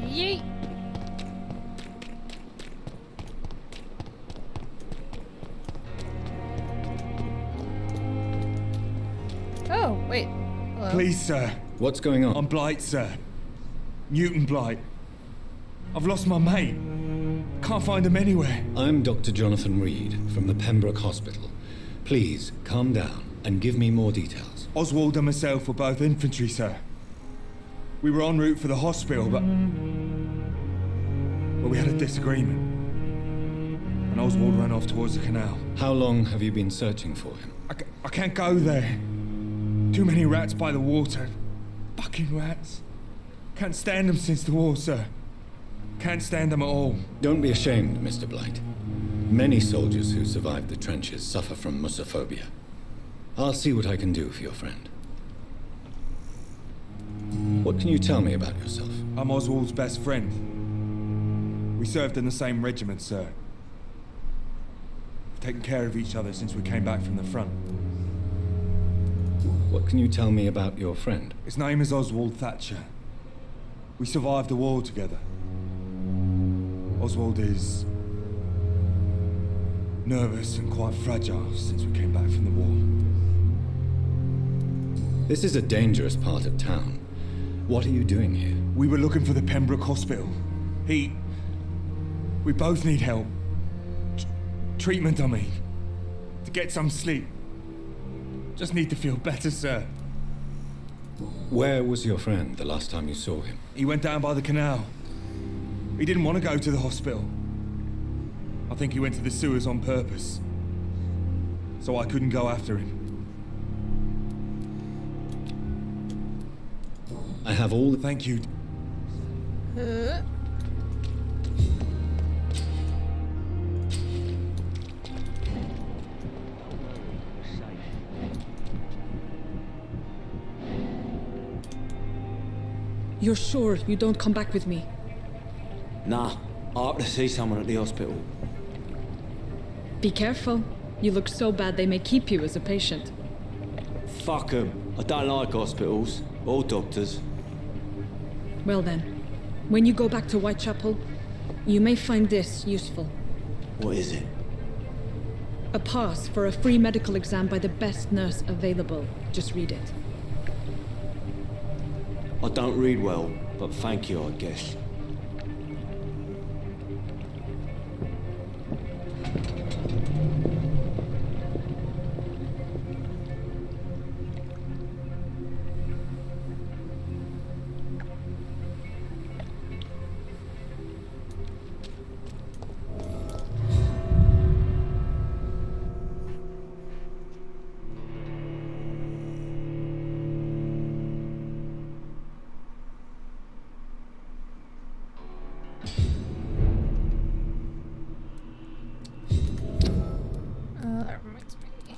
Yeet! Oh, wait. Hello. Please, sir. What's going on? I'm Blight, sir. Newton Blight. I've lost my mate. Can't find him anywhere. I'm Dr. Jonathan Reed from the Pembroke Hospital. Please, calm down and give me more details. Oswald and myself were both infantry, sir. We were en route for the hospital, but we had a disagreement. And Oswald ran off towards the canal. How long have you been searching for him? I can't go there. Too many rats by the water. Fucking rats. Can't stand them since the war, sir. Can't stand them at all. Don't be ashamed, Mr. Blight. Many soldiers who survived the trenches suffer from musophobia. I'll see what I can do for your friend. What can you tell me about yourself? I'm Oswald's best friend. We served in the same regiment, sir. We've taken care of each other since we came back from the front. What can you tell me about your friend? His name is Oswald Thatcher. We survived the war together. Oswald is nervous and quite fragile since we came back from the war. This is a dangerous part of town. What are you doing here? We were looking for the Pembroke Hospital. We both need help. Treatment, I mean. To get some sleep. Just need to feel better, sir. Where was your friend the last time you saw him? He went down by the canal. He didn't want to go to the hospital. I think he went to the sewers on purpose. So I couldn't go after him. I have all the... Thank you. You're sure you don't come back with me? Nah, I ought to see someone at the hospital. Be careful. You look so bad they may keep you as a patient. Fuck 'em. I don't like hospitals. Or doctors. Well then, when you go back to Whitechapel, you may find this useful. What is it? A pass for a free medical exam by the best nurse available. Just read it. I don't read well, but thank you, I guess. That reminds me.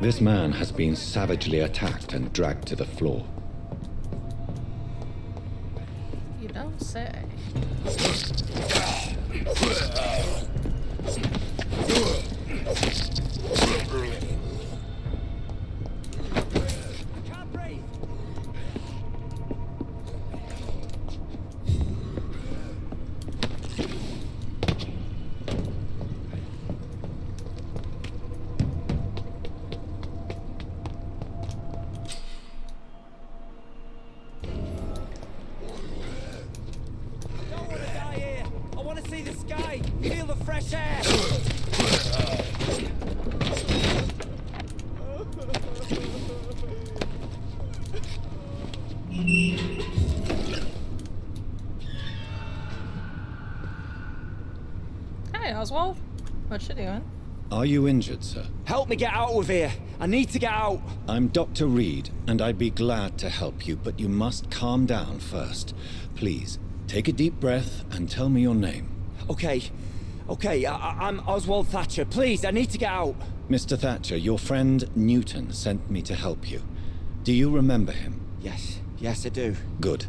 This man has been savagely attacked and dragged to the floor. You don't say. Hey, Oswald. What you doing? Are you injured, sir? Help me get out of here! I need to get out! I'm Dr. Reed, and I'd be glad to help you, but you must calm down first. Please, take a deep breath and tell me your name. Okay, I'm Oswald Thatcher. Please, I need to get out! Mr. Thatcher, your friend Newton sent me to help you. Do you remember him? Yes I do. Good.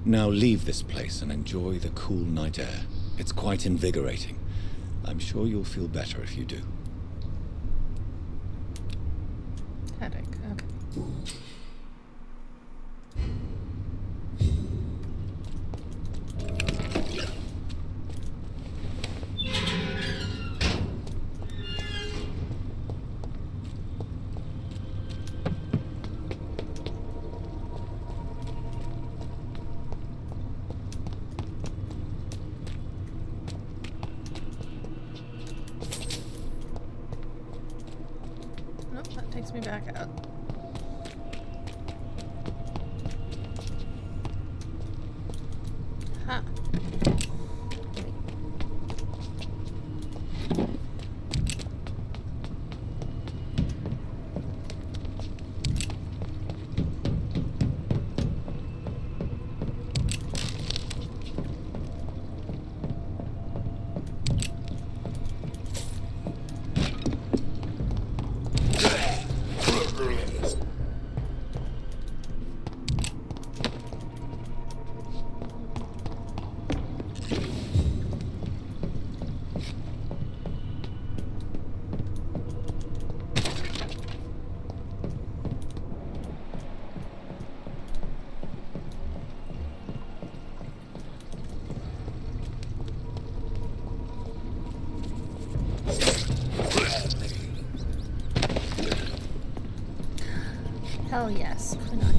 Now leave this place and enjoy the cool night air. It's quite invigorating. I'm sure you'll feel better if you do. Headache, okay. Nope, that takes me back out. Ha. Hell yes. Why not?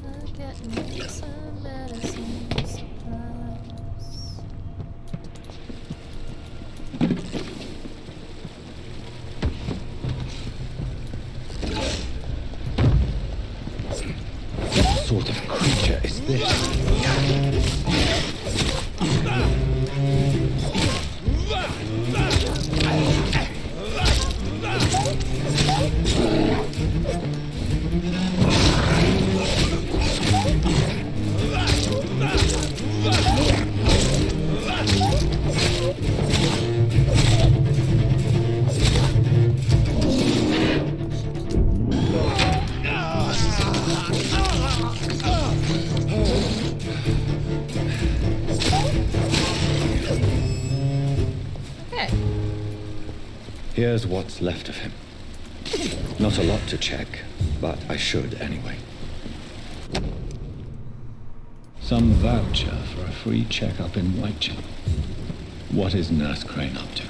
I'll get me some medicine supplies. What sort of creature is this? Here's what's left of him. Not a lot to check, but I should anyway. Some voucher for a free checkup in Whitechapel. What is Nurse Crane up to?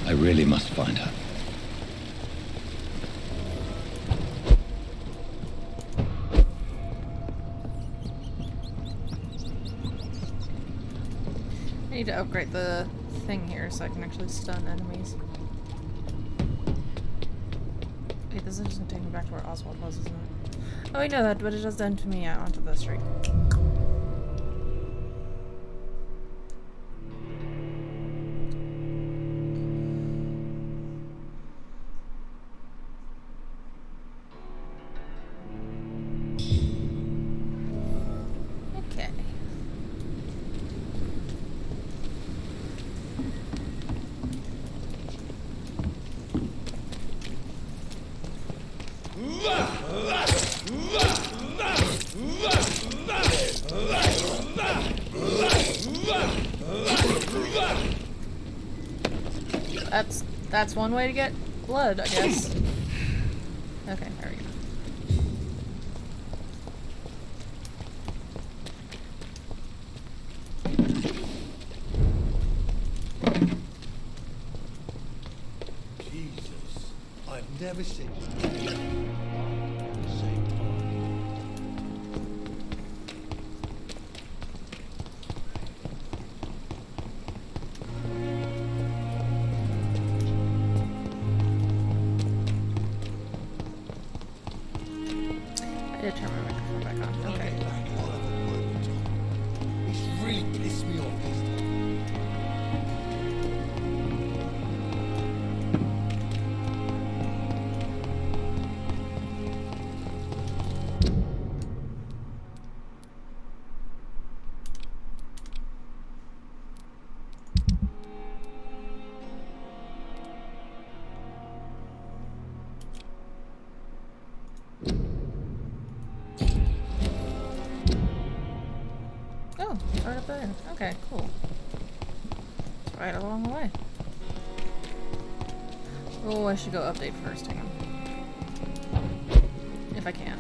I really must find her. I need to upgrade the thing here so I can actually stun enemies. Wait, this is just gonna take me back to where Oswald was, isn't it? Oh, I know that, but it just ended me out onto the street. Okay. That's one way to get blood, I guess. Okay, there we go. Jesus, I've never seen I did turn my microphone back on. Okay. It's really pissed me off this time. Oh, right up there. Okay, cool. It's right along the way. Oh, I should go update first. Hang on. If I can.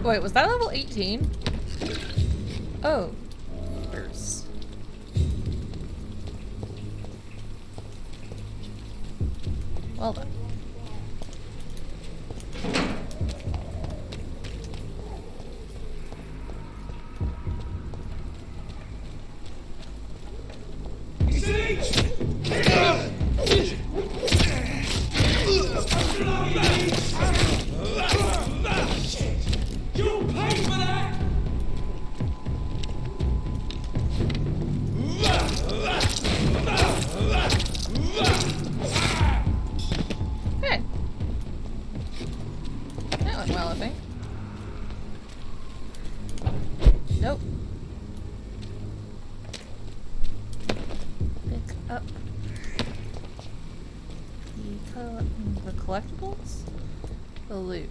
Wait, was that level 18? Oh. Burst. Well done. You'll pay for that! Hey. That went well, I think. Nope. Pick up the collectibles? The loot.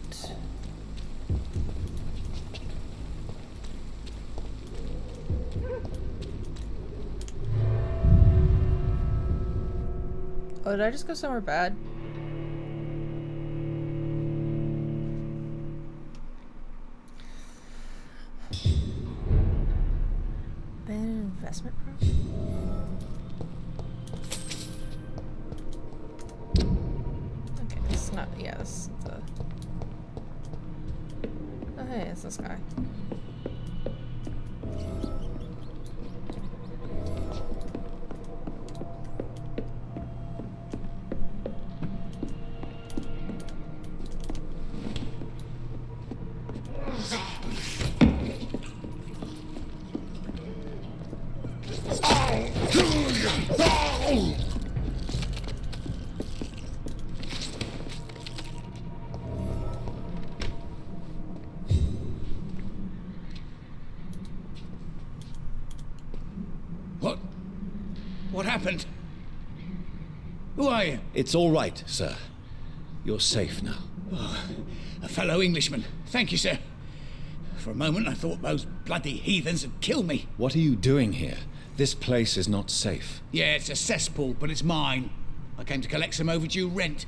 Oh, did I just go somewhere bad? Abandoned investment property? Okay, this is not, yeah, this is the... Oh, hey, it's this guy. What happened? Who are you? It's all right, sir. You're safe now. Oh, a fellow Englishman. Thank you, sir. For a moment I thought those bloody heathens had killed me. What are you doing here? This place is not safe. Yeah, it's a cesspool, but it's mine. I came to collect some overdue rent,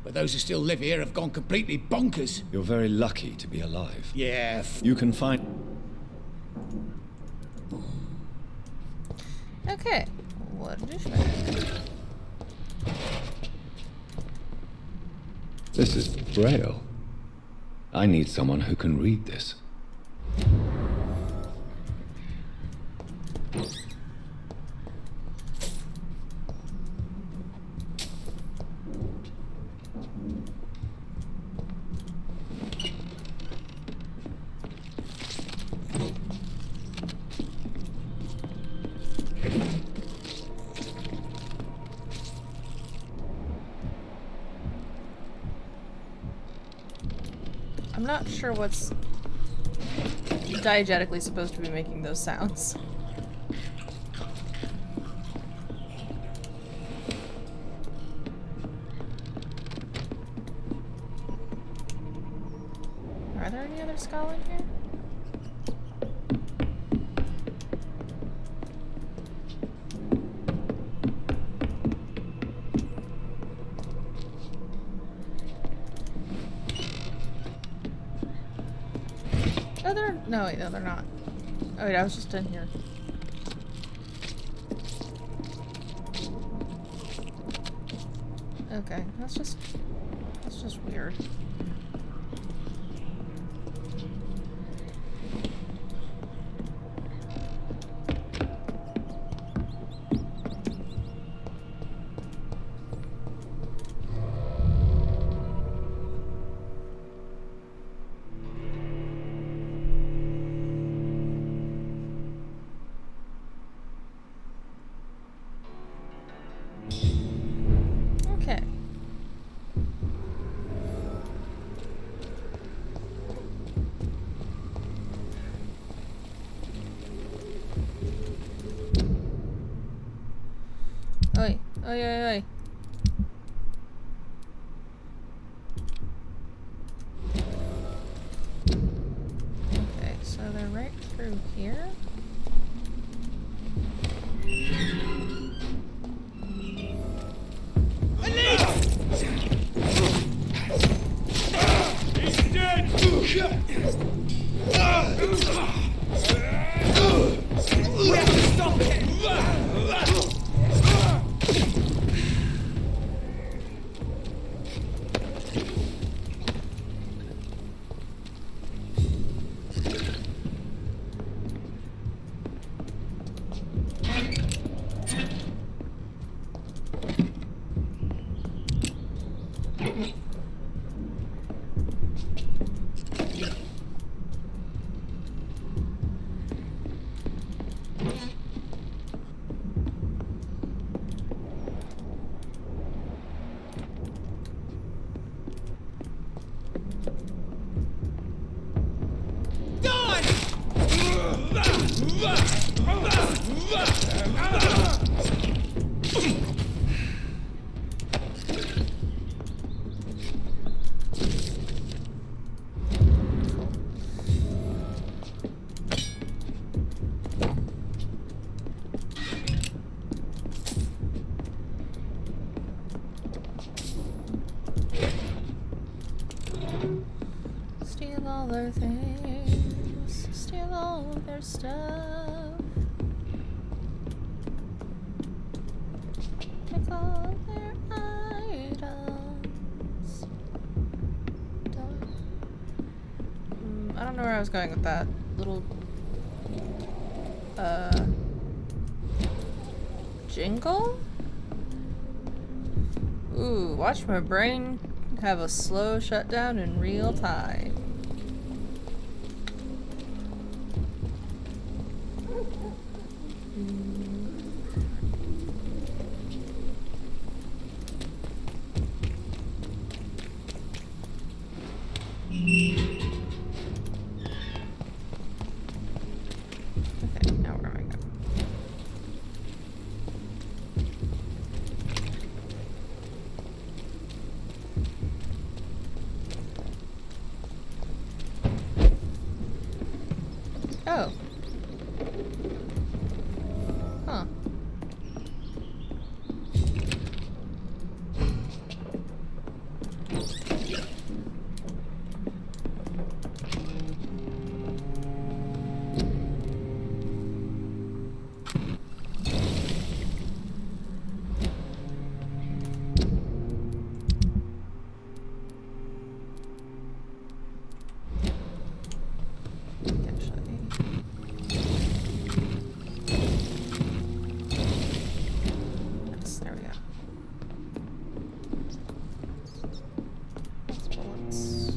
but those who still live here have gone completely bonkers. You're very lucky to be alive. Yeah. You can find... Okay. What did you find? This is Braille. I need someone who can read this. I'm not sure what's diegetically supposed to be making those sounds. Are there any other skull in here? Oh, they're... No, wait, no, they're not. Oh, wait, I was just in here. Okay, that's just weird. Okay. Oi, oi, oi, oi. Okay, so they're right through here. He's dead! Steal all their things, steal all of their stuff, take all their items. I don't know where I was going with that little jingle? Ooh, watch my brain have a slow shutdown in real time. Okay, now where am I going? Oh. Huh. Yes, there we go. That's bullets.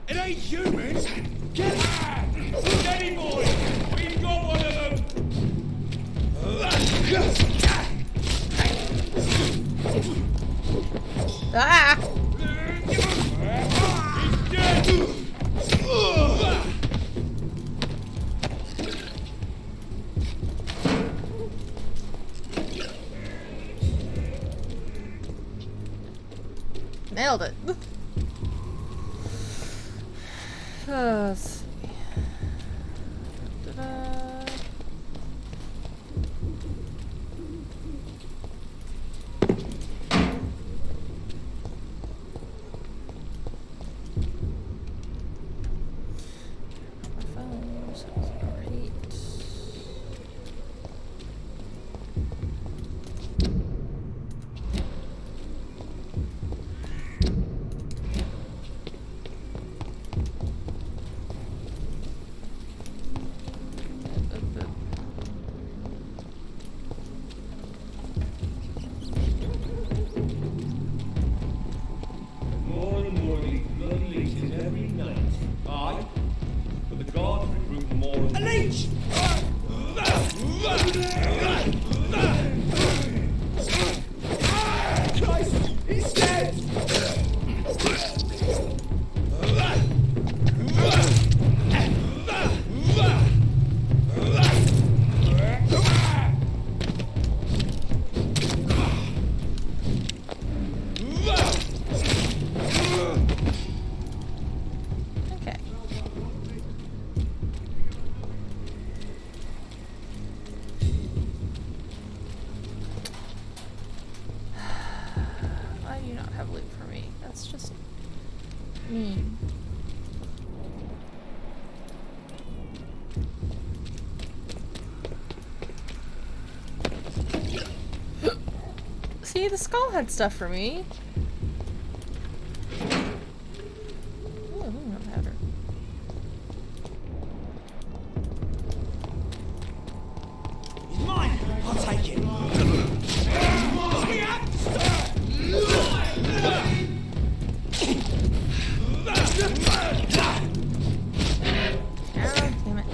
It ain't humans! Get out! Steady, boy! We've got one of them! Ah! Nailed it. Let's see. Ta-da. My phone sounds great. More and more these bloody leeches every night. Aye, but the guards recruit more and more. A leech! Christ! He's dead! Okay. Why do you not have loot for me? That's just mean. See, the skull had stuff for me. Ooh, no powder. He's mine! I'll take it! Damn it.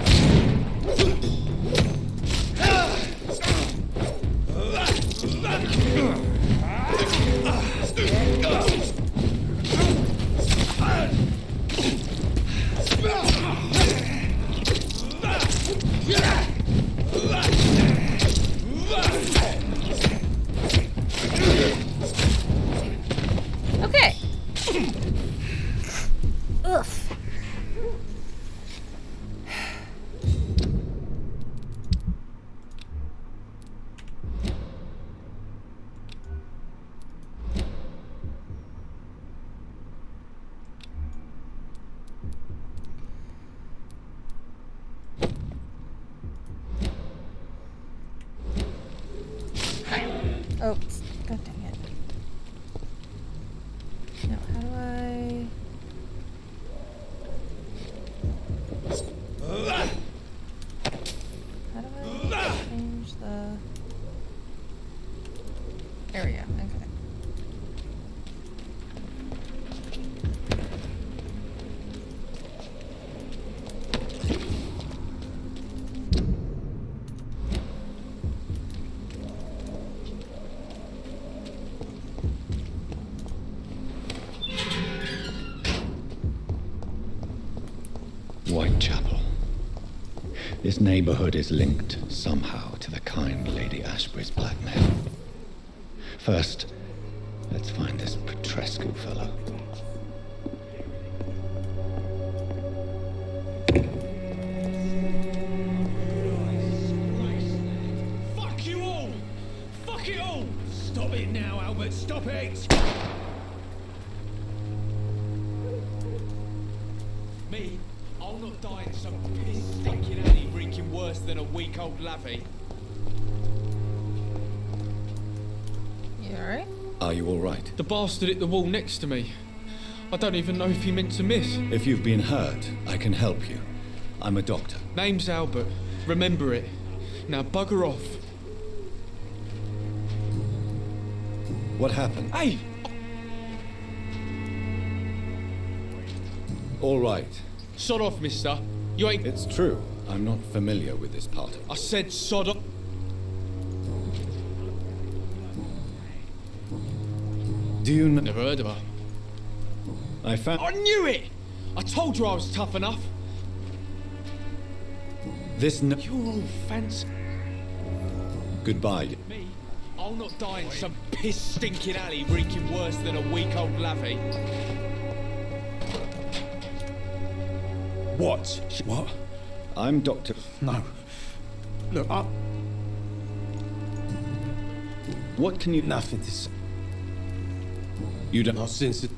Oh, god dang it. Now, how do I... How do I change the... There we go, okay. Whitechapel. This neighborhood is linked somehow to the kind Lady Ashbury's blackmail. First, let's find this Petrescu fellow. Fuck you all! Fuck it all! Stop it now, Albert, stop it! Me? I'll not die in some piss-stinking alley reeking worse than a week-old lavvy. You alright? Are you all right? The bastard at the wall next to me. I don't even know if he meant to miss. If you've been hurt, I can help you. I'm a doctor. Name's Albert. Remember it. Now bugger off. What happened? Hey! All right. Sod off, mister. You ain't... It's true. I'm not familiar with this part of it. I said sod off. Do you know... Never heard of her. I found... I knew it! I told you I was tough enough. This... You're all fancy. Goodbye. Me? I'll not die in some piss-stinking alley reeking worse than a week-old lavvy. What? What? I'm Dr. No. Look, up. What can you... Nothing to say. You don't... Not since it...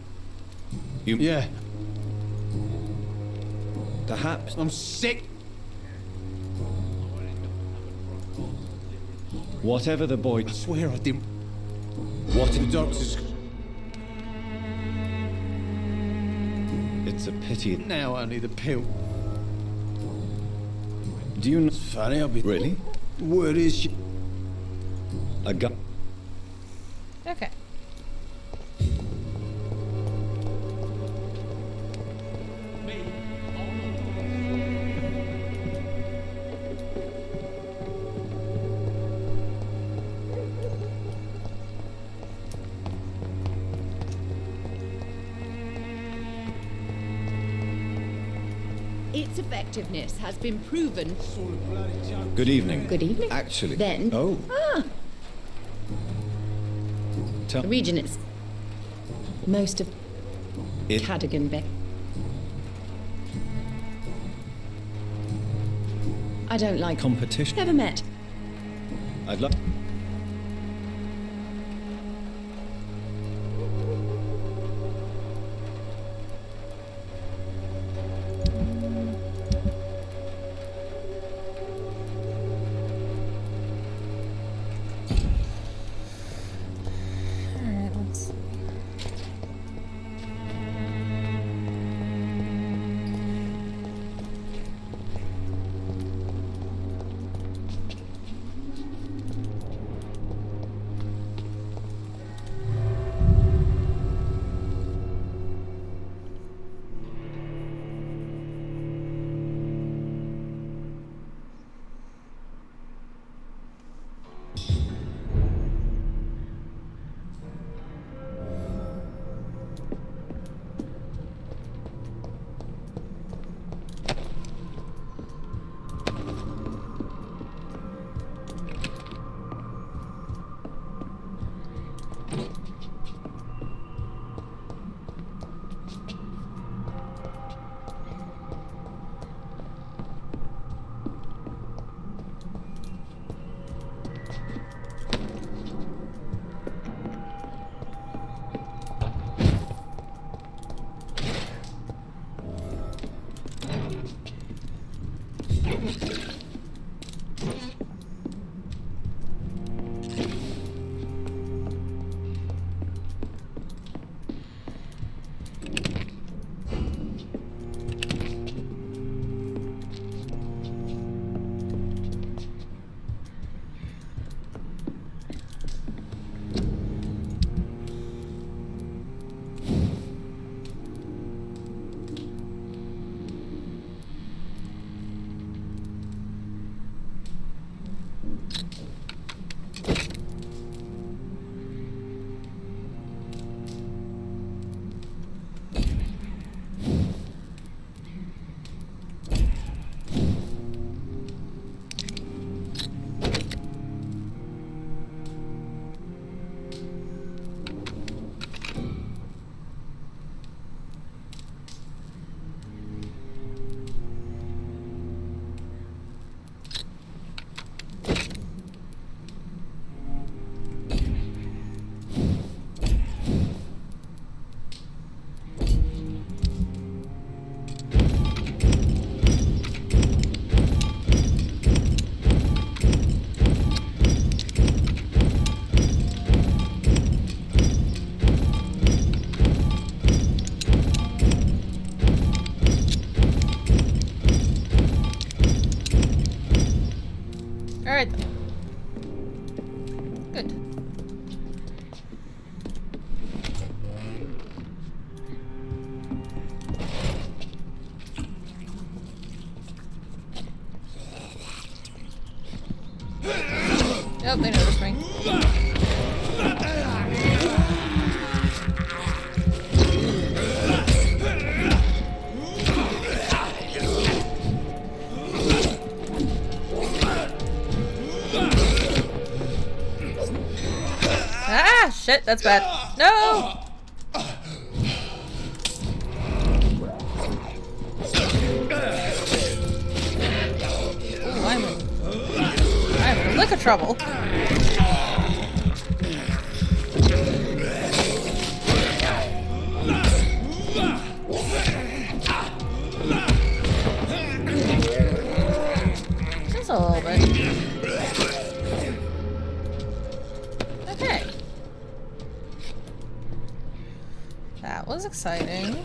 You... Yeah. Perhaps... I'm sick. Whatever the boy... I swear I didn't... What... The doctor's... It's a pity... Now I need a pill. Do you know... It's funny, I'll be... Really? The word is... A gun... Okay. Its effectiveness has been proven. Good evening. Good evening. Actually... Then... Oh. Ah! Tell... The region is... most of... It... Cadogan Bay. I don't like... Competition. Never met. I'd love... Alright, let's see. Alright then. Good. Oh, they noticed me. Ah, shit, that's bad. No! Ooh, I'm in a lick of trouble. Just a little bit. Okay. That was exciting.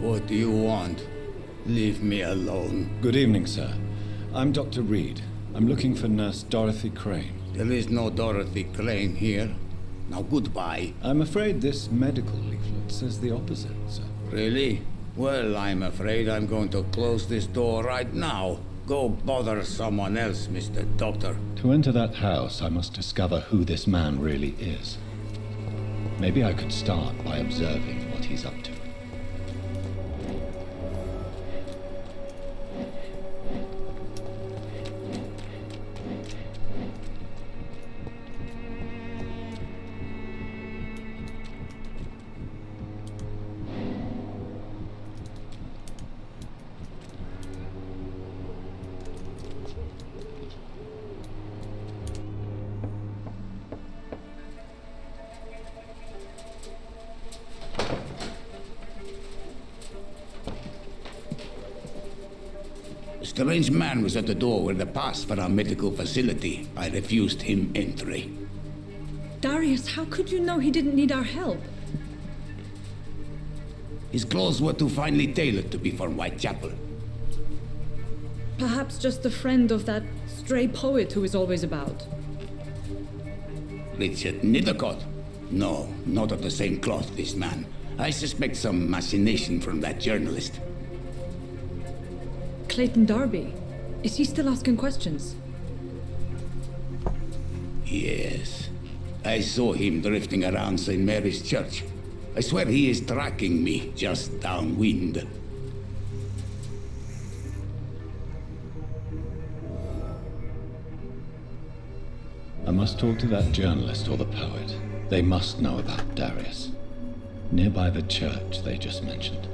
What do you want? Leave me alone. Good evening, sir. I'm Dr. Reed. I'm looking for Nurse Dorothy Crane. There is no Dorothy Crane here. Now goodbye. I'm afraid this medical leaflet says the opposite, sir. Really? Well, I'm afraid I'm going to close this door right now. Go bother someone else, Mr. Doctor. To enter that house, I must discover who this man really is. Maybe I could start by observing what he's up to. A strange man was at the door with a pass for our medical facility. I refused him entry. Darius, how could you know he didn't need our help? His clothes were too finely tailored to be from Whitechapel. Perhaps just a friend of that stray poet who is always about. Richard Nithercott? No, not of the same cloth, this man. I suspect some machination from that journalist. Clayton Darby. Is he still asking questions? Yes. I saw him drifting around St. Mary's Church. I swear he is tracking me just downwind. I must talk to that journalist or the poet. They must know about Darius. Nearby the church they just mentioned.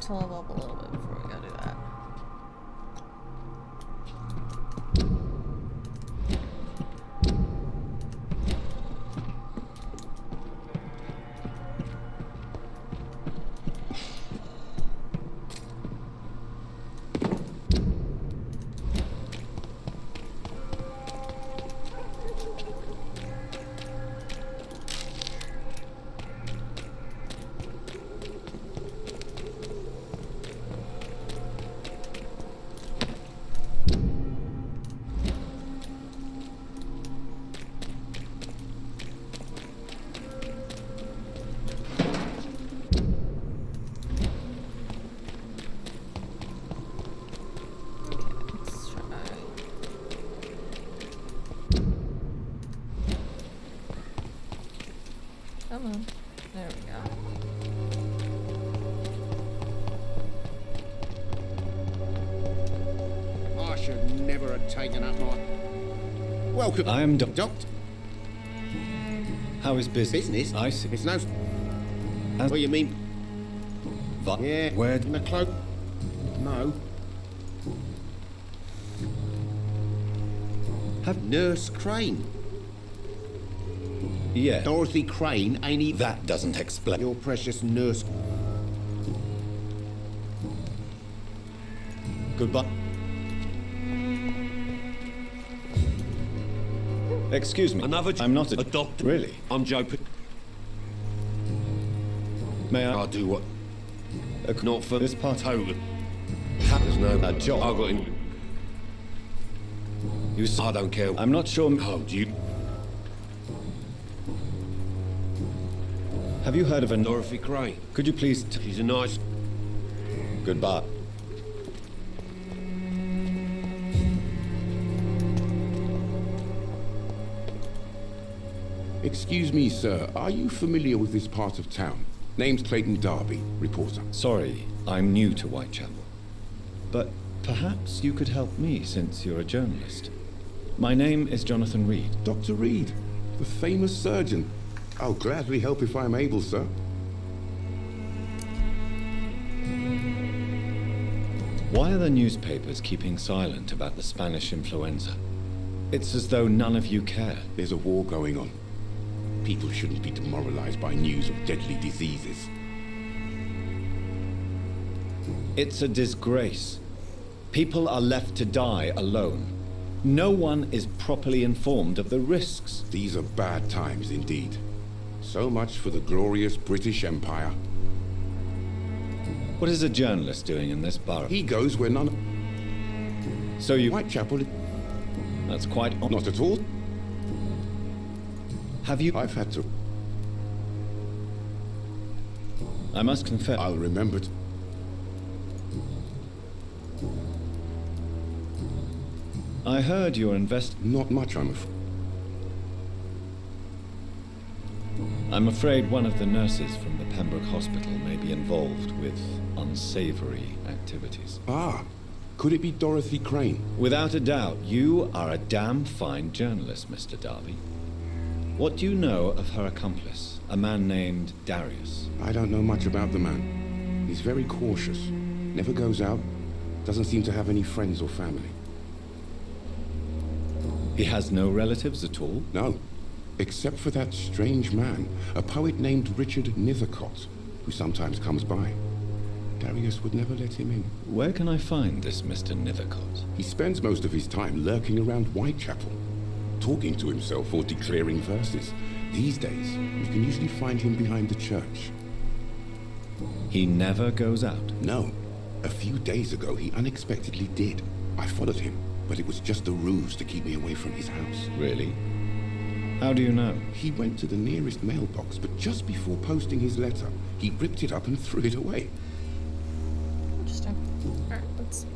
To level up a little bit before we go do that. Come on. There we go. I should never have taken up my... Welcome. I am Doctor. Doctor. How is business? Business? I see. It's no... What you mean? But Yeah. where? In the cloak? No. Have Nurse Crane. Yeah. Dorothy Crane, ain't he? That doesn't explain. Your precious nurse. Goodbye. Excuse me. I'm not a doctor. Really? I'm joking. May I? I'll do what? Not for this part. Totally. There's no a job. I got him. You. I don't care. I'm not sure. Oh, do you? Have you heard of a Dorothy Crane? Could you please? She's a nice. Goodbye. Excuse me, sir. Are you familiar with this part of town? Name's Clayton Darby, reporter. Sorry, I'm new to Whitechapel. But perhaps you could help me since you're a journalist. My name is Jonathan Reed. Dr. Reed, the famous surgeon. I'll gladly help if I'm able, sir. Why are the newspapers keeping silent about the Spanish influenza? It's as though none of you care. There's a war going on. People shouldn't be demoralized by news of deadly diseases. It's a disgrace. People are left to die alone. No one is properly informed of the risks. These are bad times indeed. So much for the glorious British Empire. What is a journalist doing in this borough? He goes where none... So you... Whitechapel... That's quite... Not at all. Have you... I've had to... I must confess... I'll remember to... I heard you're Not much, I'm afraid. I'm afraid one of the nurses from the Pembroke Hospital may be involved with unsavory activities. Ah, could it be Dorothy Crane? Without a doubt, you are a damn fine journalist, Mr. Darby. What do you know of her accomplice, a man named Darius? I don't know much about the man. He's very cautious. Never goes out. Doesn't seem to have any friends or family. He has no relatives at all? No. Except for that strange man, a poet named Richard Nithercott, who sometimes comes by. Darius would never let him in. Where can I find this Mr. Nithercott? He spends most of his time lurking around Whitechapel, talking to himself or declaring verses. These days, you can usually find him behind the church. He never goes out? No. A few days ago, he unexpectedly did. I followed him, but it was just a ruse to keep me away from his house. Really? How do you know? He went to the nearest mailbox, but just before posting his letter, he ripped it up and threw it away. Interesting. Alright, let's see.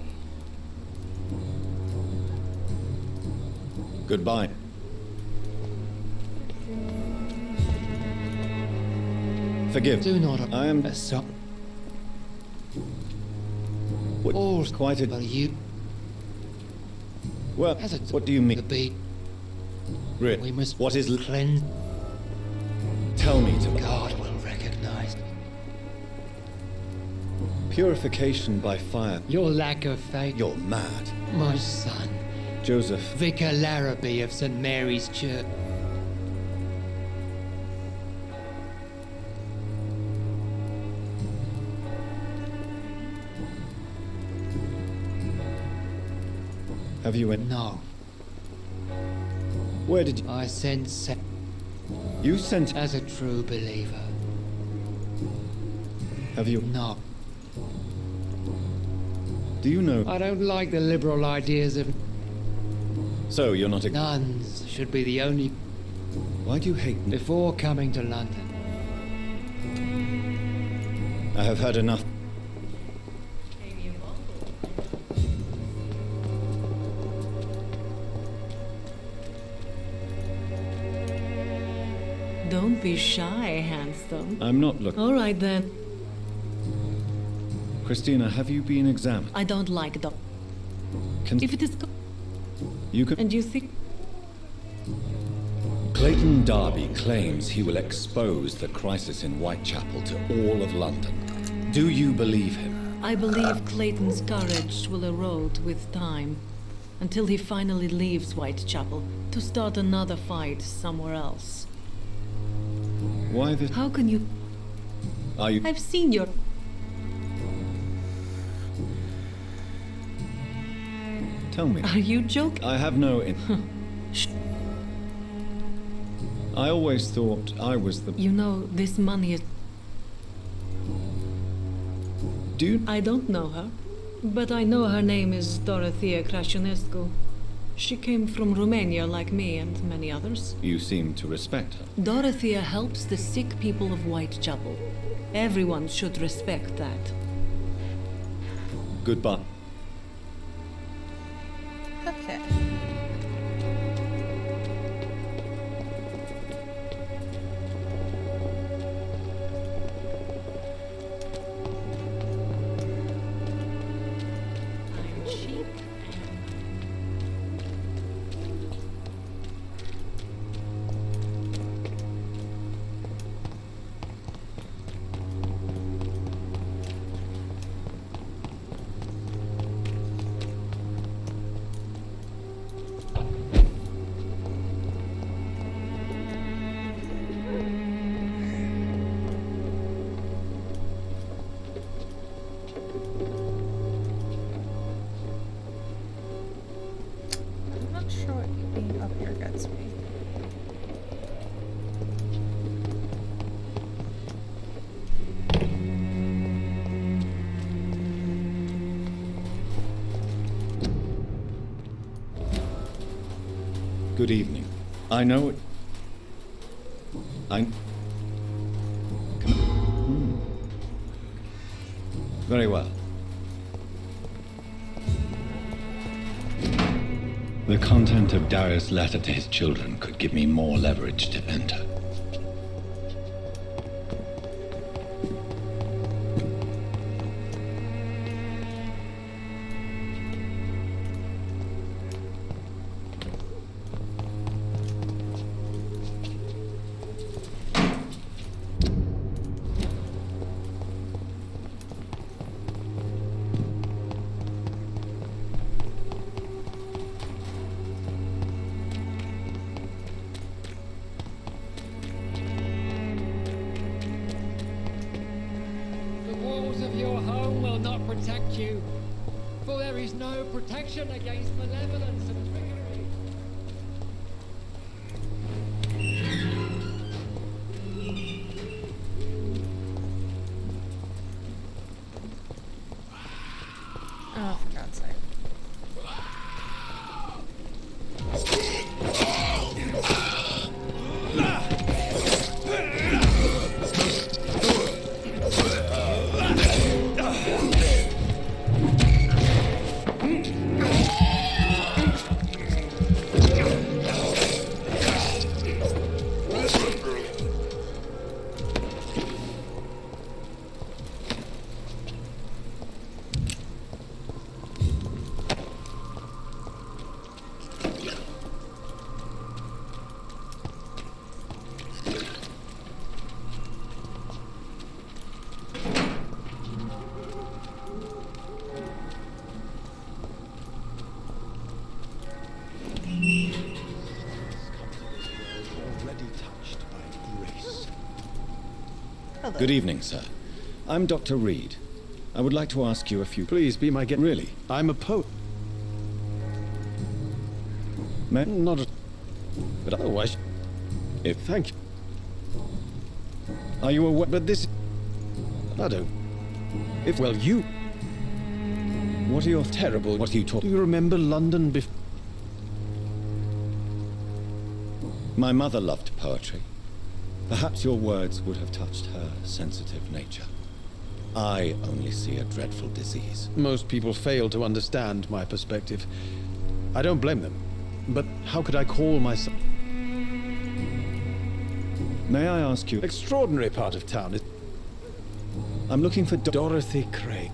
Goodbye. Forgive. Do not. I am... So. What? All's Quite a... Well, you... Well, what do you mean? Be... Really? We must... What is... Cleanse... Tell me to... God will recognize... Purification by fire. Your lack of faith... You're mad. My son. Joseph. Vicar Larrabee of St. Mary's Church. Have you in? No. Where did you... I sent... You sent... As a true believer. Have you... No. Do you know... I don't like the liberal ideas of... So, you're not a... Nuns should be the only... Why do you hate... Before coming to London. I have heard enough. Don't be shy, handsome. I'm not looking... All right, then. Christina, have you been examined? I don't like them. If it is... You can... And you think... Clayton Darby claims he will expose the crisis in Whitechapel to all of London. Do you believe him? I believe Clayton's courage will erode with time, until he finally leaves Whitechapel to start another fight somewhere else. Why the... How can you... Are you... I've seen your... Tell me. Are you joking? I have no... I always thought I was the... You know, this money is... Do you... I don't know her, but I know her name is Dorothea Crasionescu. She came from Romania like me and many others. You seem to respect her. Dorothea helps the sick people of Whitechapel. Everyone should respect that. Goodbye. Okay. Good evening. I know it. Very well. The content of Darius' letter to his children could give me more leverage to enter. Against malevolence and trickery. Oh, for God's sake. Good evening, sir. I'm Dr. Reed. I would like to ask you a few... Please be my guest. Really? I'm a poet. Not a... But otherwise... Thank you. Are you aware... But this... I don't... Well, you... What are your... Terrible. What are you talking... Do you remember London before... My mother loved poetry. Perhaps your words would have touched her sensitive nature. I only see a dreadful disease. Most people fail to understand my perspective. I don't blame them. But how could I call myself... May I ask you... Extraordinary part of town is... I'm looking for Dorothy Craig.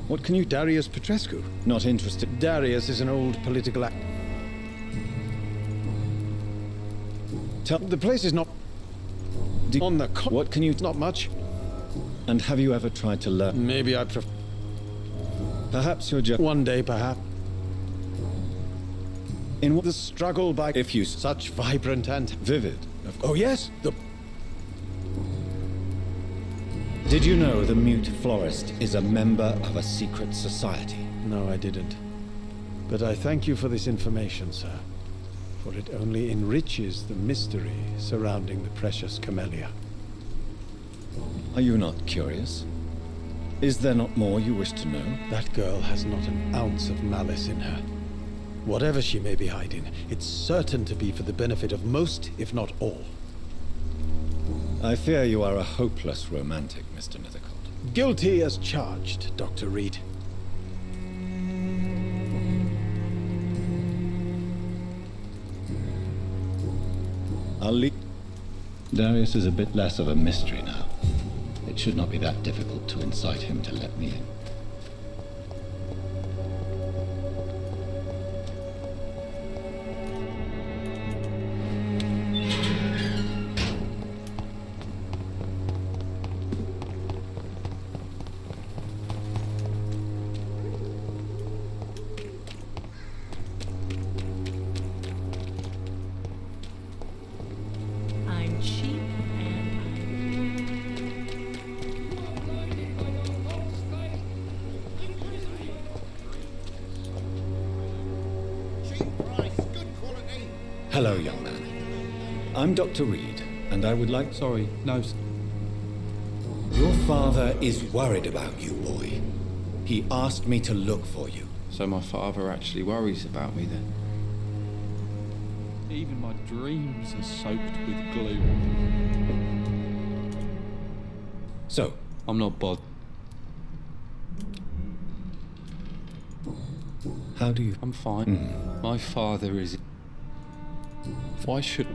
What can you... Darius Petrescu. Not interested. Darius is an old political act... The place is not... On the what can you... Not much. And have you ever tried to learn... Maybe I Perhaps you're just... One day, perhaps. In what... The struggle by... If you... Such vibrant and... Vivid. Oh, yes. Did you know the mute florist is a member of a secret society? No, I didn't. But I thank you for this information, sir. For it only enriches the mystery surrounding the precious camellia. Are you not curious? Is there not more you wish to know? That girl has not an ounce of malice in her. Whatever she may be hiding, it's certain to be for the benefit of most, if not all. I fear you are a hopeless romantic, Mr. Nethercourt. Guilty as charged, Dr. Reed. I'll leave. Darius is a bit less of a mystery now. It should not be that difficult to incite him to let me in. Hello, young man. I'm Dr. Reed, and I would like... Sorry, no... Your father is worried about you, boy. He asked me to look for you. So my father actually worries about me then? Even my dreams are soaked with glue. So, I'm not bothered. how do you... I'm fine. My father is... Why should...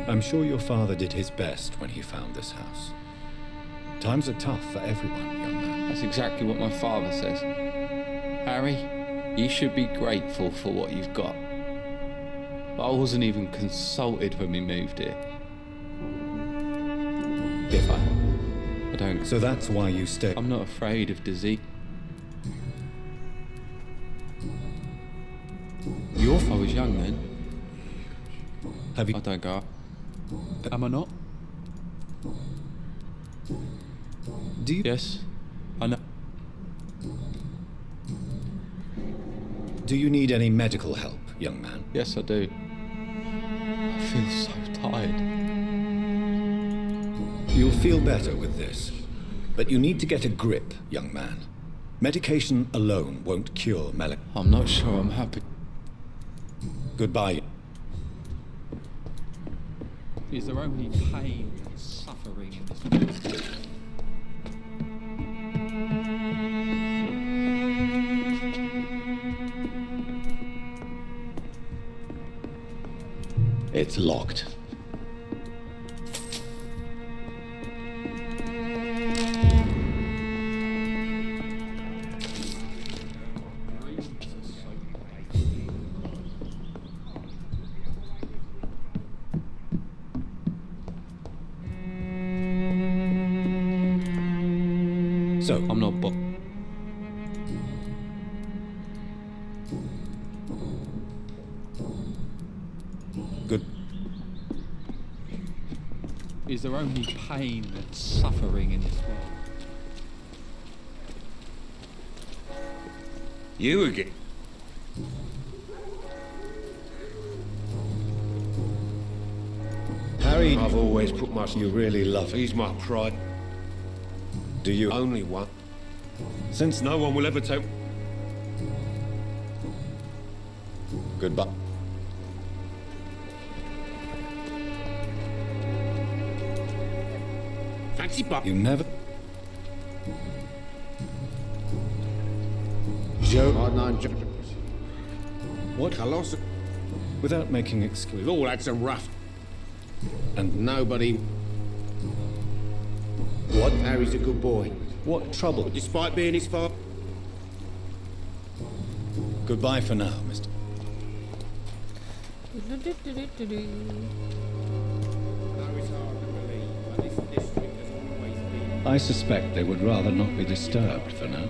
I'm sure your father did his best when he found this house. Times are tough for everyone, young man. That's exactly what my father says. Harry, you should be grateful for what you've got. But I wasn't even consulted when we moved here. If I don't... So that's why you stay... I'm not afraid of disease. I was young then. Have you... I don't go. Am I not? Do you... Yes, I know. Do you need any medical help, young man? Yes, I do. I feel so tired. You'll feel better with this. But you need to get a grip, young man. Medication alone won't cure melancholy. I'm not sure I'm happy. Goodbye. Is there only pain and suffering in this world? It's locked. So, I'm not good. Is there only pain and suffering in this world? You again? Harry, I've always put my... You really love him. He's my pride. Do you? Only one. Since no one will ever take... Goodbye. Fancy butt. You never... Joe. Joe. What? Colossal. Without making excuses. We've all had some rough... And nobody... What? Harry's a good boy. What trouble? But despite being his father... Goodbye for now, Mr. I suspect they would rather not be disturbed for now.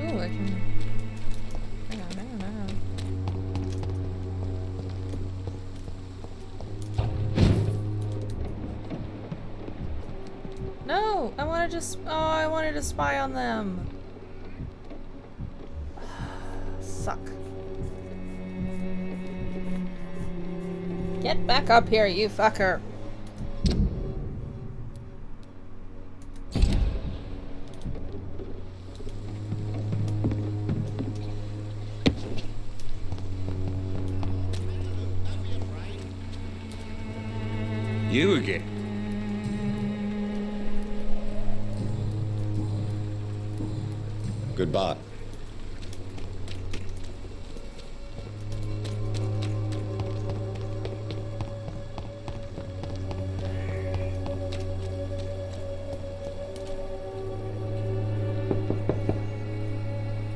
Ooh, I can... Hang on. No! I wanted to I wanted to spy on them. Suck. Get back up here, you fucker. You again? Goodbye.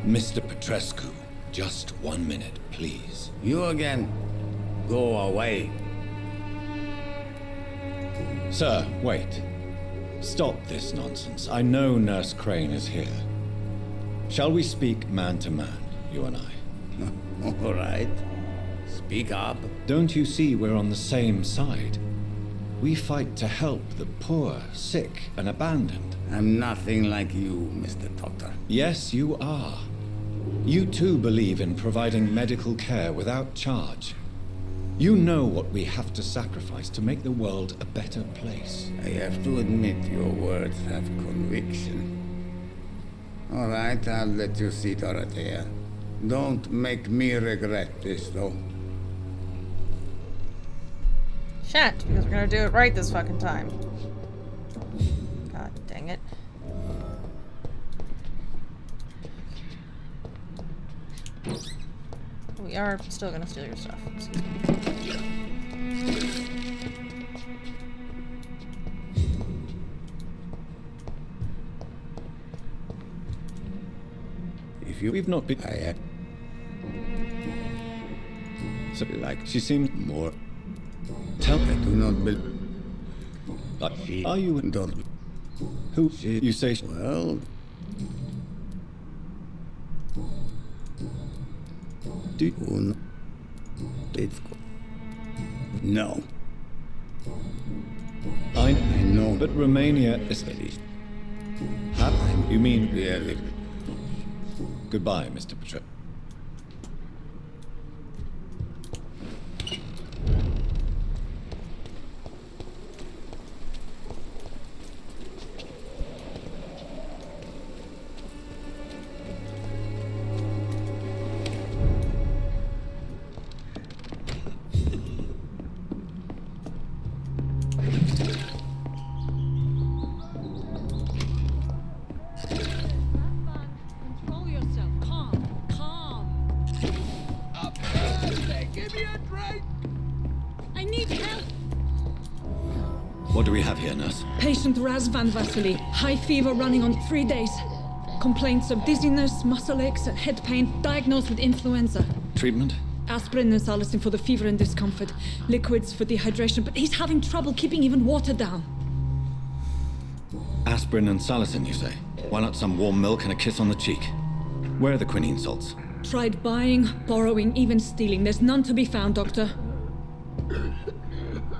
Mr. Petrescu, just 1 minute, please. You again. Go away. Sir, wait. Stop this nonsense. I know Nurse Crane is here. Shall we speak man to man, you and I? All right. Speak up. Don't you see we're on the same side? We fight to help the poor, sick, and abandoned. I'm nothing like you, Mr. Doctor. Yes, you are. You too believe in providing medical care without charge. You know what we have to sacrifice to make the world a better place. I have to admit your words have conviction. All right, I'll let you see Dorothea. Don't make me regret this, though. Shan't, because we're gonna do it right this fucking time. God dang it. We are still gonna steal your stuff. Excuse me. If we've not been... I had... So, like, she seems more... Tell me. I do not believe... But are you... Don't... Who... You say... Well... Do you... It's... No. I know. But Romania is... You mean... Yeah, Goodbye, Mr. Petro. What do we have here, nurse? Patient Raz Van Vasily. High fever running on 3 days. Complaints of dizziness, muscle aches, and head pain. Diagnosed with influenza. Treatment? Aspirin and salicin for the fever and discomfort. Liquids for dehydration, but he's having trouble keeping even water down. Aspirin and salicin, you say? Why not some warm milk and a kiss on the cheek? Where are the quinine salts? Tried buying, borrowing, even stealing. There's none to be found, Doctor.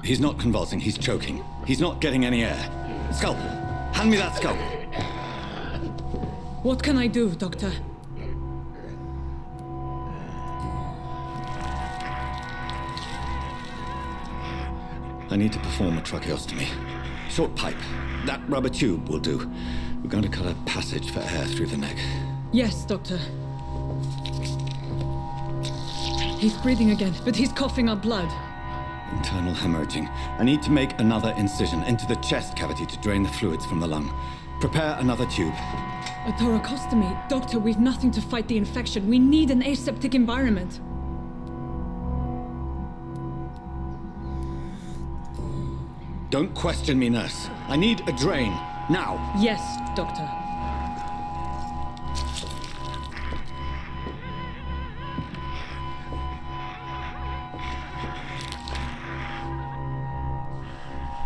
He's not convulsing, he's choking. He's not getting any air. Scalpel! Hand me that scalpel! What can I do, Doctor? I need to perform a tracheostomy. Short pipe. That rubber tube will do. We're going to cut a passage for air through the neck. Yes, Doctor. He's breathing again, but he's coughing up blood. Internal hemorrhaging. I need to make another incision into the chest cavity to drain the fluids from the lung. Prepare another tube. A thoracostomy? Doctor, we've nothing to fight the infection. We need an aseptic environment. Don't question me, nurse. I need a drain. Now. Yes, Doctor.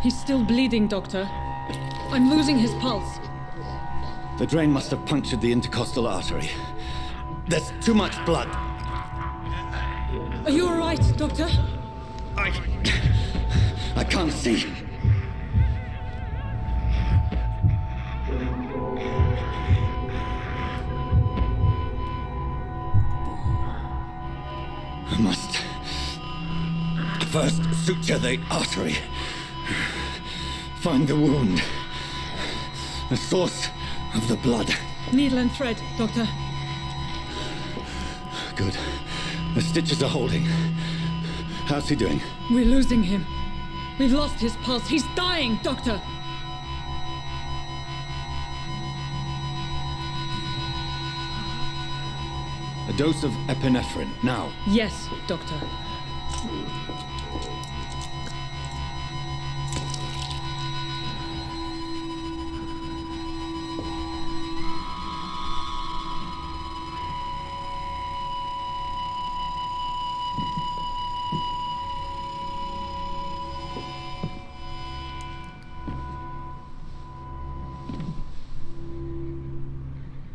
He's still bleeding, Doctor. I'm losing his pulse. The drain must have punctured the intercostal artery. There's too much blood. Are you all right, Doctor? I can't see. I must first suture the artery. Find the wound. The source of the blood. Needle and thread, Doctor. Good. The stitches are holding. How's he doing? We're losing him. We've lost his pulse. He's dying, Doctor! A dose of epinephrine, now. Yes, Doctor.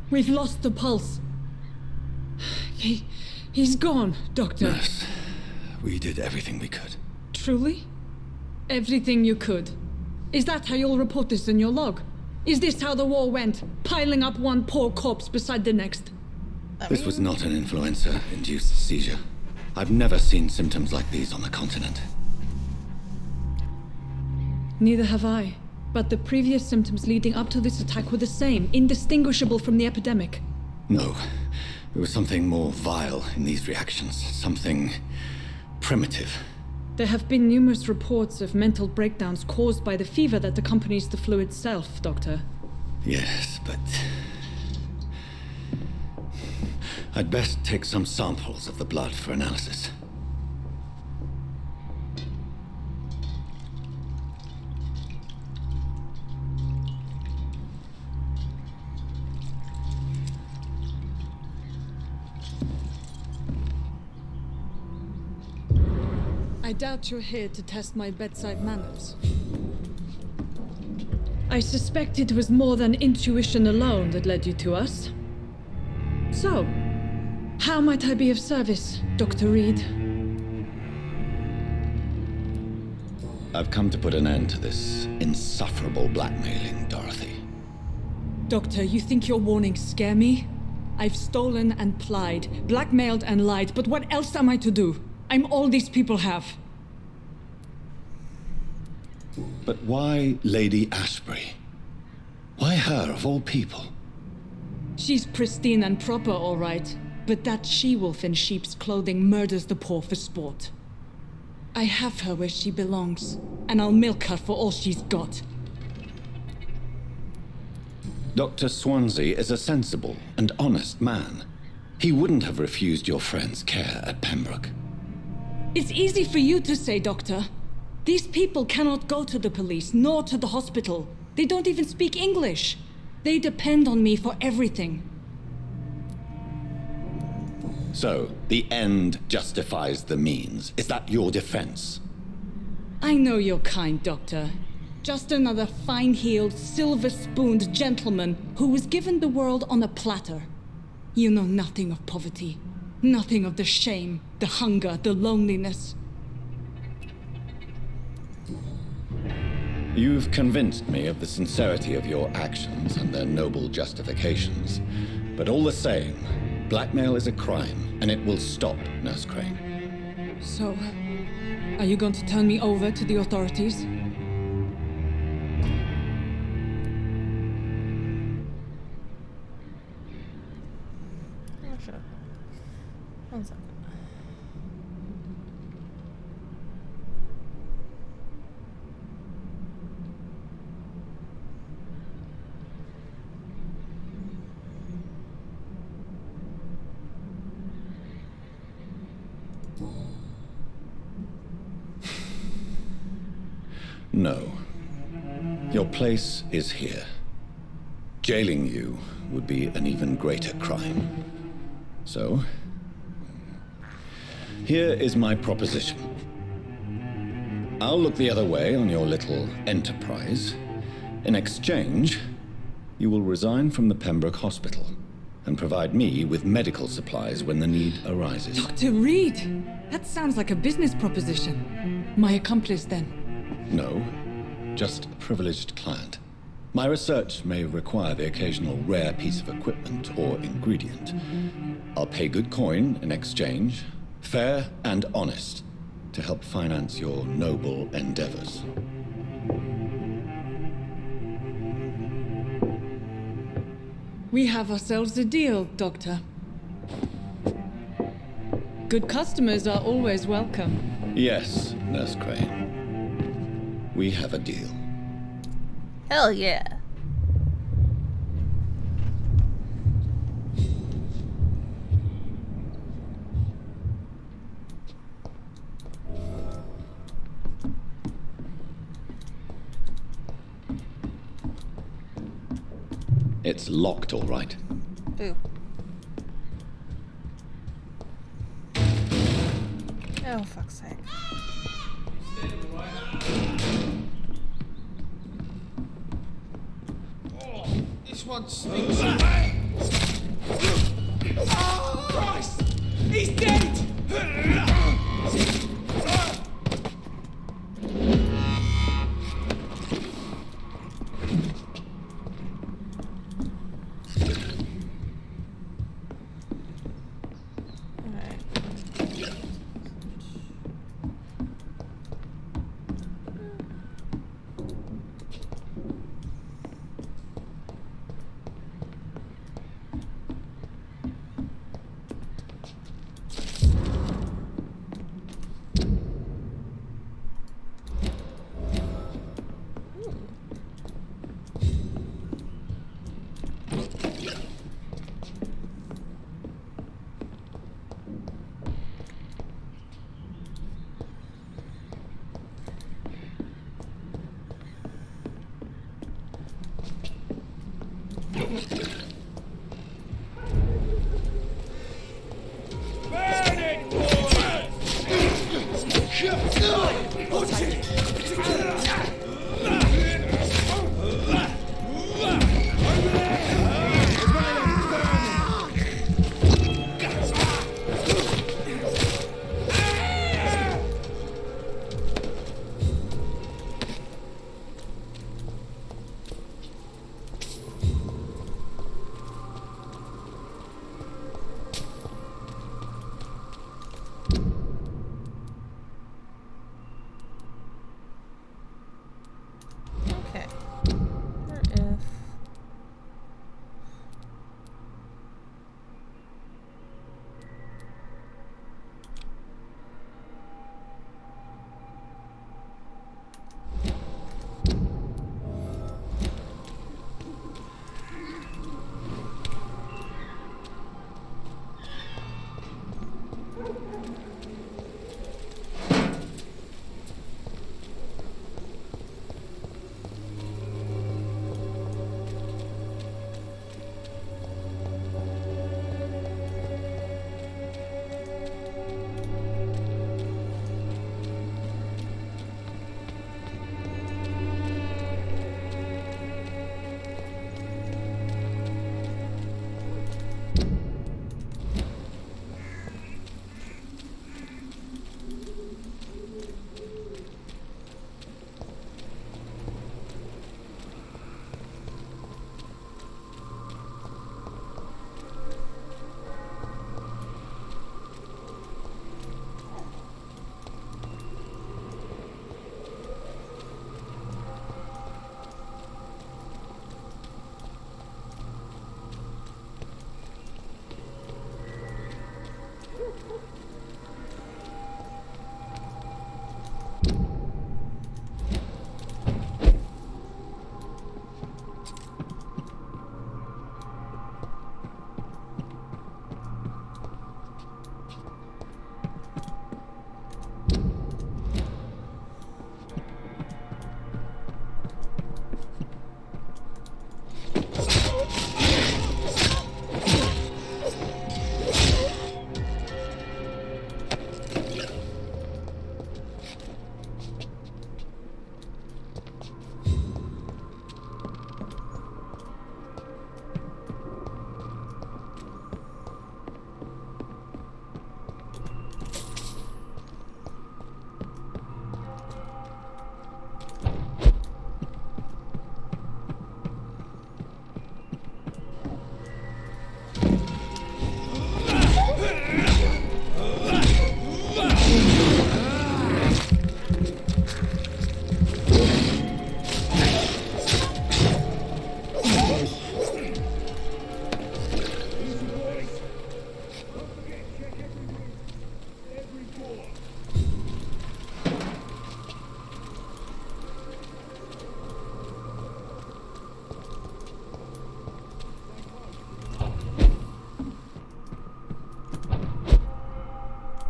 We've lost the pulse. He's gone, Doctor. Nurse, we did everything we could. Truly? Everything you could? Is that how you'll report this in your log? Is this how the war went? Piling up one poor corpse beside the next? This was not an influenza-induced seizure. I've never seen symptoms like these on the continent. Neither have I. But the previous symptoms leading up to this attack were the same, indistinguishable from the epidemic. No. There was something more vile in these reactions. Something primitive. There have been numerous reports of mental breakdowns caused by the fever that accompanies the flu itself, Doctor. Yes, but... I'd best take some samples of the blood for analysis. I doubt you're here to test my bedside manners. I suspect it was more than intuition alone that led you to us. So, how might I be of service, Dr. Reed? I've come to put an end to this insufferable blackmailing, Dorothy. Doctor, you think your warnings scare me? I've stolen and plied, blackmailed and lied, but what else am I to do? I'm all these people have. But why Lady Ashbury? Why her, of all people? She's pristine and proper, all right. But that she-wolf in sheep's clothing murders the poor for sport. I have her where she belongs, and I'll milk her for all she's got. Dr. Swansea is a sensible and honest man. He wouldn't have refused your friend's care at Pembroke. It's easy for you to say, Doctor. These people cannot go to the police, nor to the hospital. They don't even speak English. They depend on me for everything. So, the end justifies the means. Is that your defense? I know you're kind, Doctor. Just another fine-heeled, silver-spooned gentleman who was given the world on a platter. You know nothing of poverty. Nothing of the shame, the hunger, the loneliness. You've convinced me of the sincerity of your actions and their noble justifications. But all the same, blackmail is a crime, and it will stop, Nurse Crane. So, are you going to turn me over to the authorities? Oh, sure. One second. No. Your place is here. Jailing you would be an even greater crime. So, here is my proposition. I'll look the other way on your little enterprise. In exchange, you will resign from the Pembroke Hospital and provide me with medical supplies when the need arises. Dr. Reed! That sounds like a business proposition. My accomplice, then? No, just a privileged client. My research may require the occasional rare piece of equipment or ingredient. I'll pay good coin in exchange, fair and honest, to help finance your noble endeavors. We have ourselves a deal, Doctor. Good customers are always welcome. Yes, Nurse Crane. We have a deal. Hell yeah. It's locked, all right. Ooh. Oh, fuck's sake. This one stinks. Oh, Christ! He's dead!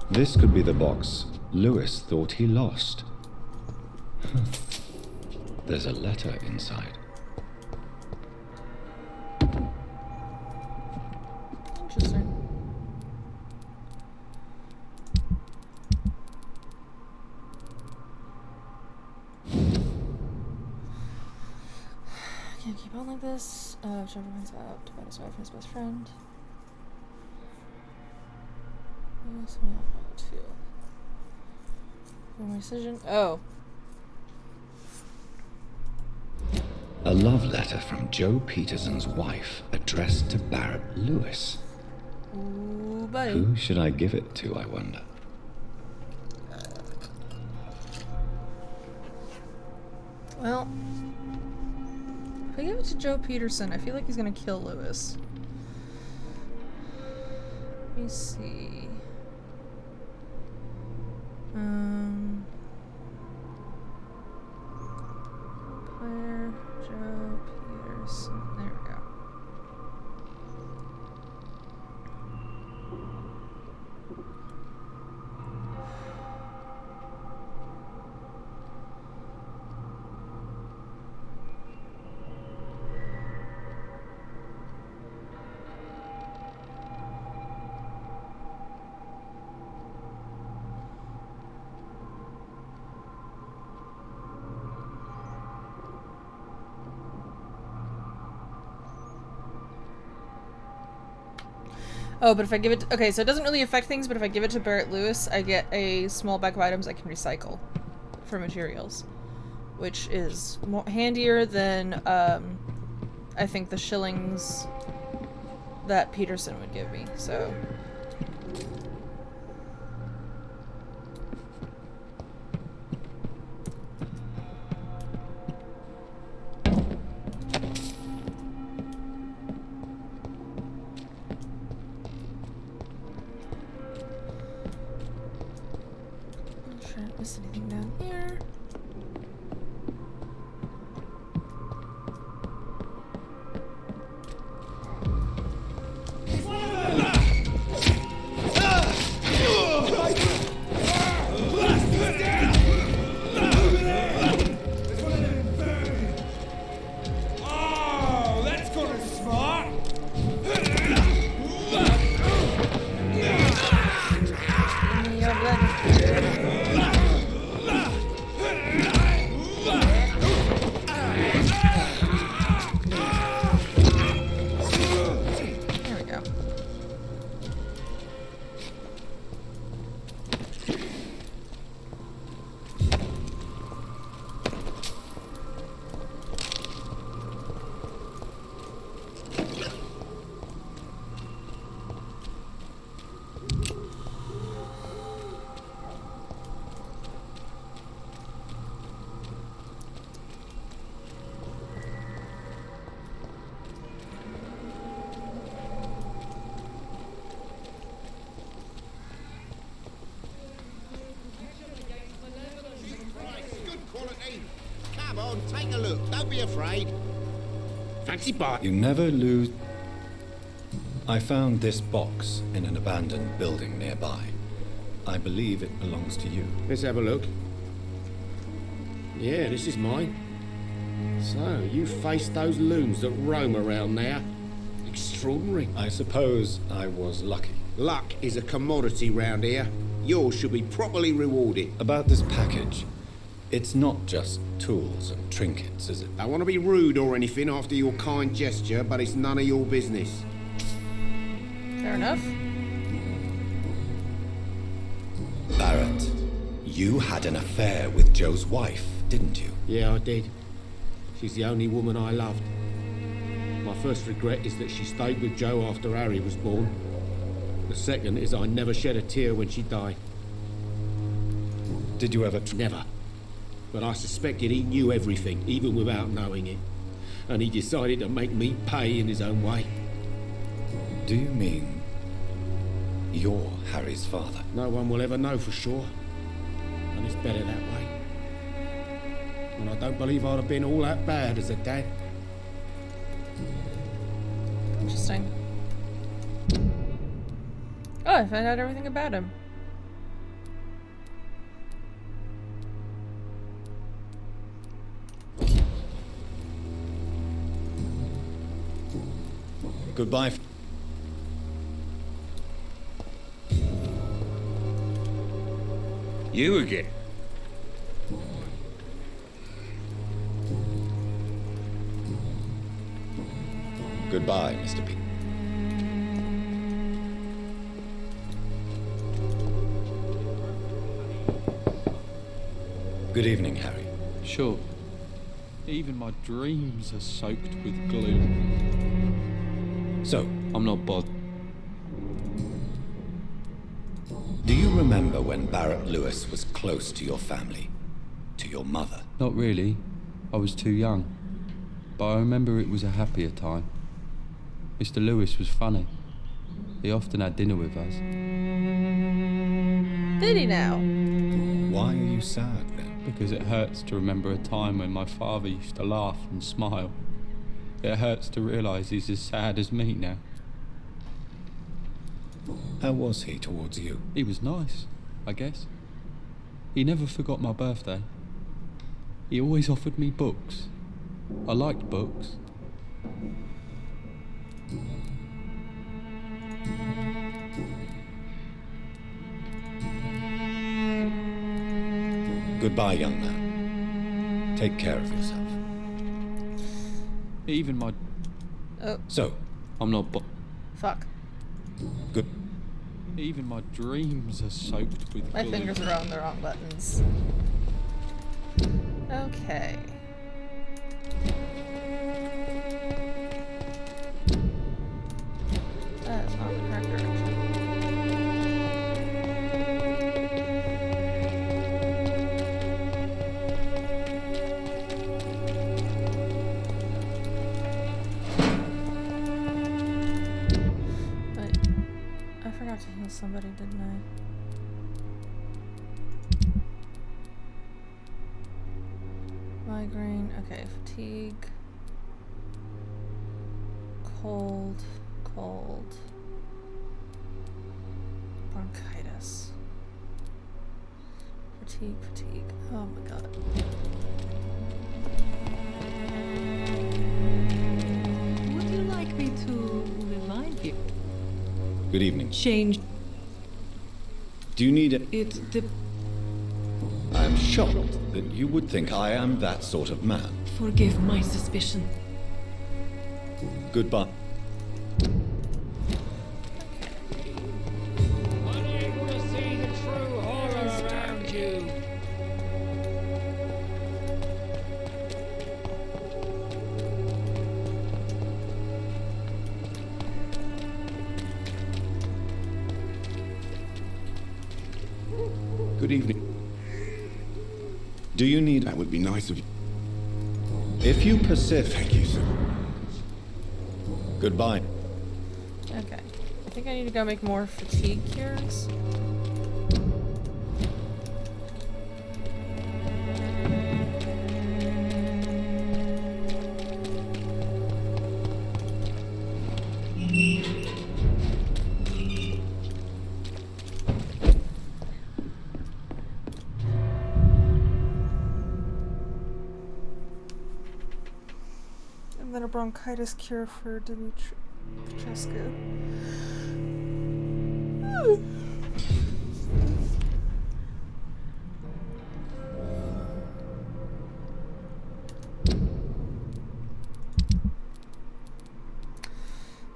This could be the box Lewis thought he lost. There's a letter inside. Interesting. Can't keep on like this. Trevor finds out about his wife and his best friend. Yes, we have too. For my decision. Oh. A love letter from Joe Peterson's wife, addressed to Barrett Lewis. Ooh, buddy. Who should I give it to, I wonder? Well, if I give it to Joe Peterson, I feel like he's gonna kill Lewis. Let me see. Vampyr, Joe Peterson. There we go. Oh, but if I give it... Okay, so it doesn't really affect things, but if I give it to Barrett Lewis, I get a small bag of items I can recycle for materials. Which is more handier than, I think the shillings that Peterson would give me, so... Miss anything down here? Oh, that's kind of smart. There we go. Good quality. Come on, take a look. Don't be afraid. Fancy bar. You never lose. I found this box in an abandoned building nearby. I believe it belongs to you. Let's have a look. Yeah, this is mine. So, you faced those loons that roam around there. Extraordinary. I suppose I was lucky. Luck is a commodity round here. Yours should be properly rewarded. About this package, it's not just tools and trinkets, is it? I want to be rude or anything after your kind gesture, but it's none of your business. Fair enough. Barrett, you had an affair with Joe's wife, didn't you? Yeah, I did. She's the only woman I loved. My first regret is that she stayed with Joe after Harry was born. The second is I never shed a tear when she died. Did you ever... Never. But I suspected he knew everything, even without knowing it. And he decided to make me pay in his own way. Do you mean you're Harry's father? No one will ever know for sure. And it's better that way. And I don't believe I'd have been all that bad as a dad. Interesting. Oh, I found out everything about him. Goodbye. You again? Goodbye, Mr. P. Good evening, Harry. Sure. Even my dreams are soaked with gloom. So, I'm not bothered. Do you remember when Barrett Lewis was close to your family? To your mother? Not really. I was too young. But I remember it was a happier time. Mr. Lewis was funny. He often had dinner with us. Did he now? Why are you sad then? Because it hurts to remember a time when my father used to laugh and smile. It hurts to realise he's as sad as me now. How was he towards you? He was nice, I guess. He never forgot my birthday. He always offered me books. I liked books. Goodbye, young man. Take care of yourself. Even my... Oh. So, I'm not Fuck. Good. Even my dreams are soaked with My glue. fingers are on the wrong buttons. Okay. That is not the correct direction. Wait, I forgot to heal somebody, didn't I? Migraine, okay, fatigue, cold, bronchitis, fatigue, oh my god. Would you like me to revive you? Good evening. Change Do you need it? the I'm shocked that you would think I am that sort of man. forgive my suspicion. Goodbye. Unable to see the true horror around you. Good evening. Do you need... That would be nice of you. If you persist... Thank you, sir. Goodbye. Okay. I think I need to go make more fatigue cures. And then a bronchitis cure for Dimitrescu.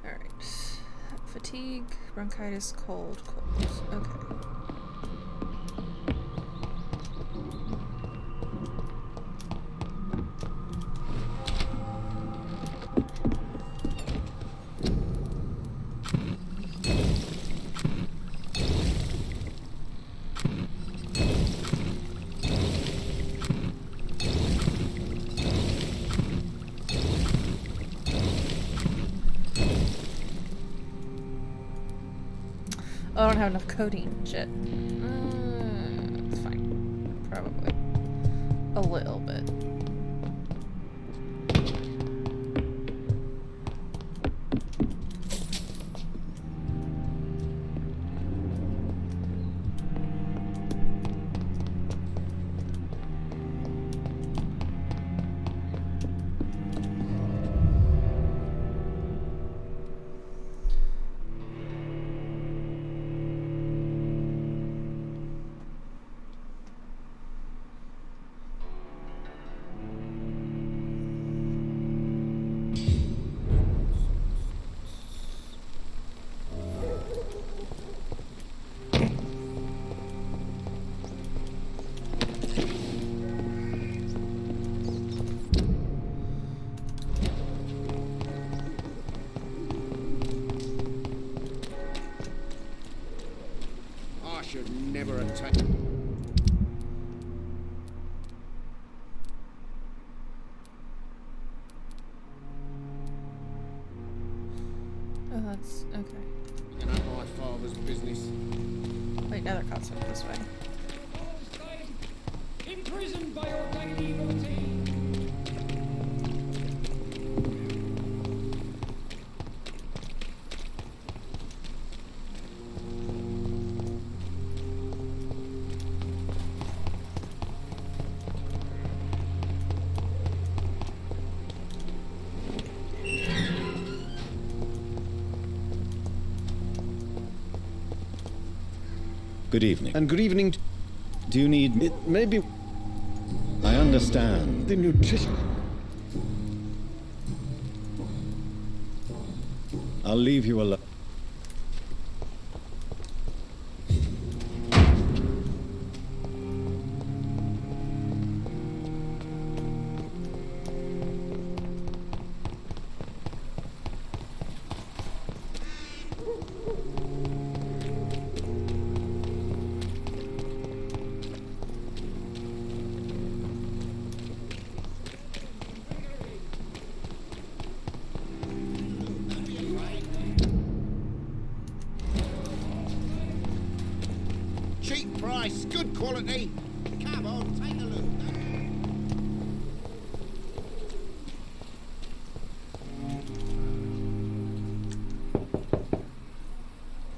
Alright. Fatigue, bronchitis, cold. Okay. Oh, I don't have enough codeine. Shit. It's fine. Probably. A little bit. I should never have Oh, that's okay. You know my father's business. Wait, now they're concept this way. Imprisoned by your daily routine. Good evening. And good evening. Do you need... It may be... I understand. The nutrition... I'll leave you alone. nice, good quality. Come on, take a look.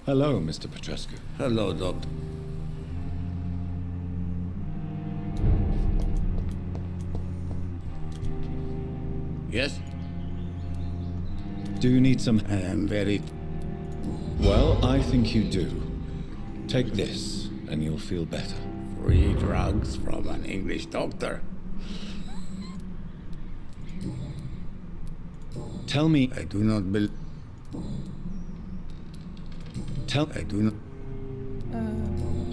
Hello, Mr. Petrescu. Hello, Doctor. Yes? Do you need some... I am very... Well, I think you do. Take this, and you'll feel better. Free drugs from an English doctor. Tell me... I do not believe... I do not...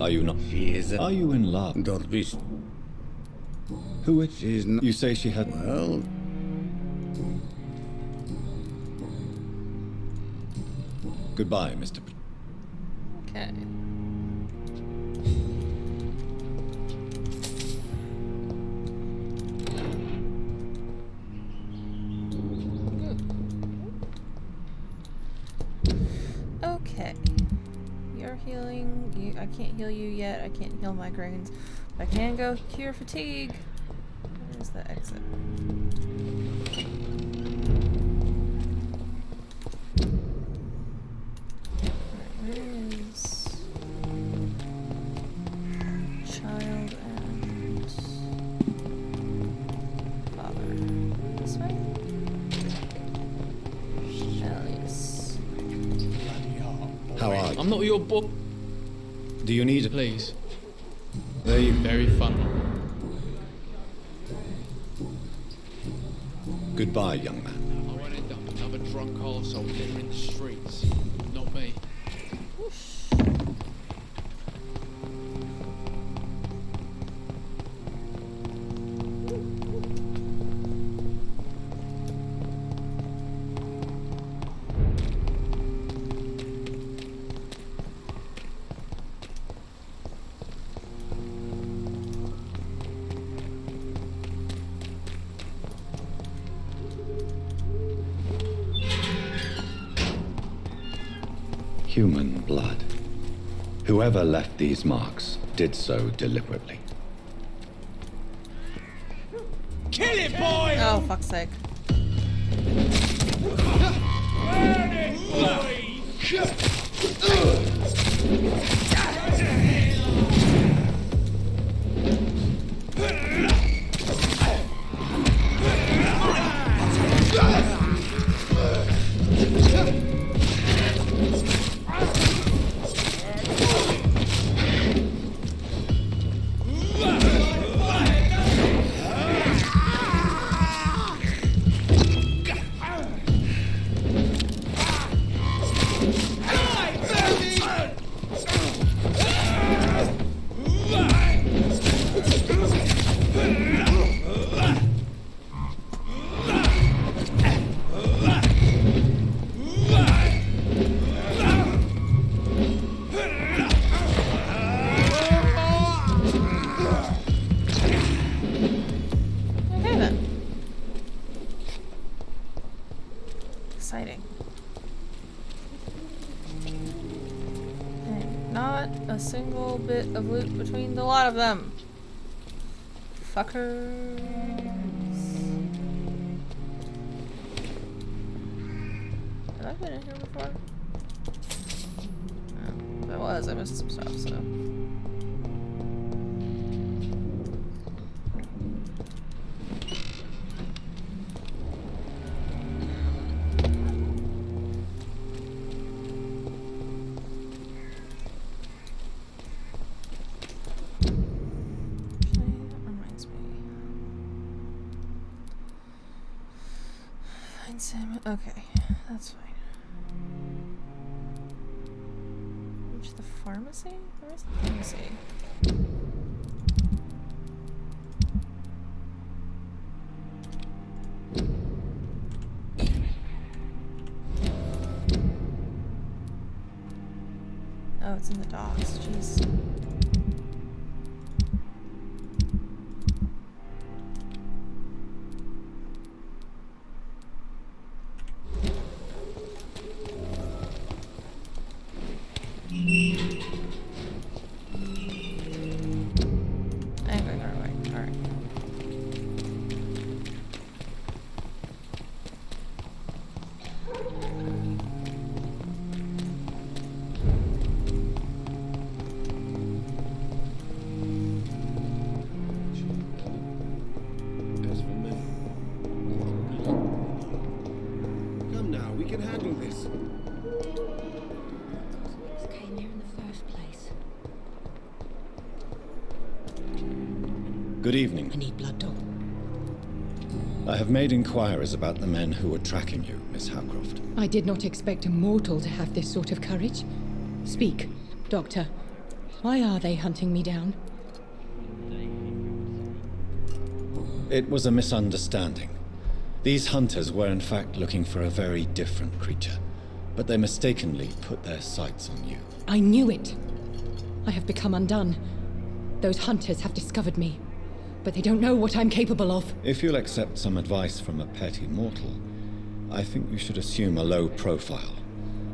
Are you not... She is Are you in love? Don't be... Who is... She's not... You say she had... Well... Goodbye, Mr. Okay. Okay. You're healing. I can't heal you yet. I can't heal migraines. But I can go cure fatigue. Where's the exit? Child and father. This way? Shelly's. How are you? I'm not your boy. Do you need... Please. There you... Very fun. Goodbye, young man. I won't end up another drunk arsehole littering the streets. Not me. Human blood. Whoever left these marks did so deliberately. Kill it, boy! Oh, fuck's sake. Burn it, boy! Exciting. And not a single bit of loot between the lot of them. Fuckers. Have I been in here before? Oh, if I was, I missed some stuff, so. Okay, that's fine. Reach the pharmacy? Where's the pharmacy? Oh, it's in the docks. Jeez. handle this. Came here in the first place. Good evening. I need blood, Doc. I have made inquiries about the men who were tracking you, Miss Howcroft. I did not expect a mortal to have this sort of courage. Speak, Doctor. Why are they hunting me down? It was a misunderstanding. These hunters were in fact looking for a very different creature, but they mistakenly put their sights on you. I knew it. I have become undone. Those hunters have discovered me, but they don't know what I'm capable of. If you'll accept some advice from a petty mortal, I think you should assume a low profile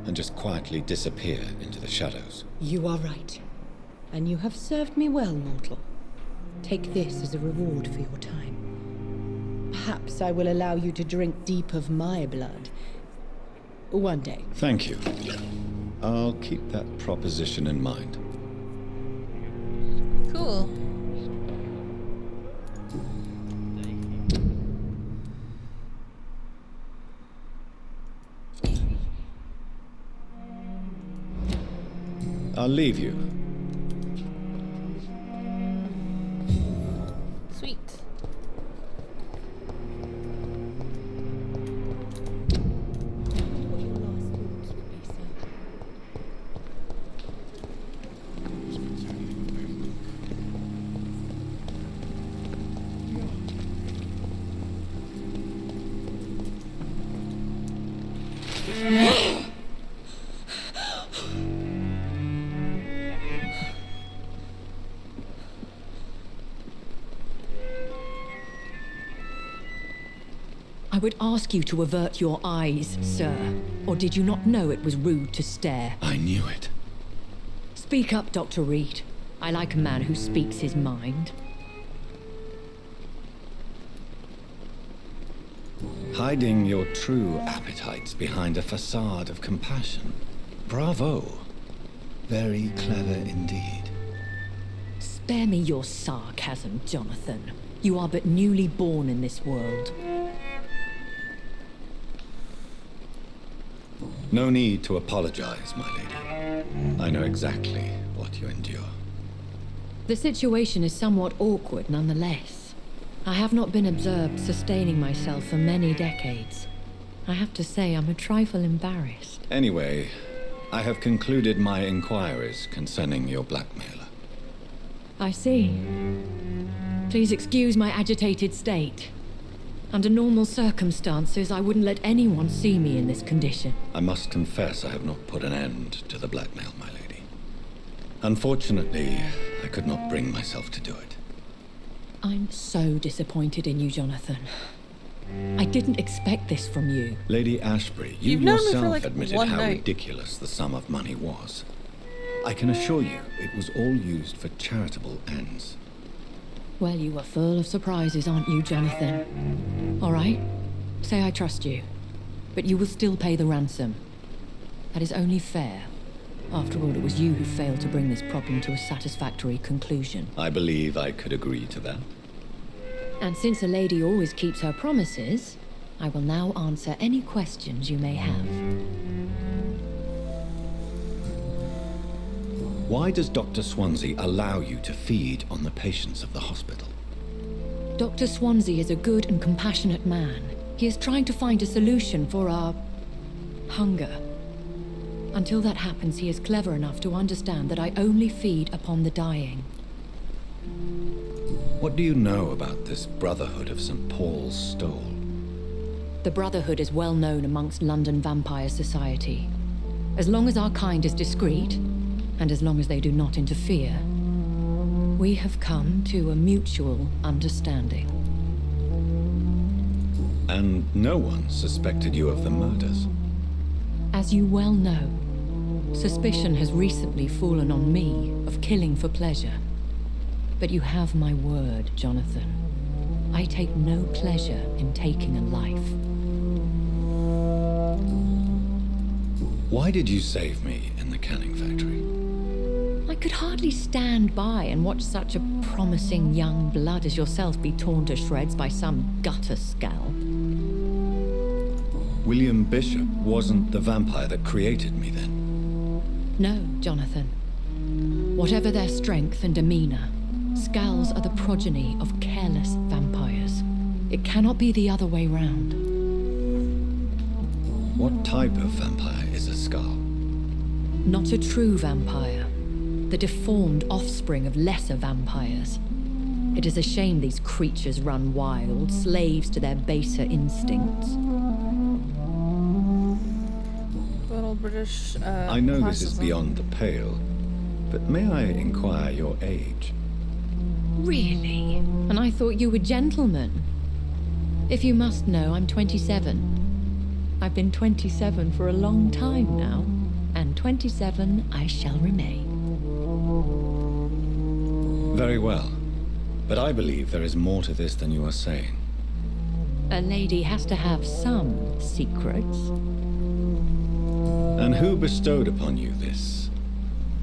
and just quietly disappear into the shadows. You are right. And you have served me well, mortal. Take this as a reward for your time. Perhaps I will allow you to drink deep of my blood. One day. Thank you. I'll keep that proposition in mind. Cool. I'll leave you. Sweet. I would ask you to avert your eyes, sir. Or did you not know it was rude to stare? I knew it. Speak up, Dr. Reed. I like a man who speaks his mind. Hiding your true appetites behind a facade of compassion. Bravo. Very clever indeed. Spare me your sarcasm, Jonathan. You are but newly born in this world. No need to apologize, my lady. I know exactly what you endure. The situation is somewhat awkward nonetheless. I have not been observed sustaining myself for many decades. I have to say I'm a trifle embarrassed. Anyway, I have concluded my inquiries concerning your blackmailer. I see. Please excuse my agitated state. Under normal circumstances, I wouldn't let anyone see me in this condition. I must confess I have not put an end to the blackmail, my lady. Unfortunately, I could not bring myself to do it. I'm so disappointed in you, Jonathan. I didn't expect this from you. Lady Ashbury, you You've known me for, yourself like, admitted one how night. ridiculous the sum of money was. I can assure you it was all used for charitable ends. Well, you are full of surprises, aren't you, Jonathan? All right, say I trust you, but you will still pay the ransom. That is only fair. After all, it was you who failed to bring this problem to a satisfactory conclusion. I believe I could agree to that. And since a lady always keeps her promises, I will now answer any questions you may have. Why does Dr. Swansea allow you to feed on the patients of the hospital? Dr. Swansea is a good and compassionate man. He is trying to find a solution for our hunger. Until that happens, he is clever enough to understand that I only feed upon the dying. What do you know about this Brotherhood of St. Paul's Stole? The Brotherhood is well known amongst London Vampire Society. As long as our kind is discreet, and as long as they do not interfere, we have come to a mutual understanding. And no one suspected you of the murders? As you well know, suspicion has recently fallen on me of killing for pleasure. But you have my word, Jonathan. I take no pleasure in taking a life. Why did you save me in the canning factory? I could hardly stand by and watch such a promising young blood as yourself be torn to shreds by some gutter scowl. William Bishop wasn't the vampire that created me then? No, Jonathan. Whatever their strength and demeanor, Skulls are the progeny of careless vampires. It cannot be the other way round. What type of vampire is a Skull? Not a true vampire. The deformed offspring of lesser vampires. It is a shame these creatures run wild, slaves to their baser instincts. Little British, I know this is classism. beyond the pale, but may I inquire your age? Really? And I thought you were gentlemen. If you must know, I'm 27. I've been 27 for a long time now, and 27 I shall remain. Very well, but I believe there is more to this than you are saying. A lady has to have some secrets. And who bestowed upon you this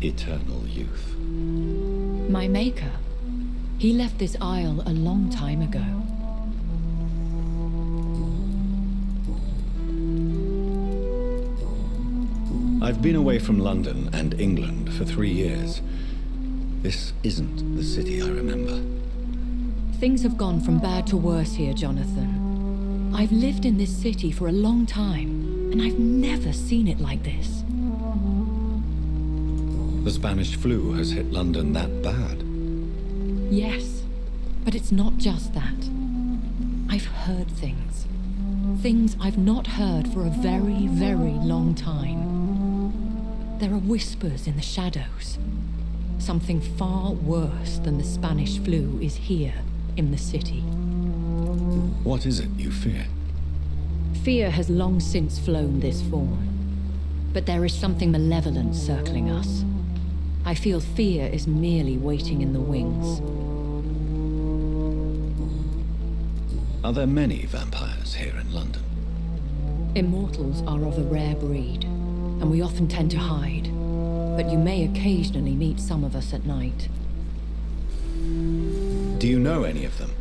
eternal youth? My maker. He left this isle a long time ago. I've been away from London and England for 3 years. This isn't the city I remember. Things have gone from bad to worse here, Jonathan. I've lived in this city for a long time, and I've never seen it like this. The Spanish flu has hit London that bad. Yes, but it's not just that. I've heard things. Things I've not heard for a very, very long time. There are whispers in the shadows. Something far worse than the Spanish flu is here in the city. What is it you fear? Fear has long since flown this form. But there is something malevolent circling us. I feel fear is merely waiting in the wings. Are there many vampires here in London? Immortals are of a rare breed, and we often tend to hide. But you may occasionally meet some of us at night. Do you know any of them?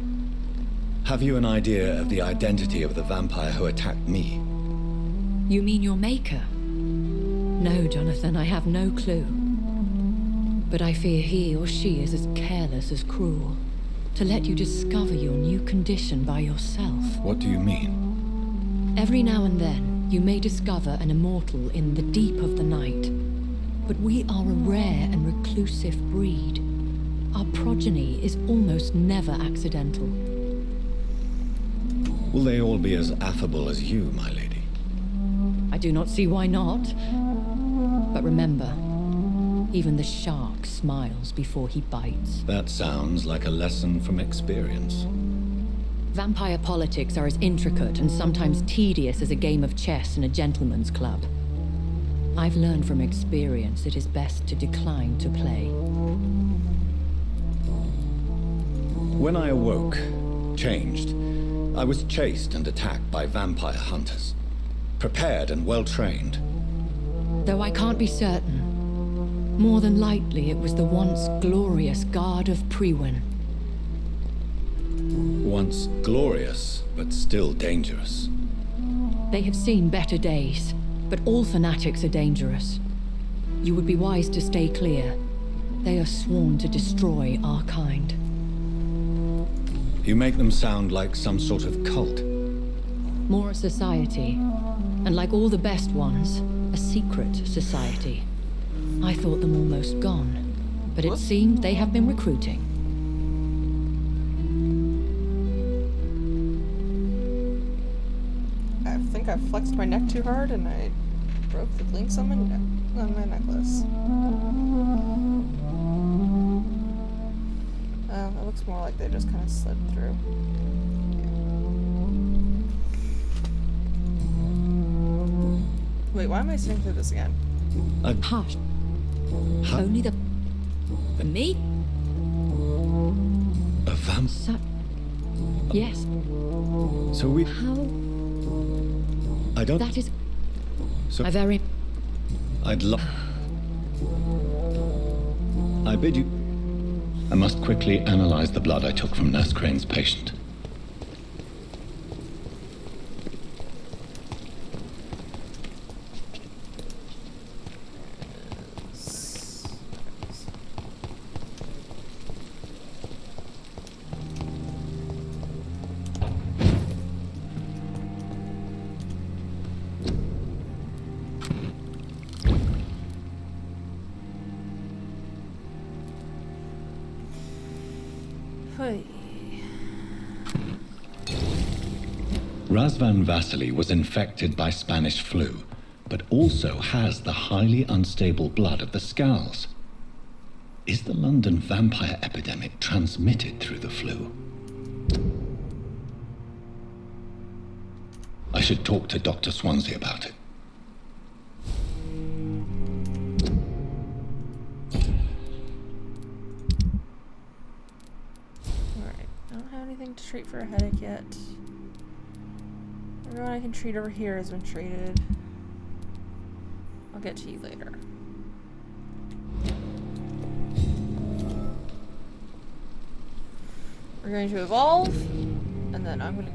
Have you an idea of the identity of the vampire who attacked me? You mean your maker? No, Jonathan, I have no clue. But I fear he or she is as careless as cruel. To let you discover your new condition by yourself. What do you mean? Every now and then, you may discover an immortal in the deep of the night. But we are a rare and reclusive breed. Our progeny is almost never accidental. Will they all be as affable as you, my lady? I do not see why not. But remember, even the shark smiles before he bites. That sounds like a lesson from experience. Vampire politics are as intricate and sometimes tedious as a game of chess in a gentleman's club. I've learned from experience it is best to decline to play. When I awoke, changed, I was chased and attacked by vampire hunters. Prepared and well-trained. Though I can't be certain, more than likely it was the once glorious Guard of Priwen. Once glorious, but still dangerous. They have seen better days, but all fanatics are dangerous. You would be wise to stay clear. They are sworn to destroy our kind. You make them sound like some sort of cult. More a society, and like all the best ones, a secret society. I thought them almost gone, but it seemed they have been recruiting. I think I flexed my neck too hard and I broke the links on my necklace. It looks more like they just kind of slid through. Wait, why am I sitting through this again? Hush. Only the me? A vampire? Yes. So we... How? I don't... That is... So... I very... I'd love... I bid you... I must quickly analyze the blood I took from Nurse Crane's patient. Hey. Razvan Vasily was infected by Spanish flu, but also has the highly unstable blood of the Scowls. Is the London vampire epidemic transmitted through the flu? I should talk to Dr. Swansea about it. Alright, I don't have anything to treat for a headache yet. Everyone I can treat over here has been treated. I'll get to you later. We're going to evolve, and then I'm going to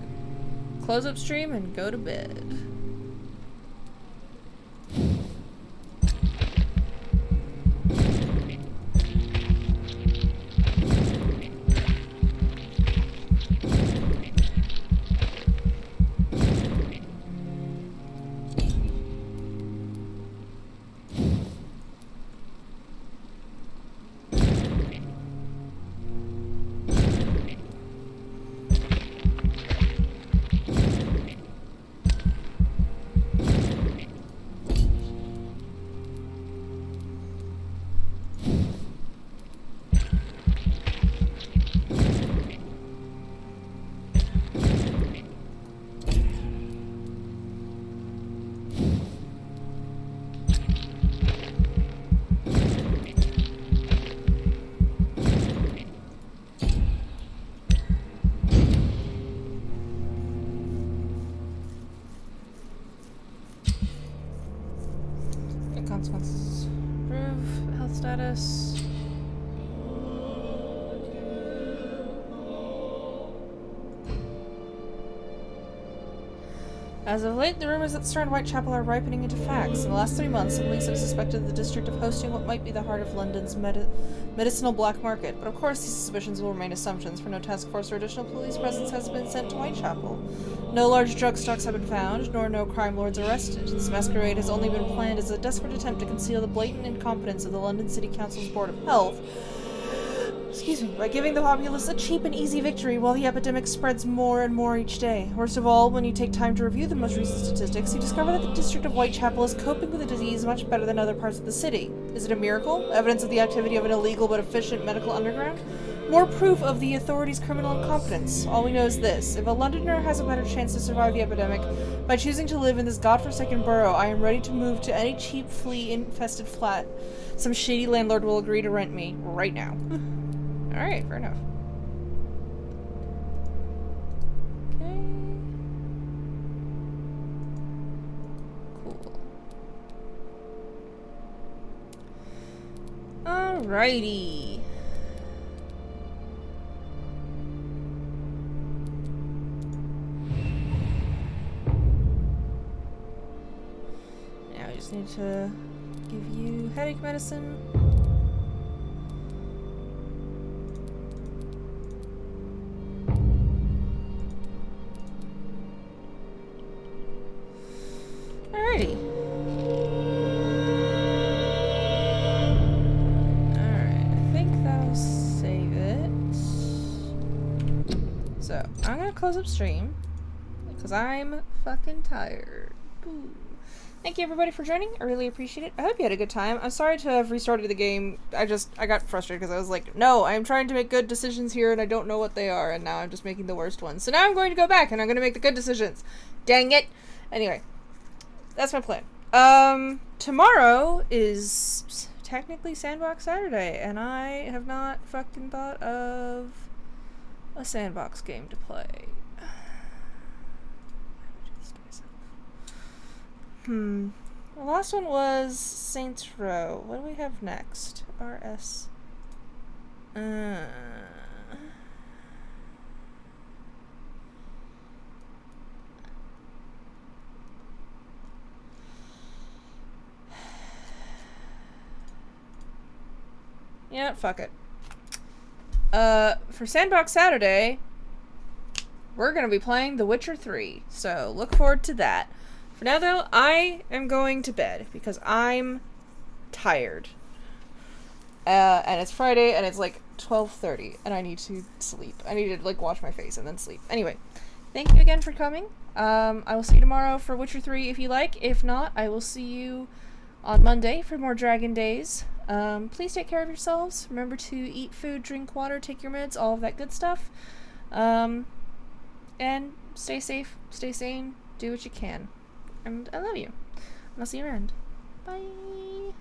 close up stream and go to bed. Consequences. Improve health status. As of late, the rumors that surround Whitechapel are ripening into facts. In the last 3 months, some police have suspected the district of hosting what might be the heart of London's medicinal black market. But of course, these suspicions will remain assumptions, for no task force or additional police presence has been sent to Whitechapel. No large drug stocks have been found, nor no crime lords arrested. This masquerade has only been planned as a desperate attempt to conceal the blatant incompetence of the London City Council's Board of Health, by giving the populace a cheap and easy victory while the epidemic spreads more and more each day. Worst of all, when you take time to review the most recent statistics, you discover that the district of Whitechapel is coping with the disease much better than other parts of the city. Is it a miracle? Evidence of the activity of an illegal but efficient medical underground? More proof of the authorities' criminal incompetence. All we know is this: if a Londoner has a better chance to survive the epidemic by choosing to live in this godforsaken borough, I am ready to move to any cheap, flea-infested flat some shady landlord will agree to rent me right now. Alright, fair enough. Okay. Cool. Alrighty. Now I just need to give you headache medicine. Alrighty. Alright, I think that'll save it. So, I'm gonna close up stream, because I'm fucking tired. Boo. Thank you everybody for joining, I really appreciate it. I hope you had a good time. I'm sorry to have restarted the game. I got frustrated because I was like, no, I'm trying to make good decisions here and I don't know what they are, and now I'm just making the worst ones. So now I'm going to go back and I'm going to make the good decisions. Dang it! Anyway. That's my plan. Tomorrow is technically Sandbox Saturday, and I have not fucking thought of a sandbox game to play. The last one was Saints Row. What do we have next? RS. Yeah, fuck it. For Sandbox Saturday, we're gonna be playing The Witcher 3, so look forward to that. For now, though, I am going to bed, because I'm tired. and it's Friday, and it's like 12:30, and I need to sleep. I need to like wash my face and then sleep. Anyway, thank you again for coming. I will see you tomorrow for Witcher 3 if you like. If not, I will see you on Monday for more Dragon Days. Please take care of yourselves. Remember to eat food, drink water, take your meds, all of that good stuff. And stay safe, stay sane, do what you can. And I love you. And I'll see you around. Bye.